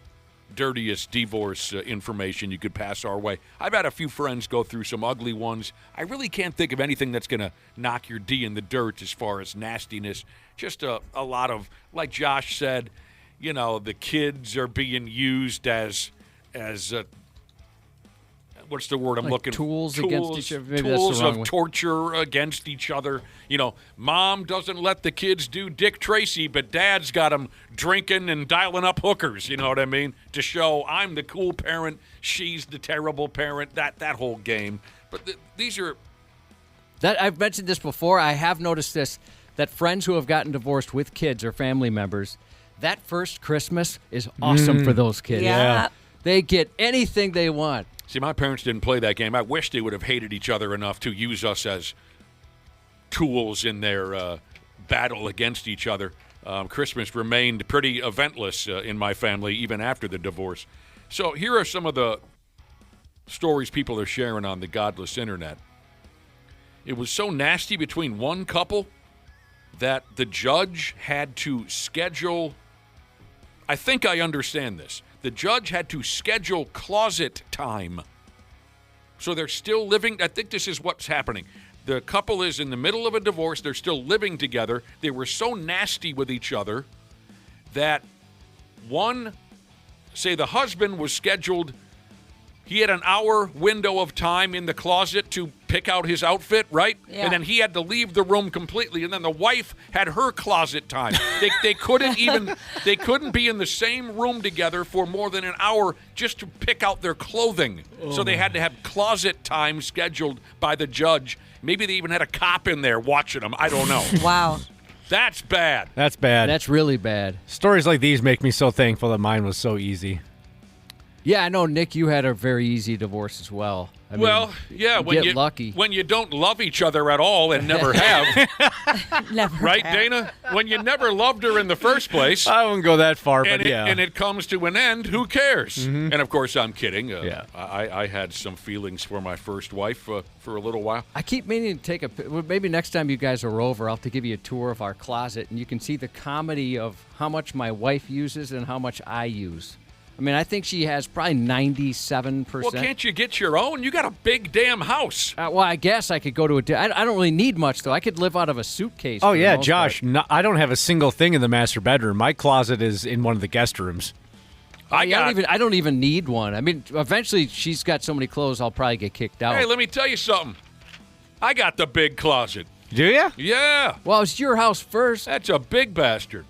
Speaker 3: dirtiest divorce information you could pass our way. I've had a few friends go through some ugly ones. I really can't think of anything that's going to knock your D in the dirt as far as nastiness. Just a lot of, like Josh said, you know, the kids are being used as what's the word I'm looking for?
Speaker 4: Tools against each other. Maybe
Speaker 3: Tools
Speaker 4: that's the wrong
Speaker 3: of
Speaker 4: way.
Speaker 3: torture against each other. You know, mom doesn't let the kids do Dick Tracy, but dad's got them drinking and dialing up hookers, you know what I mean? To show I'm the cool parent, she's the terrible parent, that whole game. But these are...
Speaker 4: I've mentioned this before. I have noticed this, that friends who have gotten divorced with kids or family members, that first Christmas is awesome for those kids.
Speaker 5: Yeah.
Speaker 4: They get anything they want.
Speaker 3: See, my parents didn't play that game. I wish they would have hated each other enough to use us as tools in their battle against each other. Christmas remained pretty eventless in my family, even after the divorce. So here are some of the stories people are sharing on the godless internet. It was so nasty between one couple that the judge had to schedule... I think I understand this. The judge had to schedule closet time. So they're still living. I think this is what's happening. The couple is in the middle of a divorce. They're still living together. They were so nasty with each other that the husband was scheduled He had an hour window of time in the closet to pick out his outfit, right?
Speaker 5: Yeah.
Speaker 3: And then he had to leave the room completely. And then the wife had her closet time. They couldn't be in the same room together for more than an hour just to pick out their clothing. So they had to have closet time scheduled by the judge. Maybe they even had a cop in there watching them. I don't know.
Speaker 5: Wow.
Speaker 3: That's bad.
Speaker 1: That's bad.
Speaker 4: That's really bad.
Speaker 1: Stories like these make me so thankful that mine was so easy.
Speaker 4: Yeah, I know, Nick, you had a very easy divorce as well. I mean,
Speaker 3: yeah,
Speaker 4: lucky.
Speaker 3: When you don't love each other at all and never have.
Speaker 5: Never
Speaker 3: right,
Speaker 5: have.
Speaker 3: Dana? When you never loved her in the first place.
Speaker 1: I wouldn't go that far,
Speaker 3: and
Speaker 1: but yeah.
Speaker 3: And it comes to an end, who cares?
Speaker 1: Mm-hmm.
Speaker 3: And, of course, I'm kidding.
Speaker 1: Yeah.
Speaker 3: I had some feelings for my first wife for a little while.
Speaker 4: I keep meaning to take maybe next time you guys are over, I'll have to give you a tour of our closet, and you can see the comedy of how much my wife uses and how much I use. I mean, I think she has probably 97%.
Speaker 3: Well, can't you get your own? You got a big damn house.
Speaker 4: Well, I guess I could go to I don't really need much, though. I could live out of a suitcase.
Speaker 1: Oh,
Speaker 4: for the
Speaker 1: yeah,
Speaker 4: most
Speaker 1: Josh.
Speaker 4: part.
Speaker 1: No, I don't have a single thing in the master bedroom. My closet is in one of the guest rooms.
Speaker 4: I don't even need one. I mean, eventually she's got so many clothes, I'll probably get kicked out.
Speaker 3: Hey, let me tell you something. I got the big closet.
Speaker 1: Do you?
Speaker 3: Yeah.
Speaker 4: Well, it's your house first.
Speaker 3: That's a big bastard.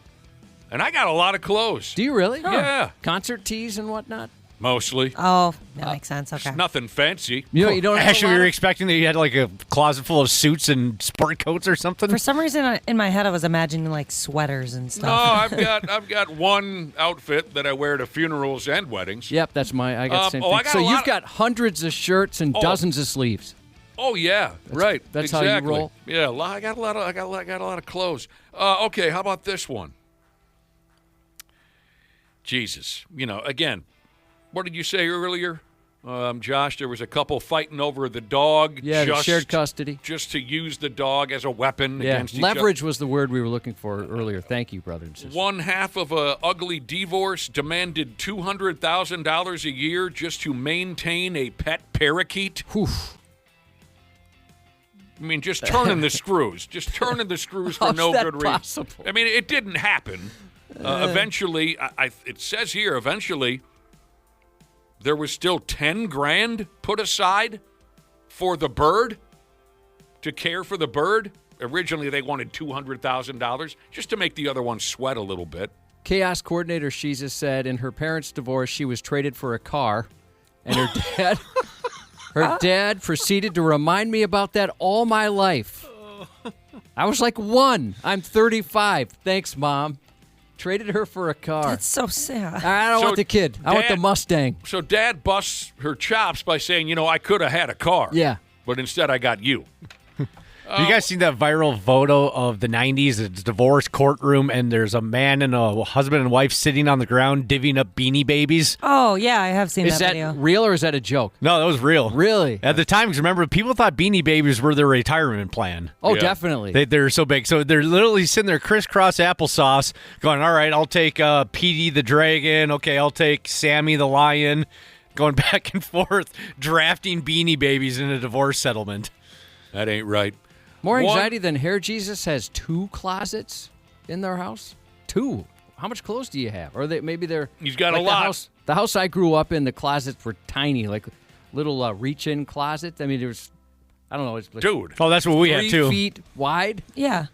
Speaker 3: And I got a lot of clothes.
Speaker 4: Do you really?
Speaker 3: Yeah.
Speaker 4: Concert tees and whatnot?
Speaker 3: Mostly.
Speaker 5: Oh, that makes sense. Okay.
Speaker 3: It's nothing fancy.
Speaker 4: You don't have
Speaker 1: Actually, we were expecting that you had like a closet full of suits and sport coats or something.
Speaker 5: For some reason, in my head, I was imagining like sweaters and
Speaker 3: No,
Speaker 5: stuff.
Speaker 3: I've got one outfit that I wear to funerals and weddings.
Speaker 4: Yep, that's I got the same thing.
Speaker 3: I got
Speaker 4: so
Speaker 3: a lot
Speaker 4: you've got hundreds of shirts and dozens of sleeves.
Speaker 3: Oh yeah, right.
Speaker 4: That's
Speaker 3: exactly.
Speaker 4: how you roll.
Speaker 3: Yeah, I got a lot of clothes. Okay, how about this one? Jesus, again, what did you say earlier, Josh? There was a couple fighting over the dog.
Speaker 4: Yeah, the shared custody.
Speaker 3: Just to use the dog as a weapon against each
Speaker 4: leverage
Speaker 3: other.
Speaker 4: was the word we were looking for earlier. Thank you, brother and sister.
Speaker 3: One half of a ugly divorce demanded $200,000 a year just to maintain a pet parakeet.
Speaker 4: Whew.
Speaker 3: I mean, just turning the screws. Just turning the screws for
Speaker 4: How's
Speaker 3: no
Speaker 4: that
Speaker 3: good reason.
Speaker 4: possible?
Speaker 3: I mean, it didn't happen. Eventually, it says here, there was still $10,000 put aside for the bird, to care for the bird. Originally, they wanted $200,000 just to make the other one sweat a little bit.
Speaker 4: Chaos coordinator Shiza said in her parents' divorce, she was traded for a car, and her dad proceeded to remind me about that all my life. I was like 1. I'm 35. Thanks, Mom. Traded her for a car.
Speaker 5: That's so sad.
Speaker 4: I don't want the kid. I want the Mustang.
Speaker 3: So Dad busts her chops by saying, I could have had a car.
Speaker 4: Yeah.
Speaker 3: But instead I got you.
Speaker 1: Have you guys seen that viral photo of the 90s? It's a divorce courtroom, and there's a man and a husband and wife sitting on the ground divvying up Beanie Babies.
Speaker 5: Oh, yeah, I have seen
Speaker 4: Is that
Speaker 5: video.
Speaker 4: real or is that a joke?
Speaker 1: No, that was real.
Speaker 4: Really?
Speaker 1: At the time, because remember, people thought Beanie Babies were their retirement plan.
Speaker 4: Oh, definitely.
Speaker 1: They're so big. So they're literally sitting there crisscross applesauce going, all right, I'll take Petey the Dragon. Okay, I'll take Sammy the Lion. Going back and forth, drafting Beanie Babies in a divorce settlement.
Speaker 3: That ain't right.
Speaker 4: More anxiety than Hair Jesus has 2 closets in their house? 2. How much clothes do you have? Or they're
Speaker 3: He's got
Speaker 4: like
Speaker 3: a lot.
Speaker 4: The house I grew up in, the closets were tiny, like little reach-in closets. I mean, there was, I don't know. It's like
Speaker 3: Dude.
Speaker 1: Oh, that's what we had, too.
Speaker 4: 3 feet wide,
Speaker 5: Yeah.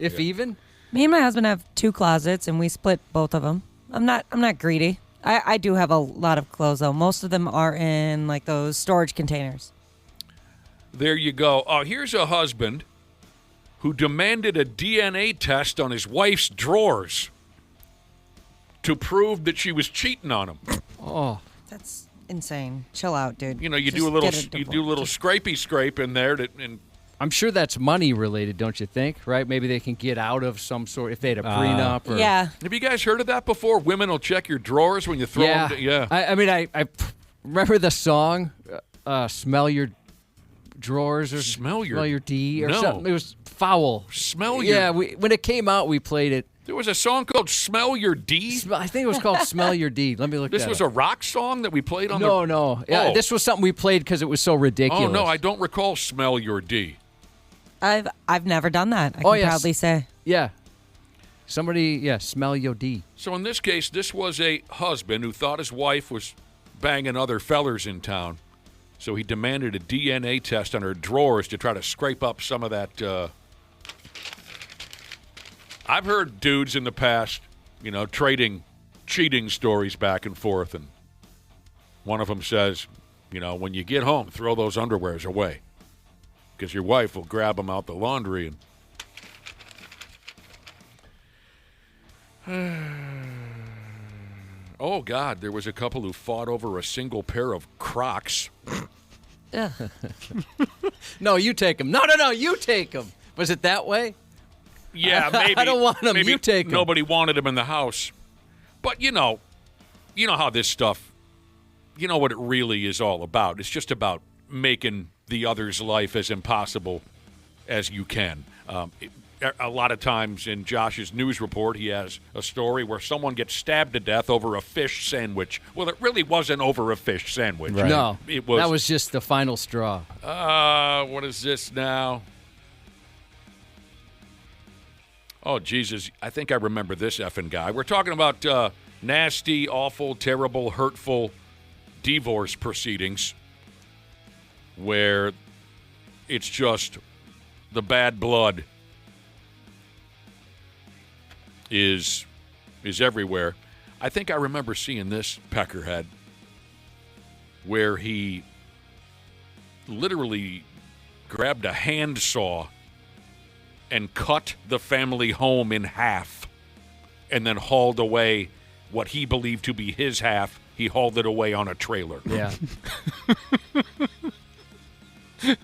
Speaker 4: if even.
Speaker 5: Me and my husband have 2 closets, and we split both of them. I'm not greedy. I do have a lot of clothes, though. Most of them are in, like, those storage containers.
Speaker 3: There you go. Here's a husband who demanded a DNA test on his wife's drawers to prove that she was cheating on him.
Speaker 4: Oh,
Speaker 5: that's insane. Chill out, dude.
Speaker 3: You
Speaker 5: Just
Speaker 3: do a little
Speaker 5: get
Speaker 3: scrapey scrape in there and
Speaker 4: I'm sure that's money related, don't you think? Right? Maybe they can get out of some sort if they had a prenup. Or,
Speaker 5: yeah.
Speaker 3: Have you guys heard of that before? Women will check your drawers when you throw them. Yeah.
Speaker 4: I mean, I remember the song, "Smell Your Drawers" or
Speaker 3: "Smell Your
Speaker 4: D" or
Speaker 3: No.
Speaker 4: something. It was foul.
Speaker 3: Smell Your.
Speaker 4: Yeah, when it came out, we played it.
Speaker 3: There was a song called "Smell Your D."
Speaker 4: I think it was called "Smell Your D." Let me look.
Speaker 3: This
Speaker 4: that
Speaker 3: was
Speaker 4: up.
Speaker 3: a rock song that we played on
Speaker 4: No,
Speaker 3: the.
Speaker 4: no. Yeah,
Speaker 3: Oh.
Speaker 4: this was something we played because it was so ridiculous.
Speaker 3: Oh no, I don't recall "Smell Your D."
Speaker 5: I've never done that. I
Speaker 4: Oh,
Speaker 5: can
Speaker 4: yes.
Speaker 5: proudly say.
Speaker 4: Yeah. Somebody, smell your D.
Speaker 3: So in this case, this was a husband who thought his wife was banging other fellers in town. So he demanded a DNA test on her drawers to try to scrape up some of that. I've heard dudes in the past, trading cheating stories back and forth. And one of them says, when you get home, throw those underwears away because your wife will grab them out the laundry. Oh, God, there was a couple who fought over a single pair of Crocs.
Speaker 4: No, you take them. No, you take them. Was it that way?
Speaker 3: Yeah, maybe.
Speaker 4: I don't want them.
Speaker 3: Maybe
Speaker 4: You take them.
Speaker 3: Nobody wanted them in the house. But, you know how this stuff, what it really is all about. It's just about making the other's life as impossible as you can. A lot of times in Josh's news report, he has a story where someone gets stabbed to death over a fish sandwich. Well, it really wasn't over a fish sandwich.
Speaker 4: Right. No,
Speaker 3: it was.
Speaker 4: That was just the final straw.
Speaker 3: What is this now? Oh, Jesus. I think I remember this effing guy. We're talking about nasty, awful, terrible, hurtful divorce proceedings where it's just the bad blood is everywhere. I think I remember seeing this peckerhead where he literally grabbed a handsaw and cut the family home in half and then hauled away what he believed to be his half. He hauled it away on a trailer.
Speaker 4: Yeah.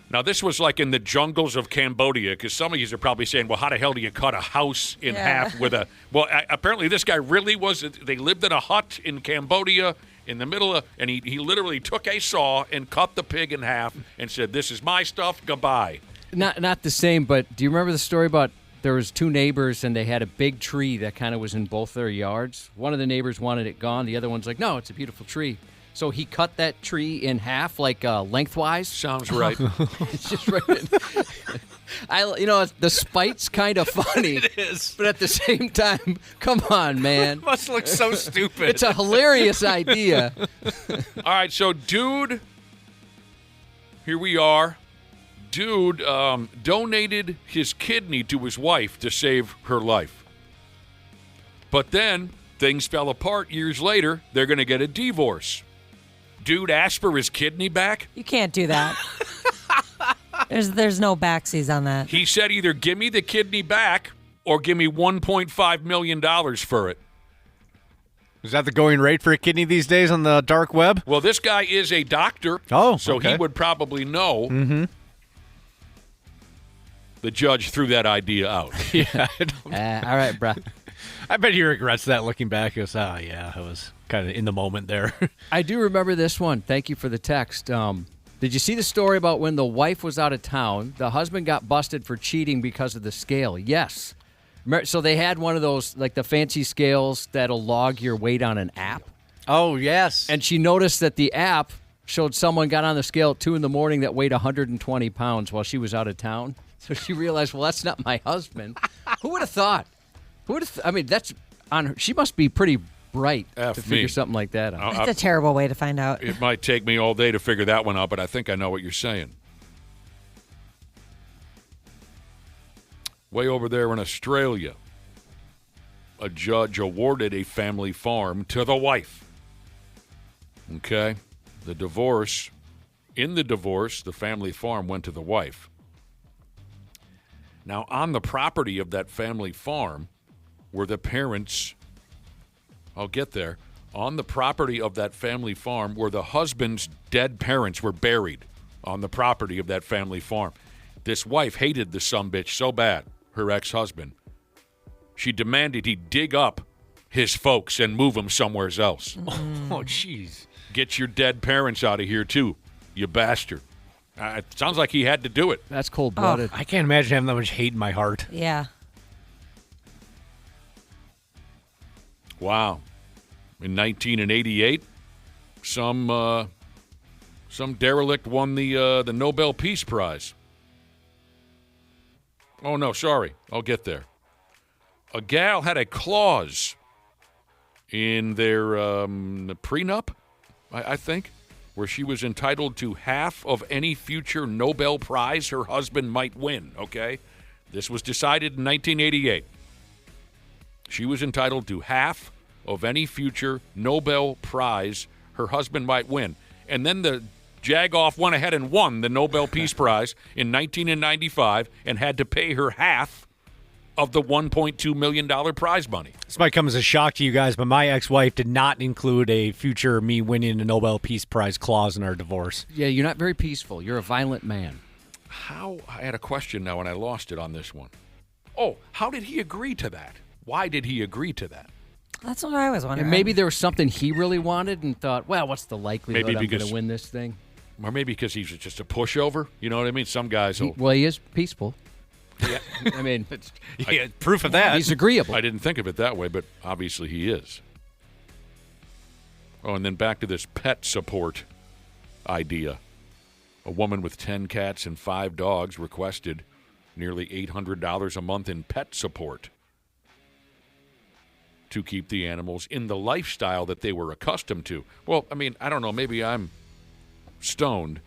Speaker 3: Now, this was like in the jungles of Cambodia, because some of you are probably saying, well, how the hell do you cut a house in half with a... Well, apparently this guy really was... They lived in a hut in Cambodia in the middle of... And he literally took a saw and cut the pig in half and said, this is my stuff, goodbye.
Speaker 4: Not the same, but do you remember the story about there was two neighbors and they had a big tree that kind of was in both their yards? One of the neighbors wanted it gone. The other one's like, no, it's a beautiful tree. So he cut that tree in half, like lengthwise.
Speaker 3: Sounds right.
Speaker 4: It's just right. The spite's kind of funny.
Speaker 1: It is.
Speaker 4: But at the same time, come on, man.
Speaker 1: It must look so stupid.
Speaker 4: It's a hilarious idea.
Speaker 3: All right, so dude, here we are. Dude donated his kidney to his wife to save her life. But then things fell apart years later. They're going to get a divorce. Dude asked for his kidney back.
Speaker 5: You can't do that. There's no backsies on that.
Speaker 3: He said either give me the kidney back or give me $1.5 million for it.
Speaker 1: Is that the going rate for a kidney these days on the dark web?
Speaker 3: Well, this guy is a doctor.
Speaker 1: Oh,
Speaker 3: so
Speaker 1: okay.
Speaker 3: He would probably know.
Speaker 1: Mm-hmm.
Speaker 3: The judge threw that idea out.
Speaker 1: Yeah.
Speaker 4: All right, bruh.
Speaker 1: I bet he regrets that looking back. He goes, oh, yeah, I was kind of in the moment there.
Speaker 4: I do remember this one. Thank you for the text. Did you see the story about when the wife was out of town, the husband got busted for cheating because of the scale? Yes. So they had one of those, like the fancy scales that'll log your weight on an app.
Speaker 1: Oh, yes.
Speaker 4: And she noticed that the app showed someone got on the scale at 2 a.m. that weighed 120 pounds while she was out of town. So she realized, well, that's not my husband. Who would have thought? I mean, that's on her. She must be pretty bright to figure something like that out.
Speaker 5: That's a terrible way to find out.
Speaker 3: It might take me all day to figure that one out, but I think I know what you're saying. Way over there in Australia, a judge awarded a family farm to the wife. Okay? In the divorce, the family farm went to the wife. Now, on the property of that family farm were the parents. I'll get there. On the property of that family farm where the husband's dead parents were buried on the property of that family farm. This wife hated the sumbitch so bad, her ex-husband. She demanded he dig up his folks and move them somewhere else.
Speaker 1: Oh, jeez.
Speaker 3: Get your dead parents out of here, too, you bastard. It sounds like he had to do it.
Speaker 4: That's cold-blooded.
Speaker 1: I can't imagine having that much hate in my heart.
Speaker 5: Yeah.
Speaker 3: Wow. In 1988, some derelict won the Nobel Peace Prize. Oh, no, sorry. I'll get there. A gal had a clause in their prenup, I think, where she was entitled to half of any future Nobel Prize her husband might win, okay? This was decided in 1988. She was entitled to half of any future Nobel Prize her husband might win. And then the Jagoff went ahead and won the Nobel Peace Prize in 1995 and had to pay her half of the $1.2 million prize money.
Speaker 1: This might come as a shock to you guys, but my ex-wife did not include a future me winning a Nobel Peace Prize clause in our divorce.
Speaker 4: Yeah, you're not very peaceful. You're a violent man.
Speaker 3: I had a question now and I lost it on this one. Oh, how did he agree to that? Why did he agree to that?
Speaker 5: That's what I was wondering.
Speaker 4: And maybe there was something he really wanted and thought, well, what's the likelihood I'm going to win this thing?
Speaker 3: Or maybe because he's just a pushover. You know what I mean? Some guys will...
Speaker 4: Well, he is peaceful.
Speaker 3: Yeah.
Speaker 4: I mean,
Speaker 1: proof of that.
Speaker 4: He's agreeable.
Speaker 3: I didn't think of it that way, but obviously he is. Oh, and then back to this pet support idea. A woman with 10 cats and 5 dogs requested nearly $800 a month in pet support to keep the animals in the lifestyle that they were accustomed to. Well, I mean, I don't know, maybe I'm stoned,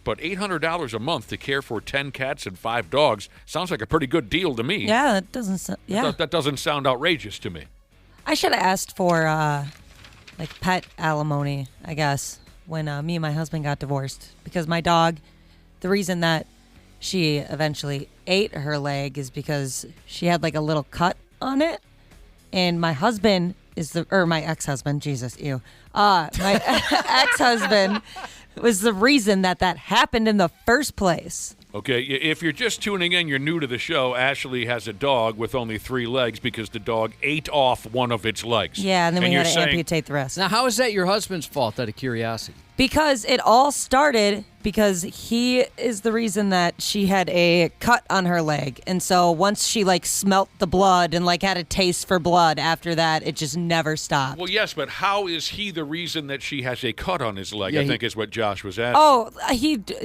Speaker 3: but $800 a month to care for 10 cats and 5 dogs sounds like a pretty good deal to me.
Speaker 5: Yeah, that doesn't.
Speaker 3: That doesn't sound outrageous to me.
Speaker 5: I should have asked for like pet alimony, I guess, when me and my husband got divorced, because my dog, the reason that she eventually ate her leg is because she had like a little cut on it, and my husband my ex-husband, Jesus, ew, my ex-husband was the reason that happened in the first place.
Speaker 3: Okay, if you're just tuning in, you're new to the show, Ashley has a dog with only 3 legs because the dog ate off one of its legs.
Speaker 5: Yeah, and then we had to amputate the rest.
Speaker 4: Now, how is that your husband's fault, out of curiosity?
Speaker 5: Because it all started because he is the reason that she had a cut on her leg. And so once she like smelt the blood and like had a taste for blood after that, it just never stopped.
Speaker 3: Well, yes, but how is he the reason that she has a cut on his leg?
Speaker 5: Yeah,
Speaker 3: I think is what Josh was asking.
Speaker 5: Oh,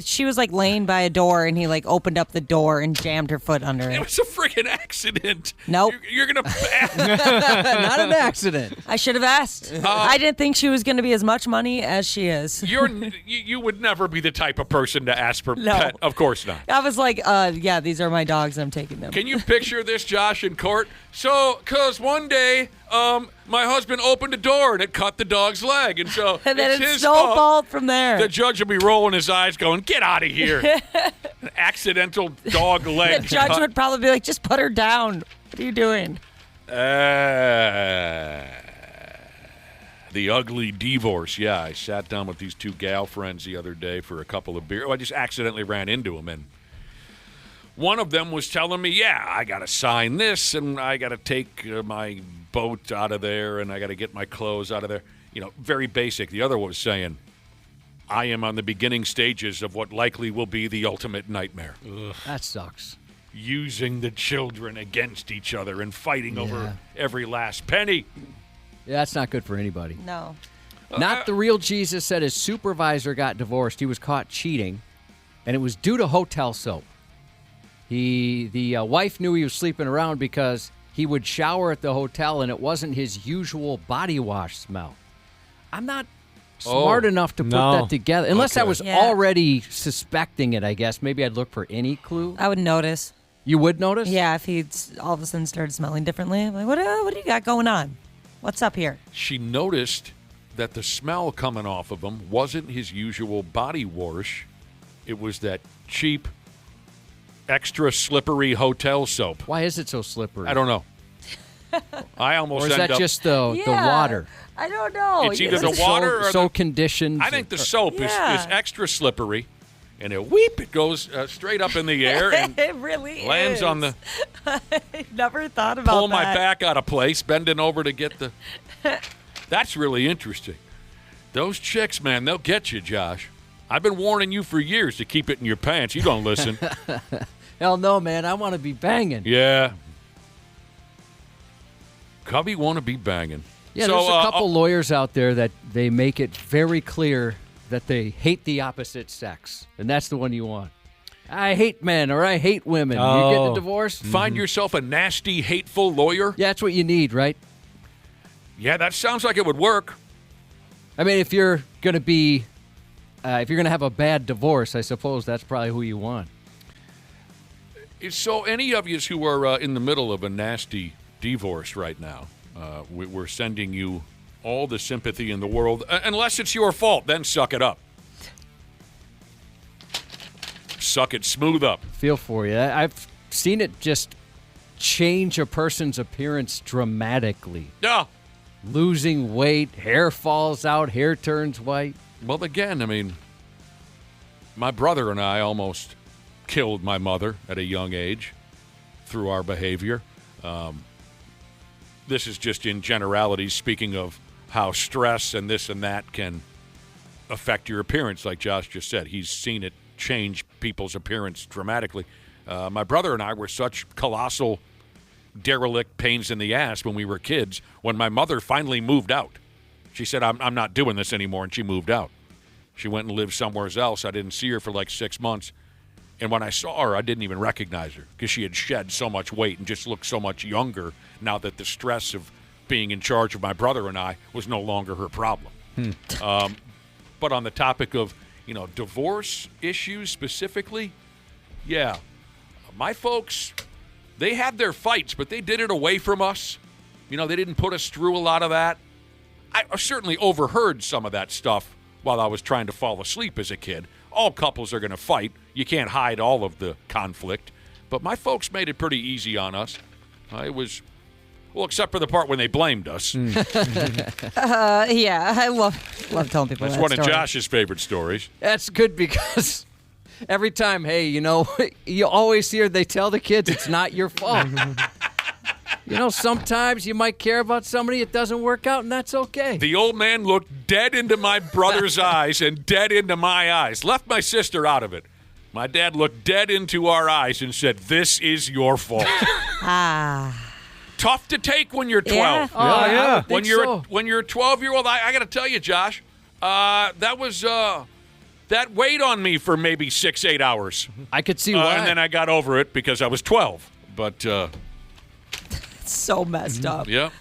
Speaker 5: she was like laying by a door and he like opened up the door and jammed her foot under
Speaker 3: It
Speaker 5: it.
Speaker 3: was a freaking accident.
Speaker 5: Nope.
Speaker 3: You're going to...
Speaker 4: Not an accident.
Speaker 5: I should have asked. I didn't think she was going to be as much money as she is.
Speaker 3: You would never be the type of person to ask for
Speaker 5: No.
Speaker 3: pet. Of course not.
Speaker 5: I was like, yeah, these are my dogs. I'm taking them.
Speaker 3: Can you picture this, Josh, in court? So, because one day, my husband opened a door and it cut the dog's leg. And so
Speaker 5: And then
Speaker 3: it's
Speaker 5: it
Speaker 3: his
Speaker 5: snowballed from there.
Speaker 3: The judge will be rolling his eyes going, get out of here. An accidental dog leg
Speaker 5: The judge
Speaker 3: cut.
Speaker 5: would probably be like, just put her down. What are you doing?
Speaker 3: The ugly divorce. Yeah, I sat down with these 2 gal friends the other day for a couple of beers. I just accidentally ran into them, and one of them was telling me, yeah, I got to sign this, and I got to take my boat out of there, and I got to get my clothes out of there. You know, very basic. The other was saying, I am on the beginning stages of what likely will be the ultimate nightmare.
Speaker 4: Ugh. That sucks.
Speaker 3: Using the children against each other and fighting over every last penny.
Speaker 4: Yeah, that's not good for anybody.
Speaker 5: No.
Speaker 4: Not the real Jesus said his supervisor got divorced. He was caught cheating, and it was due to hotel soap. The wife knew he was sleeping around because he would shower at the hotel, and it wasn't his usual body wash smell. I'm not smart enough to put that together. Unless I was already suspecting it, I guess. Maybe I'd look for any clue.
Speaker 5: I would notice.
Speaker 4: You would notice?
Speaker 5: Yeah, if he all of a sudden started smelling differently. I'm like, what do you got going on? What's up here?
Speaker 3: She noticed that the smell coming off of him wasn't his usual body wash. It was that cheap, extra slippery hotel soap.
Speaker 4: Why is it so slippery?
Speaker 3: I don't know. I almost
Speaker 4: Or is
Speaker 3: end
Speaker 4: that
Speaker 3: up...
Speaker 4: just the water?
Speaker 5: I don't know.
Speaker 3: It's either the water or
Speaker 4: so
Speaker 3: the...
Speaker 4: conditioned.
Speaker 3: I think the soap is extra slippery, and it goes straight up in the air and
Speaker 5: it really
Speaker 3: lands
Speaker 5: is.
Speaker 3: on the...
Speaker 5: I never thought about
Speaker 3: Pull
Speaker 5: that.
Speaker 3: my back out of place, bending over to get the... That's really interesting. Those chicks, man, they'll get you, Josh. I've been warning you for years to keep it in your pants. You don't listen.
Speaker 4: Hell no, man. I want to be banging.
Speaker 3: Yeah. Cubby want to be banging.
Speaker 4: Yeah, there's a couple lawyers out there that they make it very clear that they hate the opposite sex, and that's the one you want. I hate men or I hate women. You get a divorce?
Speaker 3: Find yourself a nasty, hateful lawyer?
Speaker 4: Yeah, that's what you need, right?
Speaker 3: Yeah, that sounds like it would work.
Speaker 4: I mean, if you're going to have a bad divorce, I suppose that's probably who you want.
Speaker 3: So any of you who are in the middle of a nasty divorce right now, we're sending you all the sympathy in the world, unless it's your fault. Then suck it up. Suck it smooth up.
Speaker 4: Feel for you. I've seen it just change a person's appearance dramatically.
Speaker 3: Yeah.
Speaker 4: Losing weight, hair falls out, hair turns white.
Speaker 3: Well, again, I mean, my brother and I almost killed my mother at a young age through our behavior. This is just in generalities, speaking of how stress and this and that can affect your appearance, like Josh just said. He's seen it change people's appearance dramatically. My brother and I were such colossal derelict pains in the ass when we were kids. When my mother finally moved out, she said, I'm not doing this anymore, and she moved out. She went and lived somewhere else. I didn't see her for like 6 months. And when I saw her, I didn't even recognize her because she had shed so much weight and just looked so much younger now that the stress of being in charge of my brother and I was no longer her problem. But on the topic of, divorce issues specifically, yeah, my folks, they had their fights, but they did it away from us. They didn't put us through a lot of that. I certainly overheard some of that stuff while I was trying to fall asleep as a kid. All couples are going to fight. You can't hide all of the conflict. But my folks made it pretty easy on us. Except for the part when they blamed us.
Speaker 5: Yeah, I love telling people
Speaker 3: That's
Speaker 5: that
Speaker 3: one
Speaker 5: story.
Speaker 3: of Josh's favorite stories.
Speaker 4: That's good because every time, you always hear they tell the kids it's not your fault. Sometimes you might care about somebody, it doesn't work out, and that's okay.
Speaker 3: The old man looked dead into my brother's eyes and dead into my eyes. Left my sister out of it. My dad looked dead into our eyes and said, "This is your fault." Tough to take when you're 12.
Speaker 5: Yeah.
Speaker 4: Oh, yeah.
Speaker 3: When you're a 12-year-old, I got to tell you, Josh, that weighed on me for maybe 6-8 hours.
Speaker 4: I could see why.
Speaker 3: And then I got over it because I was 12. But
Speaker 5: so messed up.
Speaker 3: yeah.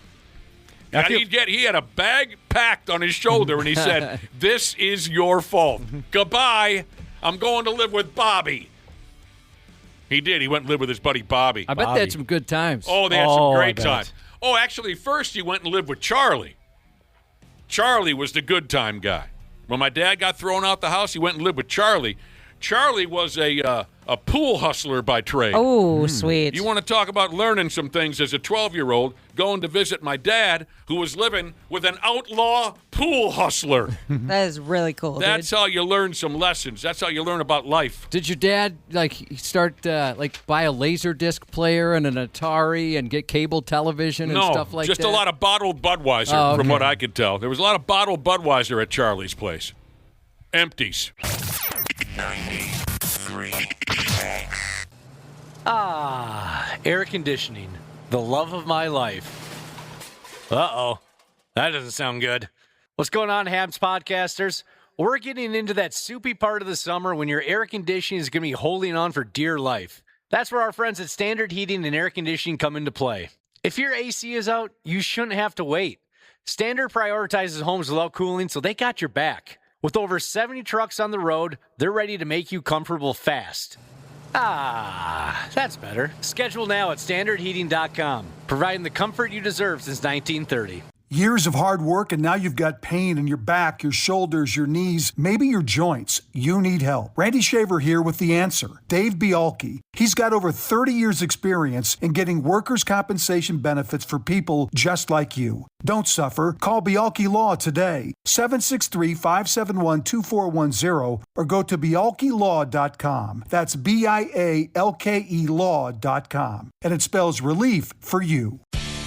Speaker 3: He had a bag packed on his shoulder, and he said, "This is your fault. Goodbye. I'm going to live with Bobby." He did. He went and lived with his buddy Bobby.
Speaker 4: I bet they had some good times.
Speaker 3: Oh, they had some great times. Oh, actually, first he went and lived with Charlie. Charlie was the good time guy. When my dad got thrown out the house, he went and lived with Charlie. Charlie was a pool hustler by trade.
Speaker 5: Oh, sweet.
Speaker 3: You want to talk about learning some things as a 12-year-old, going to visit my dad, who was living with an outlaw pool hustler.
Speaker 5: That is really cool.
Speaker 3: That's how you learn some lessons. That's how you learn about life.
Speaker 4: Did your dad start buy a Laserdisc player and an Atari and get cable television and stuff like that?
Speaker 3: No, just a lot of bottled Budweiser, from what I could tell. There was a lot of bottled Budweiser at Charlie's place. Empties.
Speaker 2: 93.
Speaker 1: Air conditioning. The love of my life. Uh-oh. That doesn't sound good. What's going on, Habs podcasters? We're getting into that soupy part of the summer when your air conditioning is going to be holding on for dear life. That's where our friends at Standard Heating and Air Conditioning come into play. If your AC is out, you shouldn't have to wait. Standard prioritizes homes without cooling, so they got your back. With over 70 trucks on the road, they're ready to make you comfortable fast. That's better. Schedule now at standardheating.com, providing the comfort you deserve since 1930.
Speaker 7: Years of hard work, and now you've got pain in your back, your shoulders, your knees, maybe your joints. You need help. Randy Shaver here with the answer. Dave Bialke. He's got over 30 years experience in getting workers' compensation benefits for people just like you. Don't suffer. Call Bialke Law today. 763-571-2410 or go to bialkelaw.com. That's BIALKE law.com. And it spells relief for you.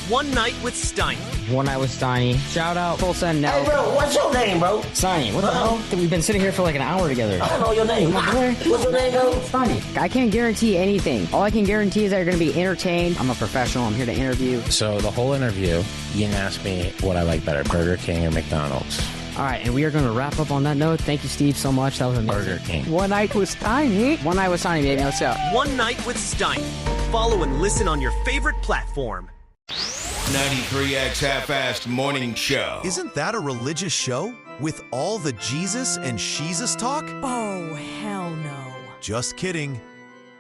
Speaker 13: One Night with Steiny.
Speaker 15: One Night with Steiny. Shout out Full Send now.
Speaker 16: Hey, bro, what's your name, bro?
Speaker 15: Steiny. What the hell? We've been sitting here for like an hour together.
Speaker 16: I don't know your name. What's your name, bro?
Speaker 15: Steiny. I can't guarantee anything. All I can guarantee is that you're going to be entertained. I'm a professional. I'm here to interview.
Speaker 19: So the whole interview, you didn't ask me what I like better, Burger King or McDonald's.
Speaker 15: All right, and we are going to wrap up on that note. Thank you, Steve, so much. That was amazing.
Speaker 19: Burger King.
Speaker 15: One Night with Steiny. One Night with Steiny, baby. Let's go.
Speaker 13: One Night with Steiny. Follow and listen on your favorite platform.
Speaker 2: 93X Half-Assed Morning Show.
Speaker 20: Isn't that a religious show? With all the Jesus and Sheezus talk?
Speaker 21: Oh, hell no.
Speaker 20: Just kidding.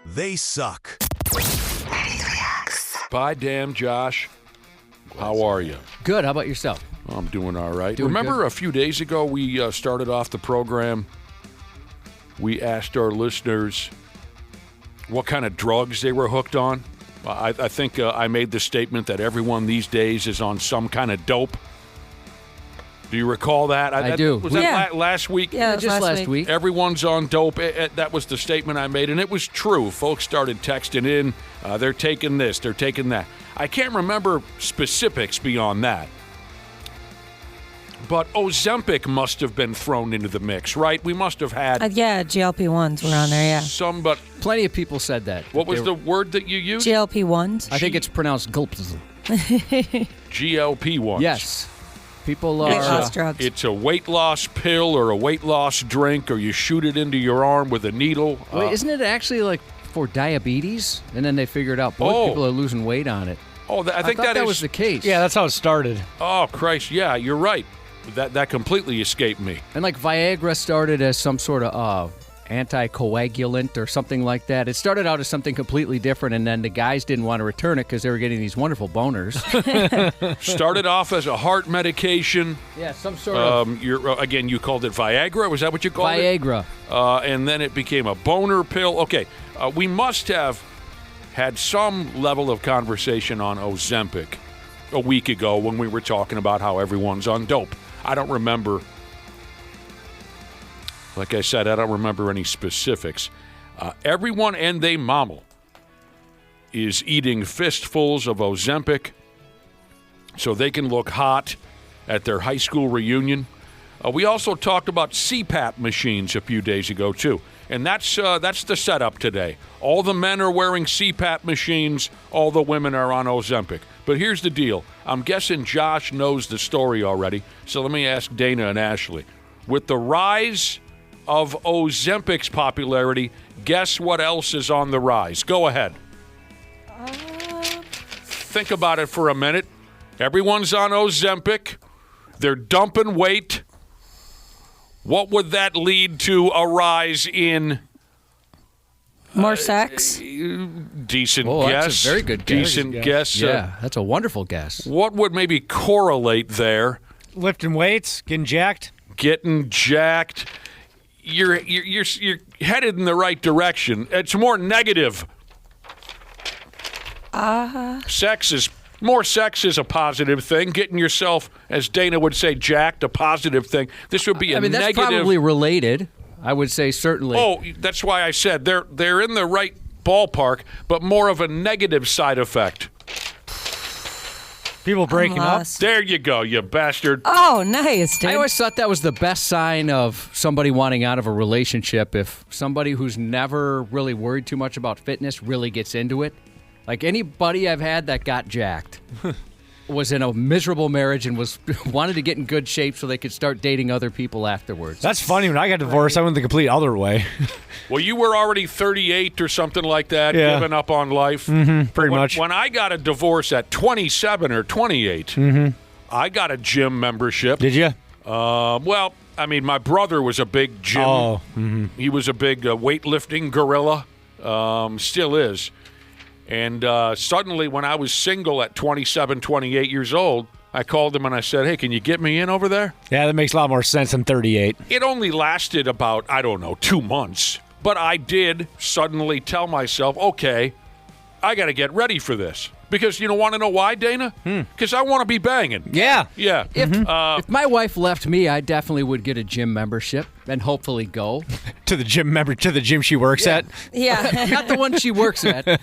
Speaker 20: They suck.
Speaker 3: Bye, damn Josh. How are you?
Speaker 4: Good. How about yourself?
Speaker 3: I'm doing all right.
Speaker 4: Doing
Speaker 3: Remember
Speaker 4: good.
Speaker 3: a few days ago we started off the program, we asked our listeners what kind of drugs they were hooked on? I think I made the statement that everyone these days is on some kind of dope. Do you recall that?
Speaker 4: I do.
Speaker 3: Was that last week?
Speaker 5: Yeah,
Speaker 4: just last week.
Speaker 3: Everyone's on dope. That was the statement I made, and it was true. Folks started texting in. They're taking this. They're taking that. I can't remember specifics beyond that. But Ozempic must have been thrown into the mix, right? We must have had
Speaker 5: Yeah, GLP-1s were on there, yeah.
Speaker 3: some, but
Speaker 4: Plenty of people said that.
Speaker 3: what was the word that you used?
Speaker 5: GLP-1s?
Speaker 4: I think it's pronounced gulpsl.
Speaker 3: GLP-1s.
Speaker 4: Yes. People
Speaker 5: Weight
Speaker 4: are.
Speaker 5: loss drugs.
Speaker 3: It's a weight loss pill or a weight loss drink, or you shoot it into your arm with a needle.
Speaker 4: Wait, isn't it actually like for diabetes? And then they figured out, people are losing weight on it.
Speaker 3: Oh, I think
Speaker 4: thought
Speaker 3: that
Speaker 4: was the case.
Speaker 1: Yeah, that's how it started.
Speaker 3: Oh, Christ, yeah, you're right. That completely escaped me.
Speaker 4: And like Viagra started as some sort of anticoagulant or something like that. It started out as something completely different, and then the guys didn't want to return it because they were getting these wonderful boners.
Speaker 3: Started off as a heart medication.
Speaker 4: Yeah, some sort of.
Speaker 3: Again, you called it Viagra. Was that what you called
Speaker 4: Viagra.
Speaker 3: it? And then it became a boner pill. Okay, we must have had some level of conversation on Ozempic a week ago when we were talking about how everyone's on dope. I don't remember. Like I said, I don't remember any specifics. Everyone and they mama is eating fistfuls of Ozempic so they can look hot at their high school reunion. We also talked about CPAP machines a few days ago, too. And that's the setup today. All the men are wearing CPAP machines. All the women are on Ozempic. But here's the deal. I'm guessing Josh knows the story already, so let me ask Dana and Ashley. With the rise of Ozempic's popularity, guess what else is on the rise? Go ahead. Think about it for a minute. Everyone's on Ozempic. They're dumping weight. What would that lead to a rise in?
Speaker 5: More sex?
Speaker 3: Decent
Speaker 4: Oh,
Speaker 3: guess.
Speaker 4: that's a very good guess.
Speaker 3: Decent guess.
Speaker 4: Yeah, that's a wonderful guess.
Speaker 3: What would maybe correlate there?
Speaker 1: Lifting weights, getting jacked.
Speaker 3: Getting jacked. You're headed in the right direction. It's more negative. More sex is a positive thing. Getting yourself, as Dana would say, jacked, a positive thing. This would be a
Speaker 4: that's
Speaker 3: negative.
Speaker 4: probably related. I would say certainly.
Speaker 3: Oh, that's why I said they're in the right ballpark, but more of a negative side effect.
Speaker 1: People breaking up.
Speaker 3: There you go, you bastard.
Speaker 5: Oh, nice, dude.
Speaker 4: I always thought that was the best sign of somebody wanting out of a relationship if somebody who's never really worried too much about fitness really gets into it. Like anybody I've had that got jacked was in a miserable marriage and wanted to get in good shape so they could start dating other people afterwards.
Speaker 1: That's funny. When I got divorced, I went the complete other way.
Speaker 3: Well, you were already 38 or something like that, giving up on life.
Speaker 1: Pretty much.
Speaker 3: When I got a divorce at 27 or 28, I got a gym membership.
Speaker 1: Did you?
Speaker 3: Well, I mean, my brother was a big gym.
Speaker 1: Oh.
Speaker 3: He was a big weightlifting gorilla. Still is. And suddenly, when I was single at 27, 28 years old, I called him and I said, hey, can you get me in over there?
Speaker 1: Yeah, that makes a lot more sense than 38.
Speaker 3: It only lasted about, 2 months. But I did suddenly tell myself, okay, I got to get ready for this. Because you want to know why, Dana? Because I want to be banging.
Speaker 1: Yeah.
Speaker 3: Yeah.
Speaker 4: If my wife left me, I definitely would get a gym membership and hopefully go.
Speaker 1: To the gym she works at?
Speaker 5: Yeah.
Speaker 4: Not the one she works at.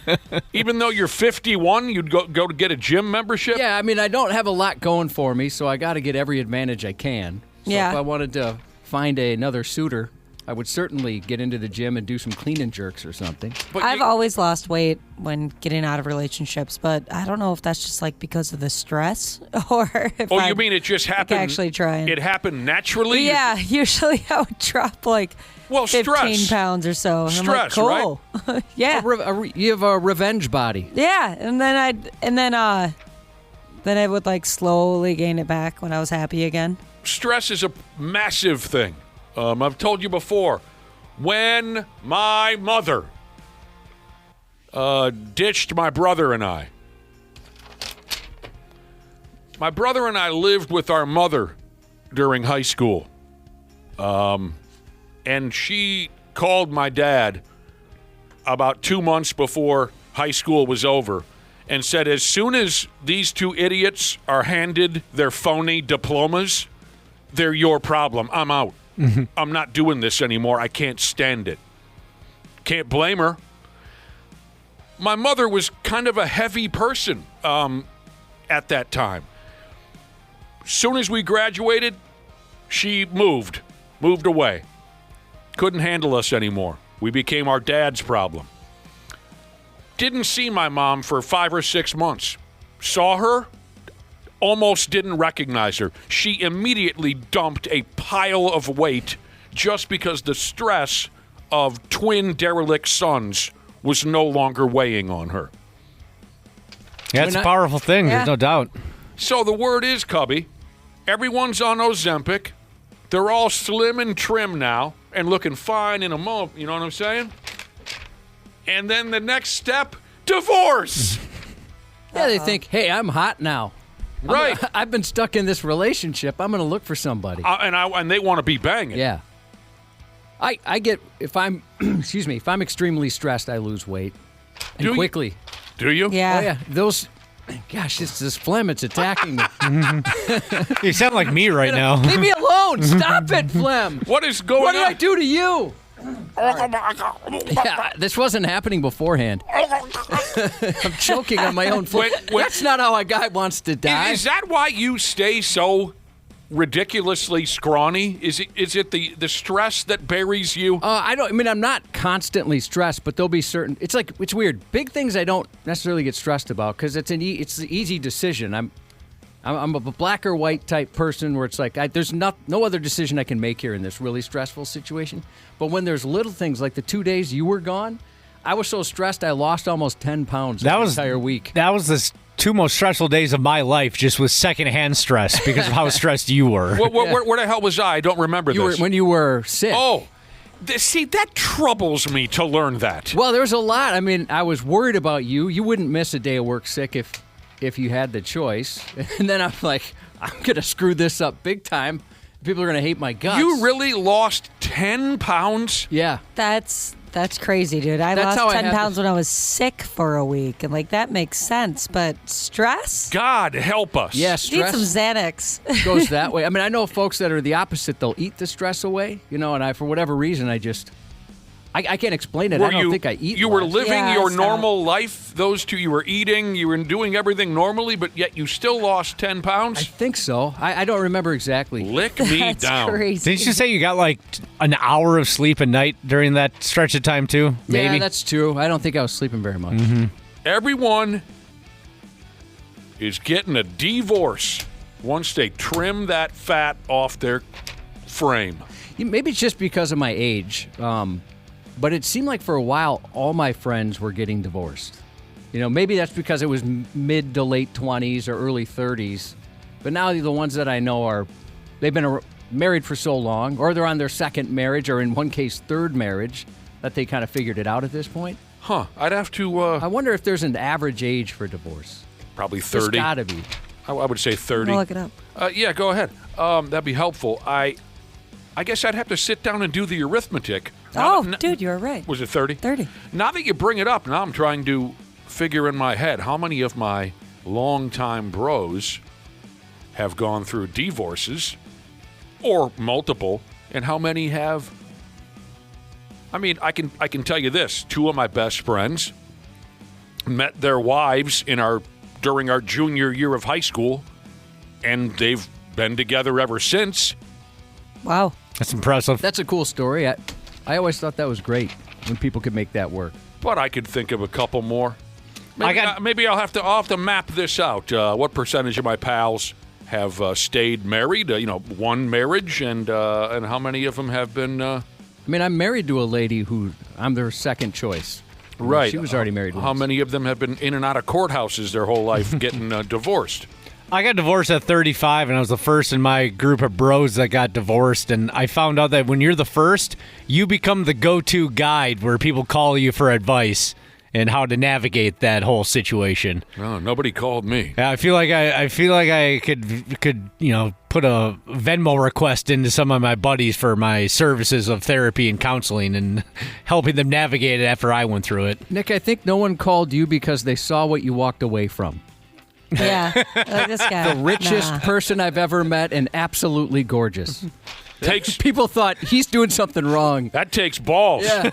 Speaker 3: Even though you're 51, you'd go to get a gym membership?
Speaker 4: Yeah, I mean, I don't have a lot going for me, so I got to get every advantage I can. So
Speaker 5: Yeah.
Speaker 4: if I wanted to find another suitor, I would certainly get into the gym and do some clean and jerks or something.
Speaker 5: I've always lost weight when getting out of relationships, but I don't know if that's just like because of the stress or if
Speaker 3: you mean it just happened?
Speaker 5: actually trying.
Speaker 3: It happened naturally?
Speaker 5: Yeah, usually I would drop like 15
Speaker 3: stress.
Speaker 5: pounds or so. And
Speaker 3: Stress,
Speaker 5: I'm like, cool. Yeah.
Speaker 4: You have a revenge body.
Speaker 5: Yeah, and then I would like slowly gain it back when I was happy again.
Speaker 3: stress is a massive thing. I've told you before, when my mother ditched my brother and I. My brother and I lived with our mother during high school. And she called my dad about 2 months before high school was over and said, as soon as these two idiots are handed their phony diplomas, they're your problem. I'm out. I'm not doing this anymore. I can't stand it. Can't blame her. My mother was kind of a heavy person at that time. Soon as we graduated, she moved away. Couldn't handle us anymore. We became our dad's problem. Didn't see my mom for 5 or 6 months. Saw her, almost didn't recognize her. She immediately dumped a pile of weight just because the stress of twin derelict sons was no longer weighing on her.
Speaker 1: Yeah, it's a powerful thing. There's no doubt.
Speaker 3: So the word is, Cubby, everyone's on Ozempic. They're all slim and trim now and looking fine in a month. You know what I'm saying? And then the next step, divorce.
Speaker 4: Yeah, they think, hey, I'm hot now.
Speaker 3: Right.
Speaker 4: I've been stuck in this relationship. I'm going to look for somebody.
Speaker 3: And they want to be banging.
Speaker 4: Yeah. I get, if I'm, excuse me, if I'm extremely stressed, I lose weight. And quickly.
Speaker 3: Do you?
Speaker 5: Yeah.
Speaker 4: Oh, yeah. Those, gosh, it's this phlegm. It's attacking me.
Speaker 1: You sound like me right now.
Speaker 4: Leave me alone. Stop it, phlegm.
Speaker 3: What is going on?
Speaker 4: What did I do to you? Yeah, this wasn't happening beforehand. I'm choking on my own phlegm. That's not how a guy wants to die.
Speaker 3: Is that why you stay so ridiculously scrawny? Is it the stress that buries you?
Speaker 4: I'm not constantly stressed, but there'll be certain. It's weird. Big things I don't necessarily get stressed about because it's an easy decision. I'm a black or white type person where it's like there's no other decision I can make here in this really stressful situation. But when there's little things like the 2 days you were gone, I was so stressed I lost almost 10 pounds the entire week.
Speaker 1: That was the 2 most stressful days of my life, just with secondhand stress because of how stressed you were.
Speaker 3: Where the hell was I? I don't remember this.
Speaker 4: When you were sick.
Speaker 3: Oh. See, that troubles me to learn that.
Speaker 4: Well, there's a lot. I mean, I was worried about you. You wouldn't miss a day of work sick if you had the choice. And then I'm like, I'm going to screw this up big time. People are going to hate my guts.
Speaker 3: You really lost 10 pounds?
Speaker 4: Yeah.
Speaker 5: That's crazy, dude. I
Speaker 4: That's
Speaker 5: lost
Speaker 4: how
Speaker 5: 10 pounds when I was sick for a week. And, that makes sense. But stress?
Speaker 3: God help us.
Speaker 4: Yeah,
Speaker 5: Need
Speaker 4: stress
Speaker 5: some Xanax.
Speaker 4: goes that way. I mean, I know folks that are the opposite. They'll eat the stress away, and for whatever reason, I can't explain it. I don't think I eat.
Speaker 3: You were
Speaker 4: much.
Speaker 3: living your normal life. Those two, you were eating, you were doing everything normally, but yet you still lost 10 pounds?
Speaker 4: I think so. I don't remember exactly.
Speaker 3: Lick me
Speaker 5: That's
Speaker 3: down.
Speaker 5: crazy.
Speaker 1: Didn't you say you got an hour of sleep a night during that stretch of time too? Maybe.
Speaker 4: Yeah, that's true. I don't think I was sleeping very much.
Speaker 1: Mm-hmm.
Speaker 3: Everyone is getting a divorce once they trim that fat off their frame.
Speaker 4: Maybe it's just because of my age. But it seemed like for a while, all my friends were getting divorced. Maybe that's because it was mid to late 20s or early 30s. But now the ones that I know they've been married for so long, or they're on their second marriage, or in one case, third marriage, that they kind of figured it out at this point.
Speaker 3: Huh. I'd have to...
Speaker 4: I wonder if there's an average age for divorce.
Speaker 3: Probably 30.
Speaker 4: There's got to be.
Speaker 3: I would say 30.
Speaker 5: I'll look it up.
Speaker 3: Yeah, go ahead. That'd be helpful. I guess I'd have to sit down and do the arithmetic.
Speaker 5: Dude, you were right.
Speaker 3: Was it 30?
Speaker 5: 30.
Speaker 3: Now that you bring it up, now I'm trying to figure in my head how many of my longtime bros have gone through divorces, or multiple, and how many have... I mean, I can tell you this. 2 of my best friends met their wives during our junior year of high school, and they've been together ever since.
Speaker 5: Wow.
Speaker 1: That's impressive.
Speaker 4: That's a cool story. I always thought that was great when people could make that work.
Speaker 3: But I could think of a couple more. Maybe I'll have to map this out. What percentage of my pals have stayed married? One marriage, and how many of them have been?
Speaker 4: I'm married to a lady who I'm their second choice.
Speaker 3: Right.
Speaker 4: She was already married.
Speaker 3: How many of them have been in and out of courthouses their whole life, getting divorced?
Speaker 1: I got divorced at 35, and I was the first in my group of bros that got divorced. And I found out that when you're the first, you become the go-to guide where people call you for advice and how to navigate that whole situation.
Speaker 3: Oh, nobody called me.
Speaker 1: Yeah, I feel like I could put a Venmo request into some of my buddies for my services of therapy and counseling and helping them navigate it after I went through it.
Speaker 4: Nick, I think no one called you because they saw what you walked away from.
Speaker 5: Yeah, like this guy.
Speaker 4: The richest person I've ever met and absolutely gorgeous.
Speaker 3: People
Speaker 4: thought he's doing something wrong.
Speaker 3: That takes balls.
Speaker 4: Yeah.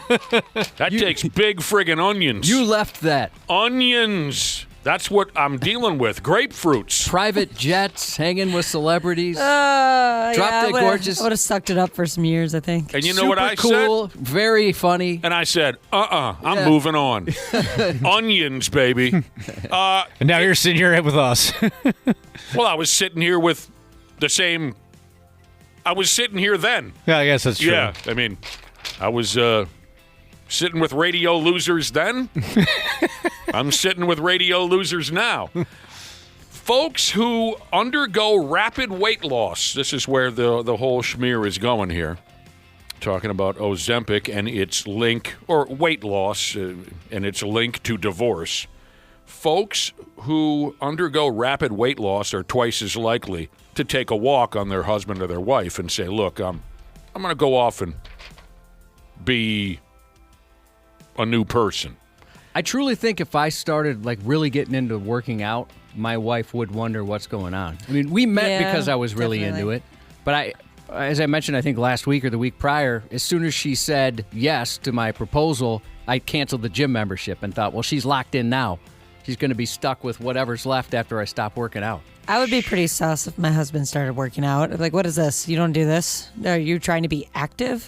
Speaker 3: That takes big friggin' onions.
Speaker 4: You left that.
Speaker 3: Onions. That's what I'm dealing with. Grapefruits.
Speaker 4: Private jets, hanging with celebrities.
Speaker 5: Dead
Speaker 4: gorgeous.
Speaker 5: I would have sucked it up for some years, I think.
Speaker 3: And you know what I
Speaker 4: cool,
Speaker 3: said?
Speaker 4: Very funny.
Speaker 3: And I said, I'm moving on. Onions, baby.
Speaker 1: And now you're sitting here with us.
Speaker 3: Well, I was sitting here with the same... I was sitting here then.
Speaker 1: Yeah, I guess that's true.
Speaker 3: Yeah, I mean, I was sitting with radio losers then. I'm sitting with radio losers now. Folks who undergo rapid weight loss. This is where the whole schmear is going here. Talking about Ozempic and its link, or weight loss, and its link to divorce. Folks who undergo rapid weight loss are twice as likely to take a walk on their husband or their wife and say, look, I'm going to go off and be a new person.
Speaker 4: I truly think if I started really getting into working out, my wife would wonder what's going on. I mean, we met because I was really into it. But as I mentioned, I think last week or the week prior, as soon as she said yes to my proposal, I canceled the gym membership and thought, well, she's locked in now. She's going to be stuck with whatever's left after I stop working out.
Speaker 5: I would be pretty sus if my husband started working out. Like, what is this? You don't do this? Are you trying to be active?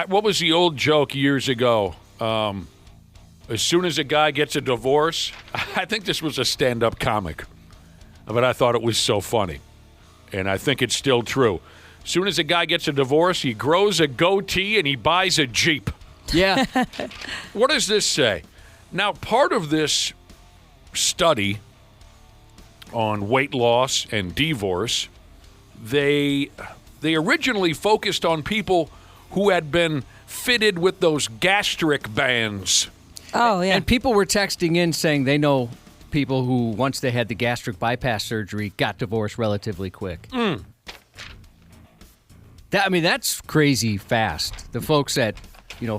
Speaker 3: What was the old joke years ago? As soon as a guy gets a divorce, I think this was a stand-up comic, but I thought it was so funny, and I think it's still true. As soon as a guy gets a divorce, he grows a goatee and he buys a Jeep.
Speaker 4: Yeah.
Speaker 3: What does this say? Now, part of this study on weight loss and divorce, they originally focused on people who had been fitted with those gastric bands.
Speaker 5: Oh, yeah.
Speaker 4: And people were texting in saying they know people who, once they had the gastric bypass surgery, got divorced relatively quick. That's crazy fast. The folks that,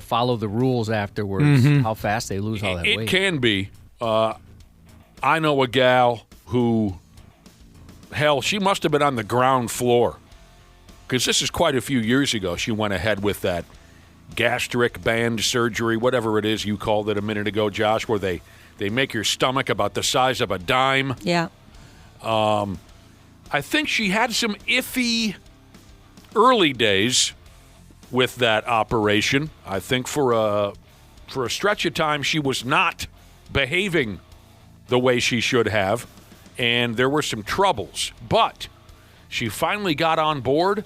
Speaker 4: follow the rules afterwards, how fast they lose all that weight.
Speaker 3: It can be. I know a gal who, she must have been on the ground floor, because this is quite a few years ago. She went ahead with that gastric band surgery, whatever it is you called it a minute ago, Josh, where they make your stomach about the size of a dime.
Speaker 5: Yeah.
Speaker 3: I think she had some iffy early days with that operation. I think for a stretch of time she was not behaving the way she should have, and there were some troubles. But she finally got on board,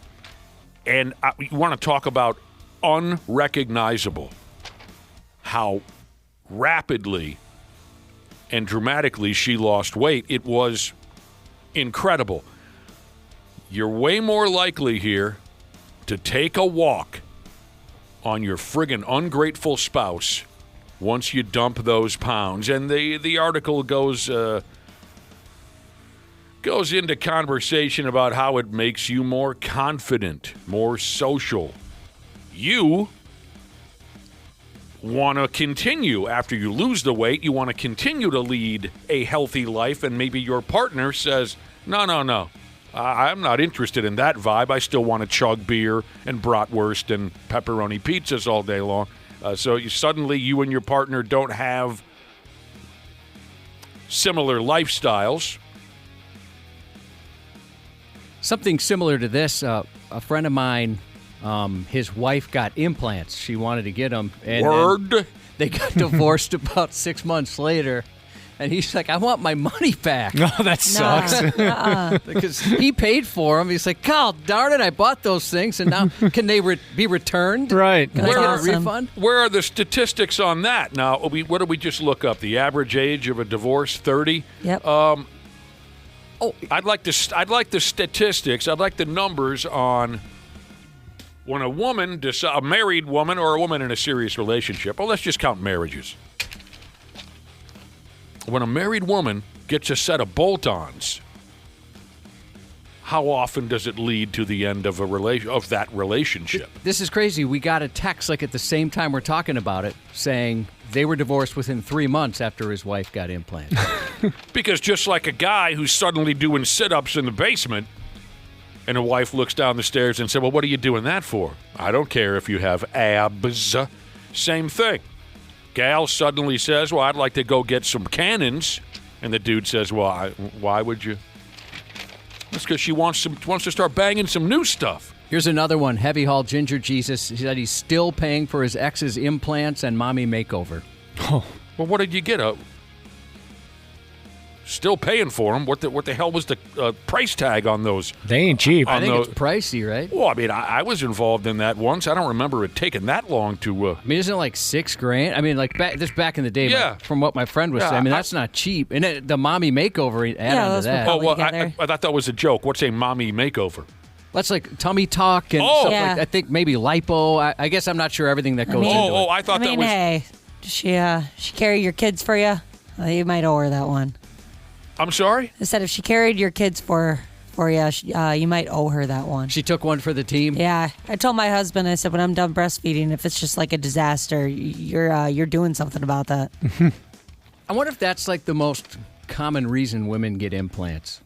Speaker 3: and you want to talk about unrecognizable, how rapidly and dramatically she lost weight. It was incredible. You're way more likely here to take a walk on your friggin' ungrateful spouse once you dump those pounds. And the article goes into conversation about how it makes you more confident, more social. You want to continue after you lose the weight. You want to continue to lead a healthy life, and maybe your partner says, no. I'm not interested in that vibe. I still want to chug beer and bratwurst and pepperoni pizzas all day long. So suddenly you and your partner don't have similar lifestyles.
Speaker 4: Something similar to this, a friend of mine, his wife got implants. She wanted to get them. And they got divorced about 6 months later. And he's like, I want my money back.
Speaker 1: Oh, that sucks.
Speaker 4: Because he paid for them. He's like, God darn it, I bought those things, and now can they be returned?
Speaker 1: Right.
Speaker 4: Can I get a refund?
Speaker 3: Where are the statistics on that? Now, what did we just look up? The average age of a divorce, 30?
Speaker 5: Yep.
Speaker 3: I'd like the statistics. I'd like the numbers on when a woman, a married woman or a woman in a serious relationship. Well, let's just count marriages. When a married woman gets a set of bolt-ons, how often does it lead to the end of that relationship?
Speaker 4: This is crazy. We got a text like at the same time we're talking about it saying they were divorced within 3 months after his wife got implants.
Speaker 3: Because just like a guy who's suddenly doing sit-ups in the basement and a wife looks down the stairs and said, well, what are you doing that for? I don't care if you have abs. Same thing. Gal suddenly says, well, I'd like to go get some cannons. And the dude says, well, why would you? That's because she wants to start banging some new stuff.
Speaker 4: Here's another one. Heavy Haul Ginger Jesus. He said he's still paying for his ex's implants and mommy makeover.
Speaker 3: Oh. Well, what did you get? Still paying for them. What the hell was the price tag on those?
Speaker 6: They ain't cheap.
Speaker 4: I think it's pricey, right?
Speaker 3: Well, I mean, I was involved in that once. I don't remember it taking that long to.
Speaker 4: I mean, isn't it like $6,000? I mean, like back in the day.
Speaker 3: Yeah.
Speaker 4: From what my friend was saying. I mean, that's not cheap. And the mommy makeover add on to that.
Speaker 3: Oh well, I thought that was a joke. What's a mommy makeover?
Speaker 4: That's like tummy tuck and stuff like. I think maybe lipo. I guess I'm not sure everything that goes into it.
Speaker 3: I thought that was.
Speaker 5: Hey, she carry your kids for you? You might owe her that one.
Speaker 3: I'm sorry?
Speaker 5: I said if she carried your kids for you, you might owe her that one.
Speaker 4: She took one for the team?
Speaker 5: Yeah. I told my husband, I said, when I'm done breastfeeding, if it's just like a disaster, you're doing something about that.
Speaker 4: I wonder if that's like the most common reason women get implants.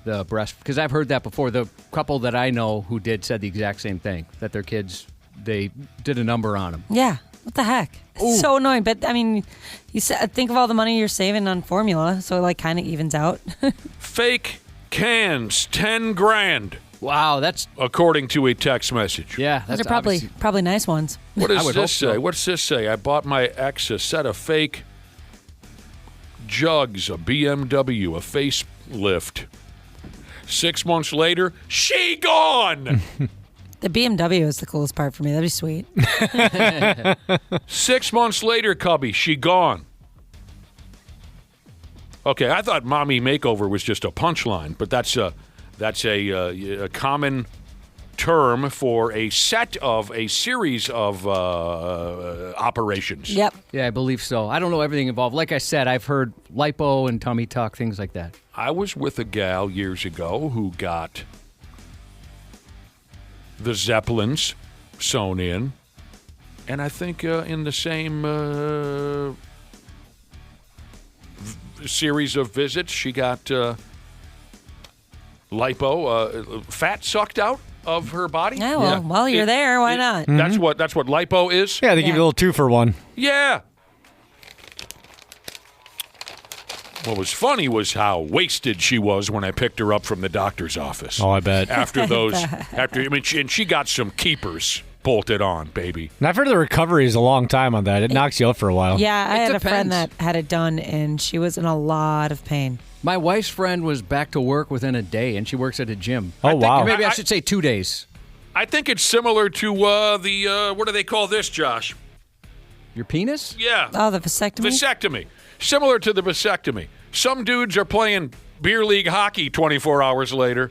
Speaker 4: The breast, because I've heard that before. The couple that I know who did said the exact same thing, that their kids, they did a number on them.
Speaker 5: Yeah. What the heck? It's so annoying. But, I mean, think of all the money you're saving on formula, so it, like, kind of evens out.
Speaker 3: Fake cans, $10,000.
Speaker 4: Wow, that's...
Speaker 3: According to a text message.
Speaker 4: Yeah,
Speaker 5: those are probably nice ones.
Speaker 3: What does this say? So. What's this say? I bought my ex a set of fake jugs, a BMW, a facelift. 6 months later, she gone!
Speaker 5: The BMW is the coolest part for me. That'd be sweet.
Speaker 3: 6 months later, Cubby, she gone. Okay, I thought mommy makeover was just a punchline, but that's a common term for a series of operations.
Speaker 5: Yep.
Speaker 4: Yeah, I believe so. I don't know everything involved. Like I said, I've heard lipo and tummy tuck, things like that.
Speaker 3: I was with a gal years ago who got the Zeppelins sewn in, and I think in the same series of visits, she got lipo, fat sucked out of her body.
Speaker 5: Yeah, well, while you're there, why not?
Speaker 3: That's what lipo is.
Speaker 6: Yeah, they give you a little 2-for-1.
Speaker 3: Yeah. What was funny was how wasted she was when I picked her up from the doctor's office.
Speaker 6: Oh, I bet.
Speaker 3: And she got some keepers bolted on, baby.
Speaker 6: And I've heard the recovery is a long time on that. It knocks you out for a while.
Speaker 5: Yeah, I had a friend that had it done, and she was in a lot of pain.
Speaker 4: My wife's friend was back to work within a day, and she works at a gym.
Speaker 6: Oh, wow.
Speaker 4: Maybe I should say 2 days.
Speaker 3: I think it's similar to what do they call this, Josh?
Speaker 4: Your penis?
Speaker 3: Yeah.
Speaker 5: Oh, the vasectomy?
Speaker 3: Vasectomy. Similar to the vasectomy. Some dudes are playing beer league hockey 24 hours later.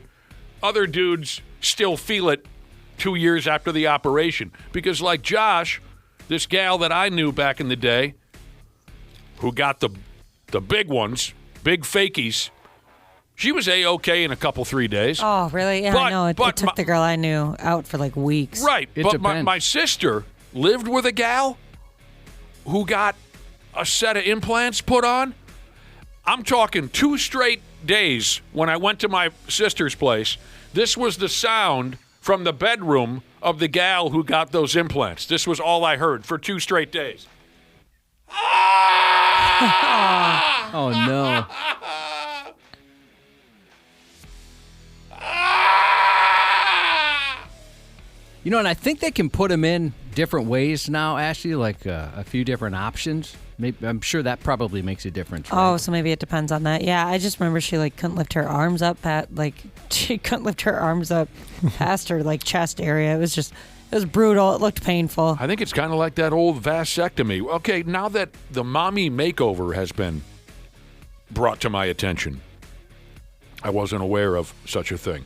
Speaker 3: Other dudes still feel it 2 years after the operation. Because like Josh, this gal that I knew back in the day who got the big ones, big fakies, she was A-okay in a couple, 3 days.
Speaker 5: Oh, really? Yeah, I know. It took the girl I knew out for like weeks.
Speaker 3: Right. But my sister lived with a gal who got a set of implants put on. I'm talking 2 straight days when I went to my sister's place. This was the sound from the bedroom of the gal who got those implants. This was all I heard for 2 straight days.
Speaker 4: Oh, no. You know, and I think they can put them in different ways now, Ashley, like a few different options. Maybe, I'm sure that probably makes a difference. Right?
Speaker 5: Oh, so maybe it depends on that. Yeah, I just remember she couldn't lift her arms up she couldn't lift her arms up past her chest area. It was brutal. It looked painful.
Speaker 3: I think it's kind of like that old vasectomy. Okay, now that the mommy makeover has been brought to my attention, I wasn't aware of such a thing.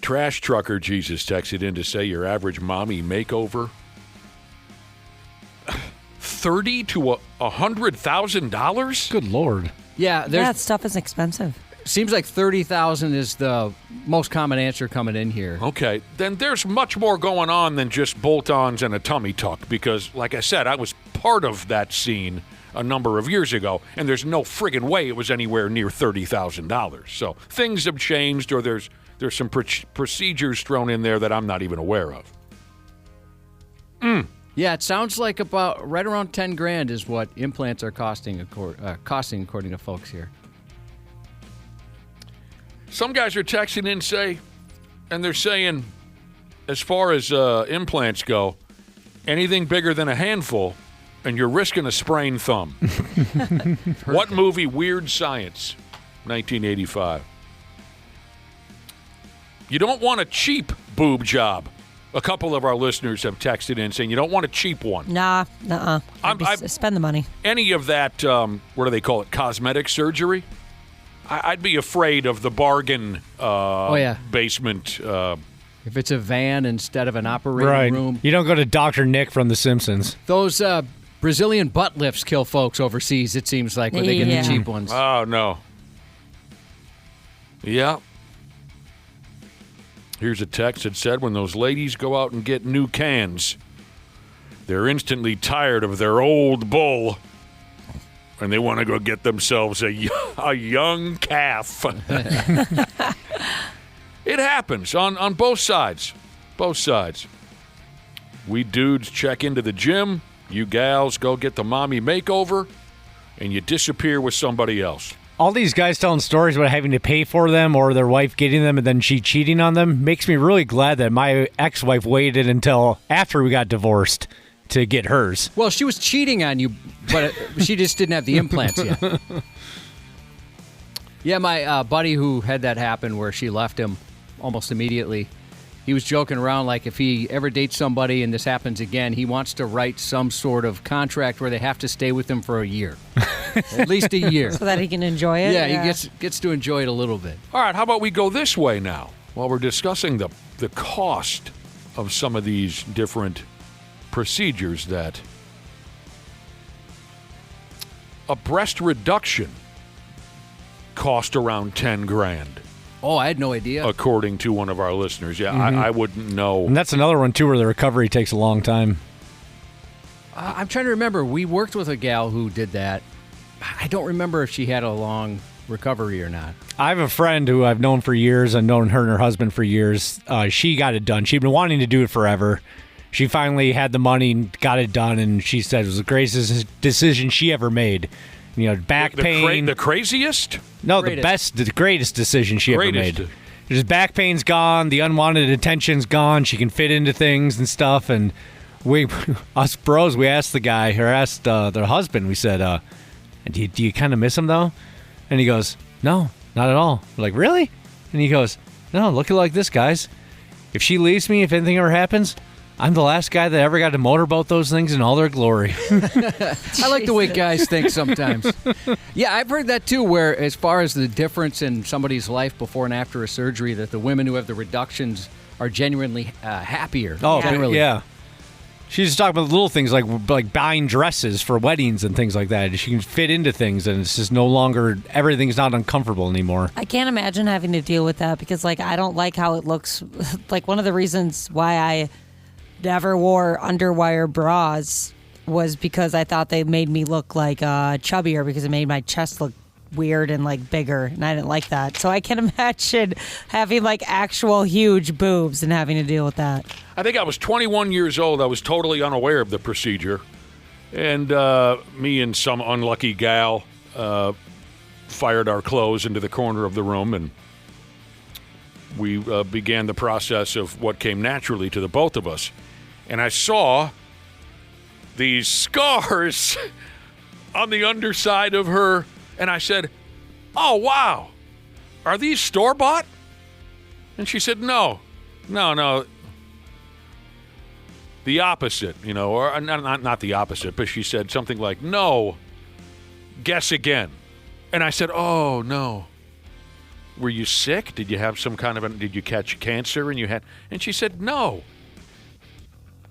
Speaker 3: Trash Trucker Jesus texted in to say your average mommy makeover, $30,000 to $100,000.
Speaker 6: Good Lord.
Speaker 4: Yeah,
Speaker 5: that stuff is expensive.
Speaker 4: Seems like $30,000 is the most common answer coming in here.
Speaker 3: Okay, then there's much more going on than just bolt-ons and a tummy tuck because, like I said, I was part of that scene a number of years ago, and there's no friggin' way it was anywhere near $30,000. So things have changed, or there's some procedures thrown in there that I'm not even aware of.
Speaker 4: Yeah, it sounds like about right around $10,000 is what implants are costing according to folks here.
Speaker 3: Some guys are texting in, and they're saying, as far as implants go, anything bigger than a handful, and you're risking a sprained thumb. What movie? Weird Science, 1985. You don't want a cheap boob job. A couple of our listeners have texted in saying you don't want a cheap one.
Speaker 5: Nah, spend the money.
Speaker 3: Any of that, what do they call it, cosmetic surgery? I'd be afraid of the bargain basement.
Speaker 4: If it's a van instead of an operating room.
Speaker 6: You don't go to Dr. Nick from The Simpsons.
Speaker 4: Those Brazilian butt lifts kill folks overseas, it seems like, when they get the cheap ones.
Speaker 3: Oh, no. Yeah. Here's a text that said, when those ladies go out and get new cans, they're instantly tired of their old bull, and they want to go get themselves a young calf. It happens on both sides. Both sides. We dudes check into the gym. You gals go get the mommy makeover, and you disappear with somebody else.
Speaker 6: All these guys telling stories about having to pay for them or their wife getting them and then she cheating on them makes me really glad that my ex-wife waited until after we got divorced to get hers.
Speaker 4: Well, she was cheating on you, but she just didn't have the implants yet. Yeah, my buddy who had that happen where she left him almost immediately, he was joking around like if he ever dates somebody and this happens again, he wants to write some sort of contract where they have to stay with him for a year. At least a year.
Speaker 5: So that he can enjoy it?
Speaker 4: Yeah, he gets to enjoy it a little bit.
Speaker 3: All right, how about we go this way now while we're discussing the cost of some of these different procedures that a breast reduction cost around $10,000.
Speaker 4: Oh, I had no idea.
Speaker 3: According to one of our listeners. Yeah, I wouldn't know.
Speaker 6: And that's another one, too, where the recovery takes a long time.
Speaker 4: I'm trying to remember. We worked with a gal who did that. I don't remember if she had a long recovery or not.
Speaker 6: I have a friend who I've known for years. I've known her and her husband for years. She got it done. She'd been wanting to do it forever. She finally had the money and got it done, and she said it was the greatest decision she ever made. You know, back pain.
Speaker 3: The craziest?
Speaker 6: No, the greatest decision she ever made. Just back pain's gone. The unwanted attention's gone. She can fit into things and stuff. And us bros, we asked the guy, or asked their husband, we said, do you kind of miss him, though? And he goes, no, not at all. We're like, really? And he goes, no, look at it like this, guys. If she leaves me, if anything ever happens, I'm the last guy that ever got to motorboat those things in all their glory.
Speaker 4: I like the way guys think sometimes. Yeah, I've heard that too, where as far as the difference in somebody's life before and after a surgery, that the women who have the reductions are genuinely happier.
Speaker 6: Oh,
Speaker 4: generally.
Speaker 6: Yeah. She's just talking about little things like buying dresses for weddings and things like that. She can fit into things, and it's just no longer, everything's not uncomfortable anymore.
Speaker 5: I can't imagine having to deal with that because, I don't like how it looks. One of the reasons why I never wore underwire bras was because I thought they made me look chubbier because it made my chest look weird and bigger, and I didn't like that. So I can imagine having actual huge boobs and having to deal with that.
Speaker 3: I think I was 21 years old. I was totally unaware of the procedure, and me and some unlucky gal fired our clothes into the corner of the room, and we began the process of what came naturally to the both of us. And I saw these scars on the underside of her, and I said, oh, wow, are these store-bought? And she said, no, the opposite, or not the opposite, but she said something like, no, guess again. And I said, oh, no. were you sick? Did you have some kind of did you catch cancer? And she said, no.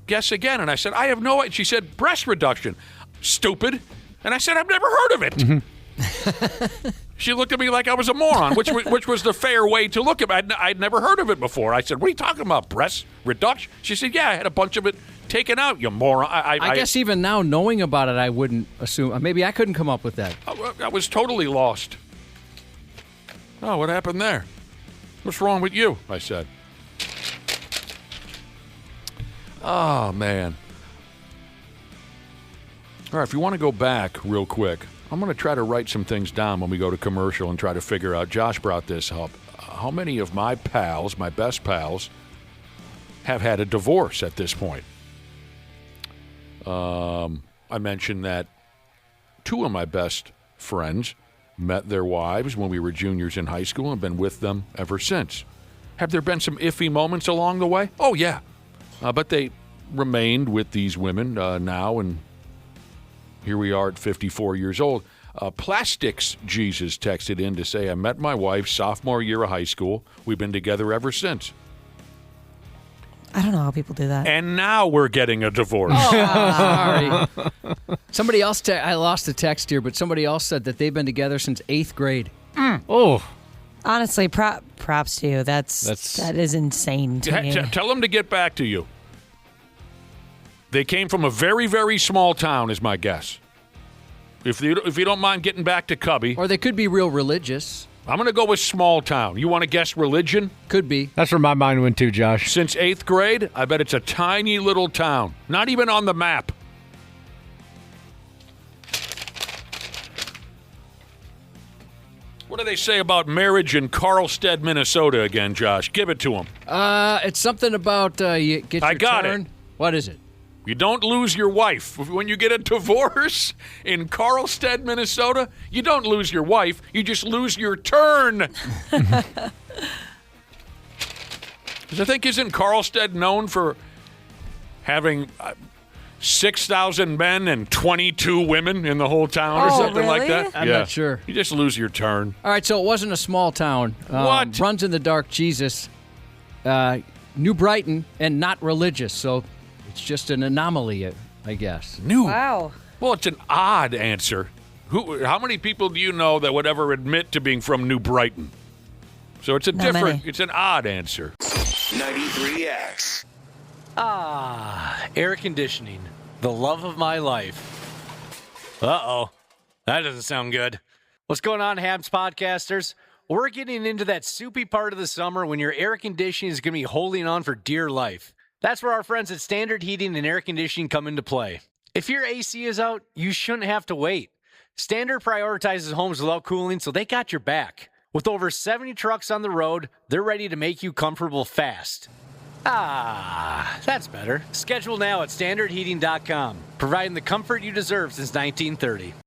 Speaker 3: Guess again. And I said, I have no idea. She said, breast reduction. Stupid. And I said, I've never heard of it. Mm-hmm. She looked at me like I was a moron, which was the fair way to look at it. I'd never heard of it before. I said, what are you talking about, breast reduction? She said, yeah, I had a bunch of it taken out, you moron.
Speaker 4: I guess even now, knowing about it, I wouldn't assume. Maybe I couldn't come up with that.
Speaker 3: I was totally lost. Oh, what happened there? What's wrong with you? I said. Oh, man. All right, if you want to go back real quick, I'm going to try to write some things down when we go to commercial and try to figure out. Josh brought this up. How many of my pals, my best pals, have had a divorce at this point? I mentioned that 2 of my best friends met their wives when we were juniors in high school and been with them ever since. Have there been some iffy moments along the way? Oh, yeah. But they remained with these women now, and here we are at 54 years old. Plastics Jesus texted in to say, I met my wife sophomore year of high school. We've been together ever since.
Speaker 5: I don't know how people do that.
Speaker 3: And now we're getting a divorce.
Speaker 4: Oh, sorry. Somebody else, I lost the text here, but somebody else said that they've been together since 8th grade.
Speaker 6: Oh.
Speaker 5: Honestly, props to you. That is insane to me.
Speaker 3: Tell them to get back to you. They came from a very, very small town, is my guess. If you don't mind getting back to Cubby.
Speaker 4: Or they could be real religious.
Speaker 3: I'm going to go with small town. You want to guess religion?
Speaker 4: Could be.
Speaker 6: That's where my mind went to, Josh.
Speaker 3: Since 8th grade, I bet it's a tiny little town. Not even on the map. What do they say about marriage in Carlstead, Minnesota again, Josh? Give it to them.
Speaker 4: It's something about you get your
Speaker 3: I got
Speaker 4: turn.
Speaker 3: it.
Speaker 4: What is it?
Speaker 3: You don't lose your wife. When you get a divorce in Carlstead, Minnesota, you don't lose your wife. You just lose your turn. Because I think, isn't Carlstead known for having 6,000 men and 22 women in the whole town or something like that?
Speaker 4: I'm not sure.
Speaker 3: You just lose your turn.
Speaker 4: All right, so it wasn't a small town.
Speaker 3: What?
Speaker 4: Runs in the Dark Jesus. New Brighton and not religious, so it's just an anomaly, I guess.
Speaker 5: Wow.
Speaker 3: Well, it's an odd answer. How many people do you know that would ever admit to being from New Brighton? So it's it's an odd answer.
Speaker 2: 93X.
Speaker 1: Air conditioning. The love of my life. Uh-oh. That doesn't sound good. What's going on, Habs podcasters? We're getting into that soupy part of the summer when your air conditioning is going to be holding on for dear life. That's where our friends at Standard Heating and Air Conditioning come into play. If your AC is out, you shouldn't have to wait. Standard prioritizes homes without cooling, so they got your back. With over 70 trucks on the road, they're ready to make you comfortable fast. That's better. Schedule now at standardheating.com, providing the comfort you deserve since 1930.